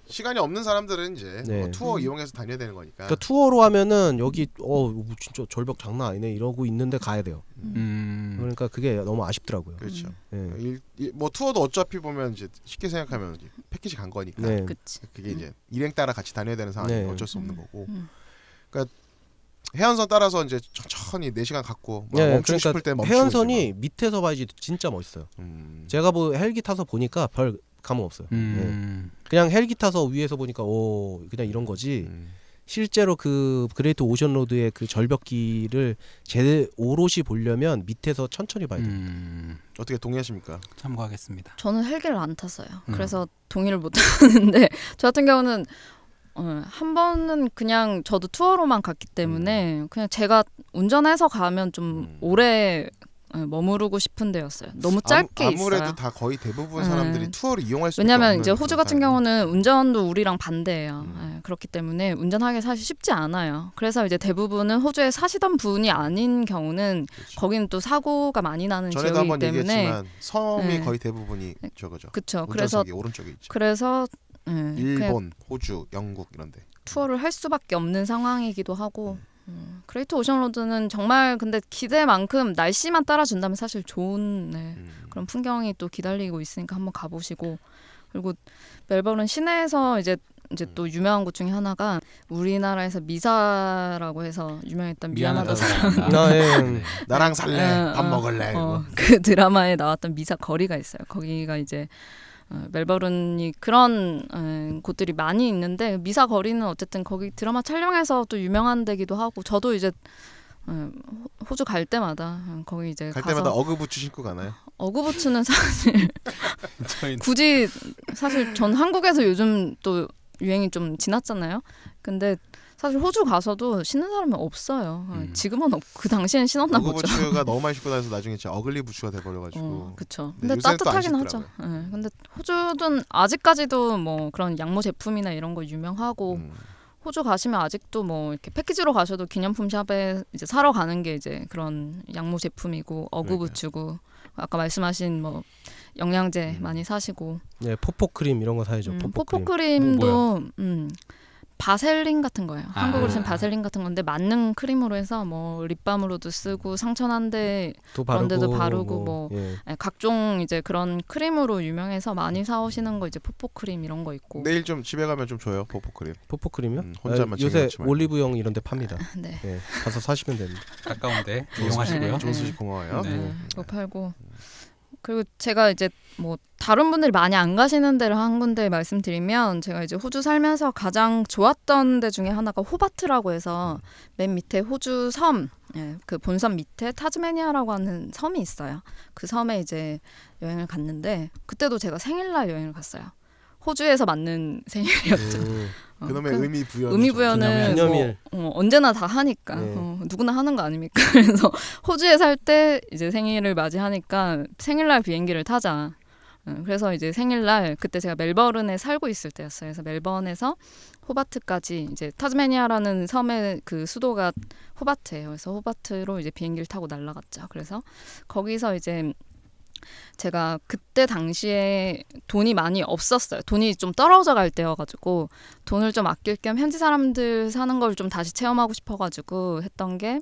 Speaker 1: 시간이 없는 사람들은 이제
Speaker 2: 네.
Speaker 1: 뭐 투어 이용해서 다녀야 되는 거니까.
Speaker 2: 그러니까 투어로 하면은 여기 진짜 절벽 장난 아니네 이러고 있는데 가야 돼요. 그러니까 그게 너무 아쉽더라고요.
Speaker 1: 그렇죠.
Speaker 2: 네.
Speaker 1: 뭐 투어도 어차피 보면 이제 쉽게 생각하면 이제 패키지 간 거니까.
Speaker 2: 네.
Speaker 4: 그치.
Speaker 1: 그게 이제 일행 따라 같이 다녀야 되는 상황이니까
Speaker 2: 네.
Speaker 1: 어쩔 수 없는 거고. 그러니까 해안선 따라서 이제 천천히 4시간 갔고 뭐
Speaker 2: 네,
Speaker 1: 멈추고 싶을 때 멈추고.
Speaker 2: 해안선이 밑에서 봐야지 진짜 멋있어요. 제가 뭐 헬기 타서 보니까 별 감흥 없어요. 네. 그냥 헬기 타서 위에서 보니까 그냥 이런 거지. 실제로 그 그레이트 오션 로드의 그 절벽길을 오롯이 보려면 밑에서 천천히 봐야 돼요.
Speaker 1: 어떻게 동의하십니까?
Speaker 3: 참고하겠습니다.
Speaker 4: 저는 헬기를 안 탔어요. 그래서 동의를 못 하는데 저 같은 경우는 한 번은 그냥 저도 투어로만 갔기 때문에 그냥 제가 운전해서 가면 좀 오래 머무르고 싶은 데였어요. 너무 짧게
Speaker 1: 아무래도
Speaker 4: 있어요.
Speaker 1: 다 거의 대부분 사람들이 투어를 이용할 수
Speaker 4: 왜냐면 이제 호주 같은 경우는 운전도 우리랑 반대예요. 그렇기 때문에 운전하기 사실 쉽지 않아요. 그래서 이제 대부분은 호주에 사시던 분이 아닌 경우는
Speaker 1: 그렇죠.
Speaker 4: 거기는 또 사고가 많이 나는
Speaker 1: 전에도
Speaker 4: 지역이기
Speaker 1: 한번
Speaker 4: 때문에
Speaker 1: 얘기했지만 섬이
Speaker 4: 네.
Speaker 1: 거의 대부분이 저거죠.
Speaker 4: 그렇죠.
Speaker 1: 운전석이 오른쪽에 있죠.
Speaker 4: 그래서 그냥
Speaker 1: 일본, 호주, 영국 이런데.
Speaker 4: 투어를 할 수밖에 없는 상황이기도 하고 그레이트 오션 로드는 정말 근데 기대만큼 날씨만 따라준다면 사실 좋은 그런 풍경이 또 기다리고 있으니까 한번 가보시고 그리고 멜버른 시내에서 이제 또 유명한 곳 중에 하나가 우리나라에서 미사라고 해서 유명했던 미안하다 사랑한다.
Speaker 2: 네.
Speaker 1: 나랑 살래, 밥 먹을래.
Speaker 4: 그 드라마에 나왔던 미사 거리가 있어요. 거기가 이제 멜버른이 그런 곳들이 많이 있는데 미사 거리는 어쨌든 거기 드라마 촬영해서 또 유명한 데기도 하고 저도 이제 호주 갈 때마다 거기 이제
Speaker 1: 갈
Speaker 4: 가서
Speaker 1: 때마다 어그부츠 신고 가나요?
Speaker 4: 어그부츠는 사실 굳이 사실 전 한국에서 요즘 또 유행이 좀 지났잖아요. 근데 사실 호주 가서도 신는 사람은 없어요. 지금은 없고 그 당시엔 신었나 보죠.
Speaker 1: 어그부츠가 너무 많이 신고 다녀서 나중에 진짜 어글리 부츠가 돼버려가지고.
Speaker 4: 그렇죠.
Speaker 1: 네,
Speaker 4: 근데
Speaker 1: 요새는 또 안
Speaker 4: 따뜻하긴 하죠.
Speaker 1: 신더라고요.
Speaker 4: 근데 호주는 아직까지도 뭐 그런 양모 제품이나 이런 거 유명하고 호주 가시면 아직도 뭐 이렇게 패키지로 가셔도 기념품 샵에 이제 사러 가는 게 이제 그런 양모 제품이고 어그부츠고 아까 말씀하신 뭐 영양제 많이 사시고
Speaker 2: 네, 포포크림 이런 거 사야죠.
Speaker 4: 포포크림도 바셀린 같은 거예요. 한국으로 치면
Speaker 3: 아.
Speaker 4: 바셀린 같은 건데 맞는 크림으로 해서 뭐 립밤으로도 쓰고 상처난데
Speaker 2: 또
Speaker 4: 그런 데도
Speaker 2: 바르고
Speaker 4: 바르고 뭐
Speaker 2: 예.
Speaker 4: 각종 이제 그런 크림으로 유명해서 많이 사오시는 거 이제 포포 크림 이런 거 있고.
Speaker 1: 내일 좀 집에 가면 좀 줘요 포포크림.
Speaker 2: 포포크림이요?
Speaker 1: 혼자만
Speaker 2: 요새
Speaker 1: 챙겨먹지 말고.
Speaker 2: 올리브영 이런 데 팝니다.
Speaker 4: 네.
Speaker 2: 예, 가서 사시면 됩니다.
Speaker 3: 가까운데 이용하시고요.
Speaker 1: 좋은 소식 고마워요.
Speaker 3: 네.
Speaker 4: 그거 팔고 그리고 제가 이제 뭐 다른 분들이 많이 안 가시는 데를 한 군데 말씀드리면 제가 이제 호주 살면서 가장 좋았던 데 중에 하나가 호바트라고 해서 맨 밑에 호주 섬, 그 본섬 밑에 타즈메니아라고 하는 섬이 있어요. 그 섬에 이제 여행을 갔는데 그때도 제가 생일날 여행을 갔어요. 호주에서 맞는 생일이었죠.
Speaker 1: 그놈의
Speaker 4: 그
Speaker 1: 의미 부여.
Speaker 4: 의미 부여는
Speaker 2: 기념일.
Speaker 4: 뭐, 언제나 다 하니까
Speaker 2: 네.
Speaker 4: 누구나 하는 거 아닙니까? 그래서 호주에 살 때 이제 생일을 맞이하니까 생일날 비행기를 타자. 그래서 이제 생일날 그때 제가 멜버른에 살고 있을 때였어요. 그래서 멜번에서 호바트까지 이제 타즈메니아라는 섬의 그 수도가 호바트예요. 그래서 호바트로 이제 비행기를 타고 날아갔죠. 그래서 거기서 이제 제가 그때 당시에 돈이 많이 없었어요. 돈이 좀 떨어져 갈 때여가지고 돈을 좀 아낄 겸 현지 사람들 사는 걸 좀 다시 체험하고 싶어가지고 했던 게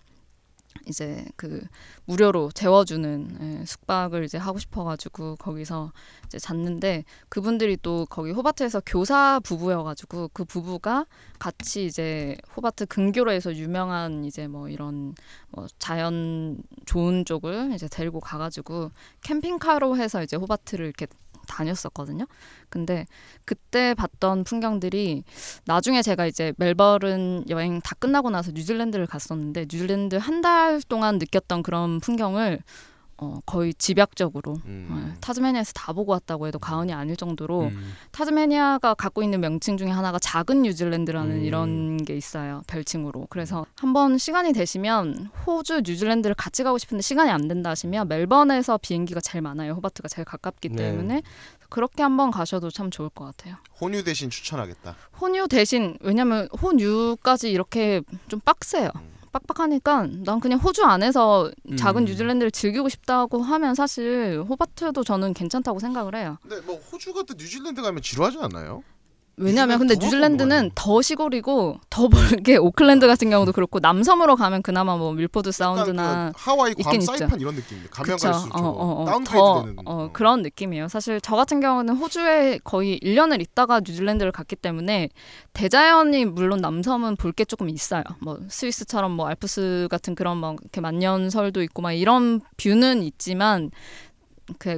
Speaker 4: 이제 그 무료로 재워주는 숙박을 이제 하고 싶어가지고 거기서 이제 잤는데 그분들이 또 거기 호바트에서 교사 부부여가지고 그 부부가 같이 이제 호바트 근교로에서 유명한 이제 뭐 이런 뭐 자연 좋은 쪽을 이제 데리고 가가지고 캠핑카로 해서 이제 호바트를 이렇게 다녔었거든요. 근데 그때 봤던 풍경들이 나중에 제가 이제 멜버른 여행 다 끝나고 나서 뉴질랜드를 갔었는데 뉴질랜드 한 달 동안 느꼈던 그런 풍경을 거의 집약적으로 타즈메니아에서 다 보고 왔다고 해도 과언이 아닐 정도로 타즈메니아가 갖고 있는 명칭 중에 하나가 작은 뉴질랜드라는 이런 게 있어요. 별칭으로. 그래서 한번 시간이 되시면 호주, 뉴질랜드를 같이 가고 싶은데 시간이 안 된다 하시면 멜번에서 비행기가 제일 많아요. 호바트가 제일 가깝기 때문에 그렇게 한번 가셔도 참 좋을 것 같아요.
Speaker 1: 혼유 대신 추천하겠다.
Speaker 4: 혼유 대신 왜냐면 혼유까지 이렇게 좀 빡세요. 빡빡하니까 난 그냥 호주 안에서 작은 뉴질랜드를 즐기고 싶다고 하면 사실 호바트도 저는 괜찮다고 생각을 해요.
Speaker 1: 근데 뭐 호주 같은 뉴질랜드 가면 지루하지 않나요?
Speaker 4: 왜냐하면 근데
Speaker 1: 뉴질랜드
Speaker 4: 뉴질랜드는 더 시골이고 더 멀게 오클랜드 같은 경우도 그렇고 남섬으로 가면 그나마 뭐 밀포드 사운드나
Speaker 1: 그 하와이 괌
Speaker 4: 있긴
Speaker 1: 사이판
Speaker 4: 있죠.
Speaker 1: 이런 느낌인데 가면
Speaker 4: 그쵸.
Speaker 1: 갈수록 다운그레이드 되는
Speaker 4: 그런 느낌이에요. 사실 저 같은 경우는 호주에 거의 1년을 있다가 뉴질랜드를 갔기 때문에 대자연이 물론 남섬은 볼 게 조금 있어요. 뭐 스위스처럼 뭐 알프스 같은 그런 막 이렇게 만년설도 있고 막 이런 뷰는 있지만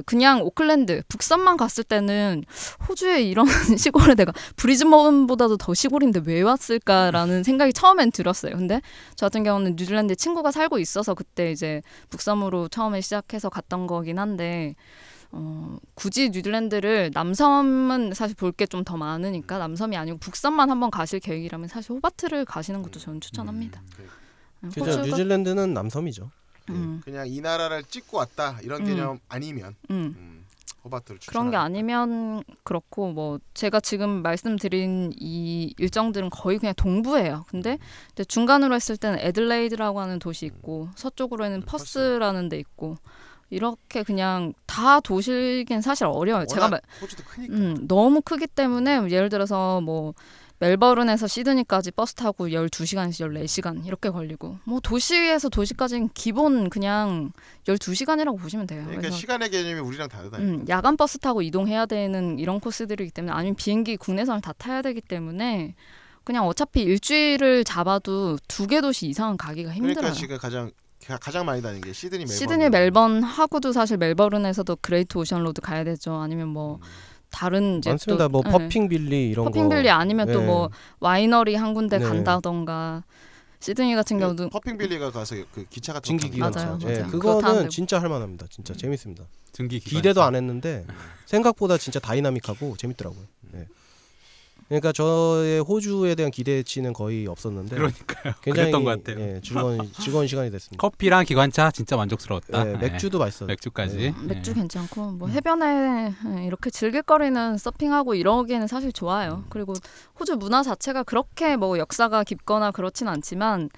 Speaker 4: 그냥 오클랜드 북섬만 갔을 때는 호주에 이런 시골에 내가 브리즈번보다도 더 시골인데 왜 왔을까라는 생각이 처음엔 들었어요. 근데 저 같은 경우는 뉴질랜드에 친구가 살고 있어서 그때 이제 북섬으로 처음에 시작해서 갔던 거긴 한데 굳이 뉴질랜드를 남섬은 사실 볼 게 좀 더 많으니까 남섬이 아니고 북섬만 한번 가실 계획이라면 사실 호바트를 가시는 것도 저는 추천합니다.
Speaker 2: 그죠. 뉴질랜드는 남섬이죠.
Speaker 1: 그냥 이 나라를 찍고 왔다 이런 개념 아니면 호바트를 추천합니다.
Speaker 4: 그런 게 아니면 그렇고 뭐 제가 지금 말씀드린 이 일정들은 거의 그냥 동부예요. 근데 이제 중간으로 했을 때는 애들레이드라고 하는 도시 있고 서쪽으로는 퍼스라는 데 있고 이렇게 그냥 다 도시긴 사실 어려워요. 제가
Speaker 1: 호주도 크니까.
Speaker 4: 너무 크기 때문에 예를 들어서 뭐 멜버른에서 시드니까지 버스 타고 12시간에서 14시간 이렇게 걸리고 뭐 도시에서 도시까지는 기본 그냥 12시간이라고 보시면 돼요.
Speaker 1: 그러니까
Speaker 4: 그래서
Speaker 1: 시간의 개념이 우리랑 다르다.
Speaker 4: 야간 버스 타고 이동해야 되는 이런 코스들이기 때문에 아니면 비행기 국내선을 다 타야 되기 때문에 그냥 어차피 일주일을 잡아도 2개 도시 이상은 가기가 힘들어요.
Speaker 1: 그러니까 지금 가장 많이 다니는 게 시드니 멜번.
Speaker 4: 시드니 멜번 하고도 사실 멜버른에서도 그레이트 오션 로드 가야 되죠. 아니면 뭐 다른 이제
Speaker 2: 많습니다.
Speaker 4: 또,
Speaker 2: 뭐 퍼핑빌리 이런 거.
Speaker 4: 퍼핑빌리 아니면 또 뭐 와이너리 한 군데
Speaker 2: 네.
Speaker 4: 간다던가 시드니 같은 경우도
Speaker 1: 퍼핑빌리가 가서 그 기차 같은
Speaker 2: 증기
Speaker 1: 거
Speaker 2: 기관차.
Speaker 4: 맞아요.
Speaker 2: 예,
Speaker 4: 그렇다는데
Speaker 2: 그거는 진짜 할만합니다. 진짜 재밌습니다.
Speaker 3: 등기
Speaker 2: 기대도 안 했는데 생각보다 진짜 다이나믹하고 재밌더라고요. 예. 그러니까 저의 호주에 대한 기대치는 거의 없었는데
Speaker 3: 그러니까요.
Speaker 2: 굉장히
Speaker 3: 그랬던 것 같아요.
Speaker 2: 예, 즐거운 시간이 됐습니다.
Speaker 3: 커피랑 기관차 진짜 만족스러웠다.
Speaker 2: 예, 맥주도 맛있어요.
Speaker 3: 맥주까지.
Speaker 4: 맥주 괜찮고 뭐 해변에 이렇게 즐길거리는 서핑하고 이러기에는 사실 좋아요. 그리고 호주 문화 자체가 그렇게 뭐 역사가 깊거나 그렇진 않지만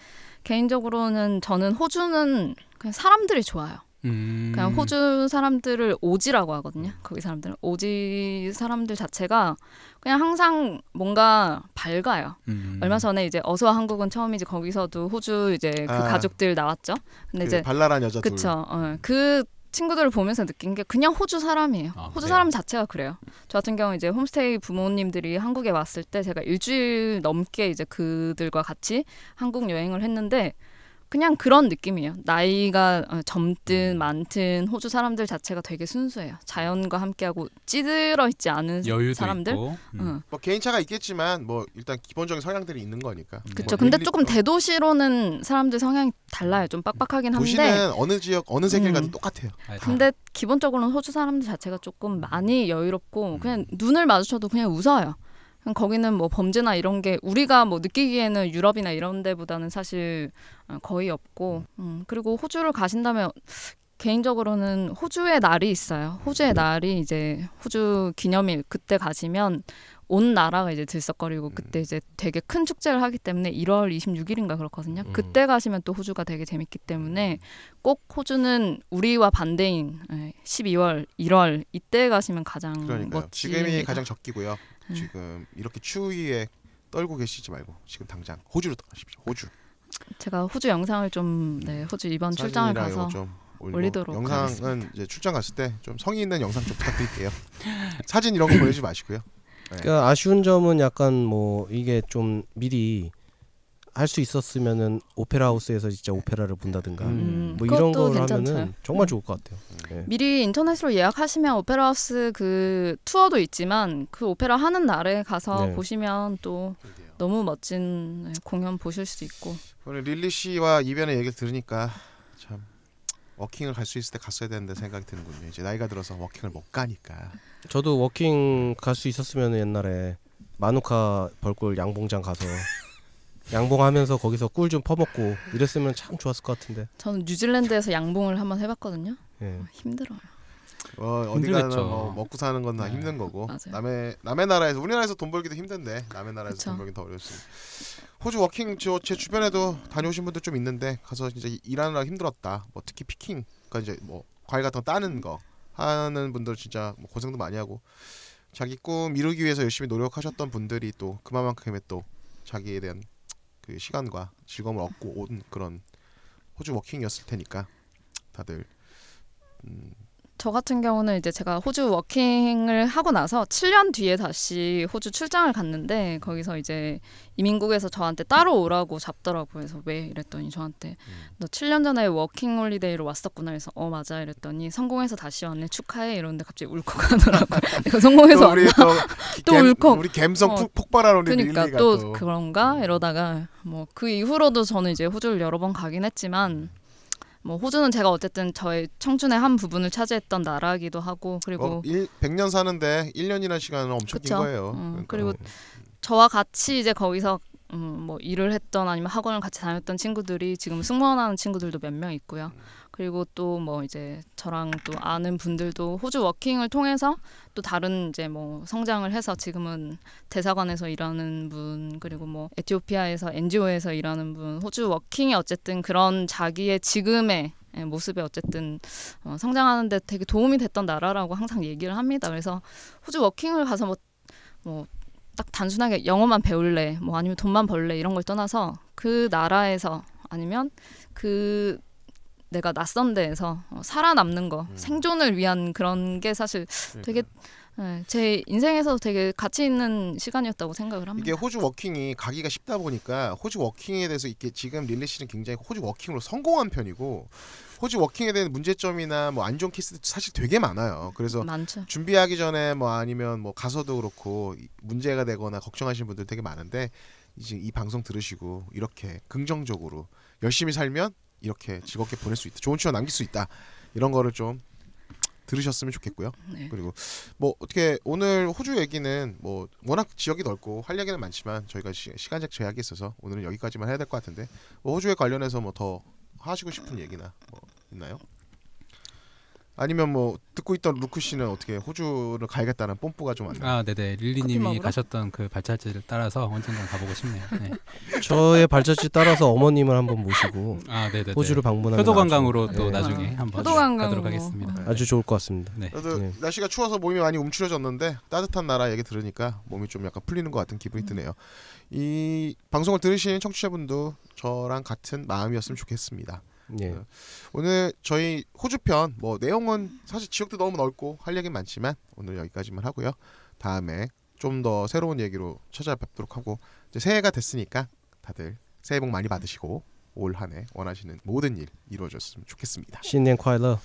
Speaker 4: 개인적으로는 저는 호주는 그냥 사람들이 좋아요. 그냥 호주 사람들을 오지라고 하거든요. 거기 사람들은 오지 사람들 자체가 그냥 항상 뭔가 밝아요. 얼마 전에 이제 어서와 한국은 처음이지 거기서도 호주 이제 그 가족들 나왔죠. 근데 이제
Speaker 1: 발랄한 여자 둘.
Speaker 4: 그쵸. 그 친구들을 보면서 느낀 게 그냥 호주 사람이에요. 호주 사람 자체가 그래요. 저 같은 경우 이제 홈스테이 부모님들이 한국에 왔을 때 제가 일주일 넘게 이제 그들과 같이 한국 여행을 했는데 그냥 그런 느낌이에요. 나이가 젊든 많든 호주 사람들 자체가 되게 순수해요. 자연과 함께하고 찌들어 있지 않은
Speaker 3: 여유도
Speaker 4: 사람들.
Speaker 3: 있고.
Speaker 1: 뭐 개인차가 있겠지만 뭐 일단 기본적인 성향들이 있는 거니까.
Speaker 4: 그렇죠.
Speaker 1: 뭐
Speaker 4: 근데 조금 대도시로는 사람들 성향이 달라요. 좀 빡빡하긴 한데.
Speaker 1: 도시는 어느 지역 어느 세계를 가도 똑같아요.
Speaker 4: 근데 기본적으로는 호주 사람들 자체가 조금 많이 여유롭고 그냥 눈을 마주쳐도 그냥 웃어요. 거기는 뭐 범죄나 이런 게 우리가 뭐 느끼기에는 유럽이나 이런 데보다는 사실 거의 없고 그리고 호주를 가신다면 개인적으로는 호주의 날이 있어요. 호주의 날이 이제 호주 기념일 그때 가시면 온 나라가 이제 들썩거리고 그때 이제 되게 큰 축제를 하기 때문에 1월 26일인가 그렇거든요. 그때 가시면 또 호주가 되게 재밌기 때문에 꼭 호주는 우리와 반대인 12월, 1월 이때 가시면 가장 멋집니다.
Speaker 1: 지금이 가장 적기고요. 지금 이렇게 추위에 떨고 계시지 말고 지금 당장 호주로 떠나십시오. 호주.
Speaker 4: 제가 호주 영상을 좀 호주 이번 출장을 가서
Speaker 1: 좀
Speaker 4: 올리도록
Speaker 1: 영상은
Speaker 4: 하겠습니다.
Speaker 1: 이제 출장 갔을 때 좀 성의 있는 영상 좀 부탁드릴게요. 사진 이런 거 보내지 마시고요. 네.
Speaker 2: 그러니까 아쉬운 점은 약간 뭐 이게 좀 미리 할 수 있었으면은 오페라 하우스에서 진짜 오페라를 본다든가 뭐 이런 걸 하면은 정말 좋을 것 같아요. 네.
Speaker 4: 미리 인터넷으로 예약하시면 오페라 하우스 그 투어도 있지만 그 오페라 하는 날에 가서 보시면 또 너무 멋진 공연 보실 수 있고.
Speaker 1: 오늘 릴리 씨와 이변의 얘기를 들으니까 참 워킹을 갈 수 있을 때 갔어야 되는데 생각이 드는군요. 이제 나이가 들어서 워킹을 못 가니까.
Speaker 2: 저도 워킹 갈 수 있었으면 옛날에 마누카 벌꿀 양봉장 가서 양봉하면서 거기서 꿀 좀 퍼먹고 이랬으면 참 좋았을 것 같은데.
Speaker 4: 저는 뉴질랜드에서 양봉을 한번 해봤거든요. 힘들어요.
Speaker 1: 어디 가나 뭐 먹고 사는 건 다 힘든 거고.
Speaker 4: 맞아요.
Speaker 1: 남의 나라에서 우리나라에서 돈 벌기도 힘든데 남의 나라에서 돈 벌기 더 어렵습니다. 호주 워킹 제 주변에도 다녀오신 분들 좀 있는데 가서 진짜 일하느라 힘들었다. 뭐 특히 피킹, 그러니까 이제 뭐 과일 같은 거 따는 거 하는 분들 진짜 뭐 고생도 많이 하고 자기 꿈 이루기 위해서 열심히 노력하셨던 분들이 또 그만큼의 또 자기에 대한 그 시간과 즐거움을 얻고 온 그런 호주 워킹이었을 테니까 다들
Speaker 4: 저 같은 경우는 이제 제가 호주 워킹을 하고 나서 7년 뒤에 다시 호주 출장을 갔는데 거기서 이제 이민국에서 저한테 따로 오라고 잡더라고요. 그래서 왜 이랬더니 저한테 너 7년 전에 워킹 홀리데이로 왔었구나. 그래서 맞아 이랬더니 성공해서 다시 왔네 축하해 이러는데 갑자기 울컥하더라고요. 내가 성공해서 왔나? 또 울컥.
Speaker 1: 우리 감성 폭발하는 우리
Speaker 4: 그러니까
Speaker 1: 릴리가
Speaker 4: 또 그런가 이러다가 뭐 그 이후로도 저는 이제 호주를 여러 번 가긴 했지만 뭐 호주는 제가 어쨌든 저의 청춘의 한 부분을 차지했던 나라이기도 하고 그리고
Speaker 1: 100년 사는데 1년이라는 시간은 엄청 긴 거예요. 그러니까.
Speaker 4: 그리고 저와 같이 이제 거기서 뭐 일을 했던 아니면 학원을 같이 다녔던 친구들이 지금 승무원하는 친구들도 몇 명 있고요. 그리고 또 뭐 이제 저랑 또 아는 분들도 호주 워킹을 통해서 또 다른 이제 뭐 성장을 해서 지금은 대사관에서 일하는 분 그리고 뭐 에티오피아에서 NGO에서 일하는 분 호주 워킹이 어쨌든 그런 자기의 지금의 모습에 어쨌든 성장하는 데 되게 도움이 됐던 나라라고 항상 얘기를 합니다. 그래서 호주 워킹을 가서 뭐 딱 단순하게 영어만 배울래 뭐 아니면 돈만 벌래 이런 걸 떠나서 그 나라에서 아니면 그 내가 낯선 데에서 살아남는 거 생존을 위한 그런 게 사실 되게 제 인생에서 되게 가치 있는 시간이었다고 생각을 합니다.
Speaker 1: 이게 호주 워킹이 가기가 쉽다 보니까 호주 워킹에 대해서 이게 지금 릴리 씨는 굉장히 호주 워킹으로 성공한 편이고 호주 워킹에 대한 문제점이나 뭐 안 좋은 케이스도 사실 되게 많아요. 그래서
Speaker 4: 많죠.
Speaker 1: 준비하기 전에 뭐 아니면 뭐 가서도 그렇고 문제가 되거나 걱정하시는 분들 되게 많은데 이제 이 방송 들으시고 이렇게 긍정적으로 열심히 살면 이렇게 즐겁게 보낼 수 있다. 좋은 추억 남길 수 있다. 이런 거를 좀 들으셨으면 좋겠고요.
Speaker 4: 네.
Speaker 1: 그리고 뭐 어떻게 오늘 호주 얘기는 뭐 워낙 지역이 넓고 할 얘기는 많지만 저희가 시간적 제약이 있어서 오늘은 여기까지만 해야 될 것 같은데 뭐 호주에 관련해서 뭐 더 하시고 싶은 얘기나 뭐 있나요? 아니면 뭐 듣고 있던 루크 씨는 어떻게 호주를 가야겠다는 뽐뿌가 좀 왔나요?
Speaker 3: 아, 네네.
Speaker 4: 커피
Speaker 3: 릴리님이
Speaker 4: 먹으러?
Speaker 3: 가셨던 그 발자취를 따라서 언젠간 가보고 싶네요. 네.
Speaker 2: 저의 발자취 따라서 어머님을 한번 모시고
Speaker 3: 아, 네네.
Speaker 2: 호주를 방문하면
Speaker 3: 효도 관광으로
Speaker 2: 아주,
Speaker 3: 또
Speaker 2: 네,
Speaker 3: 나중에
Speaker 4: 아,
Speaker 3: 한번
Speaker 4: 효도 관광으로.
Speaker 3: 가도록 하겠습니다.
Speaker 2: 아주 좋을 것 같습니다.
Speaker 3: 네.
Speaker 1: 그래도
Speaker 2: 네.
Speaker 1: 날씨가 추워서 몸이 많이 움츠려졌는데 따뜻한 나라 얘기 들으니까 몸이 좀 약간 풀리는 것 같은 기분이 드네요. 이 방송을 들으신 청취자분도 저랑 같은 마음이었으면 좋겠습니다.
Speaker 2: 예.
Speaker 1: 오늘 저희 호주편 뭐 내용은 사실 지역도 너무 넓고 할 얘기는 많지만 오늘 여기까지만 하고요. 다음에 좀 더 새로운 얘기로 찾아뵙도록 하고 이제 새해가 됐으니까 다들 새해 복 많이 받으시고 올 한 해 원하시는 모든 일 이루어졌으면 좋겠습니다.
Speaker 2: 신년快乐.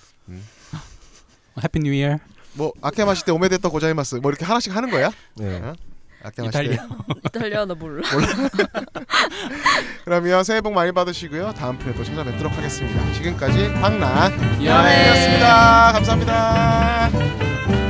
Speaker 3: 해피 뉴 이어.
Speaker 1: 뭐 아케마시테 오메데토 고자이마스 뭐 이렇게 하나씩 하는 거야?
Speaker 2: 네.
Speaker 1: 어? 아케마시테.
Speaker 3: 이탈리아.
Speaker 4: 이탈리아 나 몰라.
Speaker 1: 그러면 새해 복 많이 받으시고요. 다음 편에 또 찾아뵙도록 하겠습니다. 지금까지 박나
Speaker 3: 이하네였습니다.
Speaker 1: 감사합니다.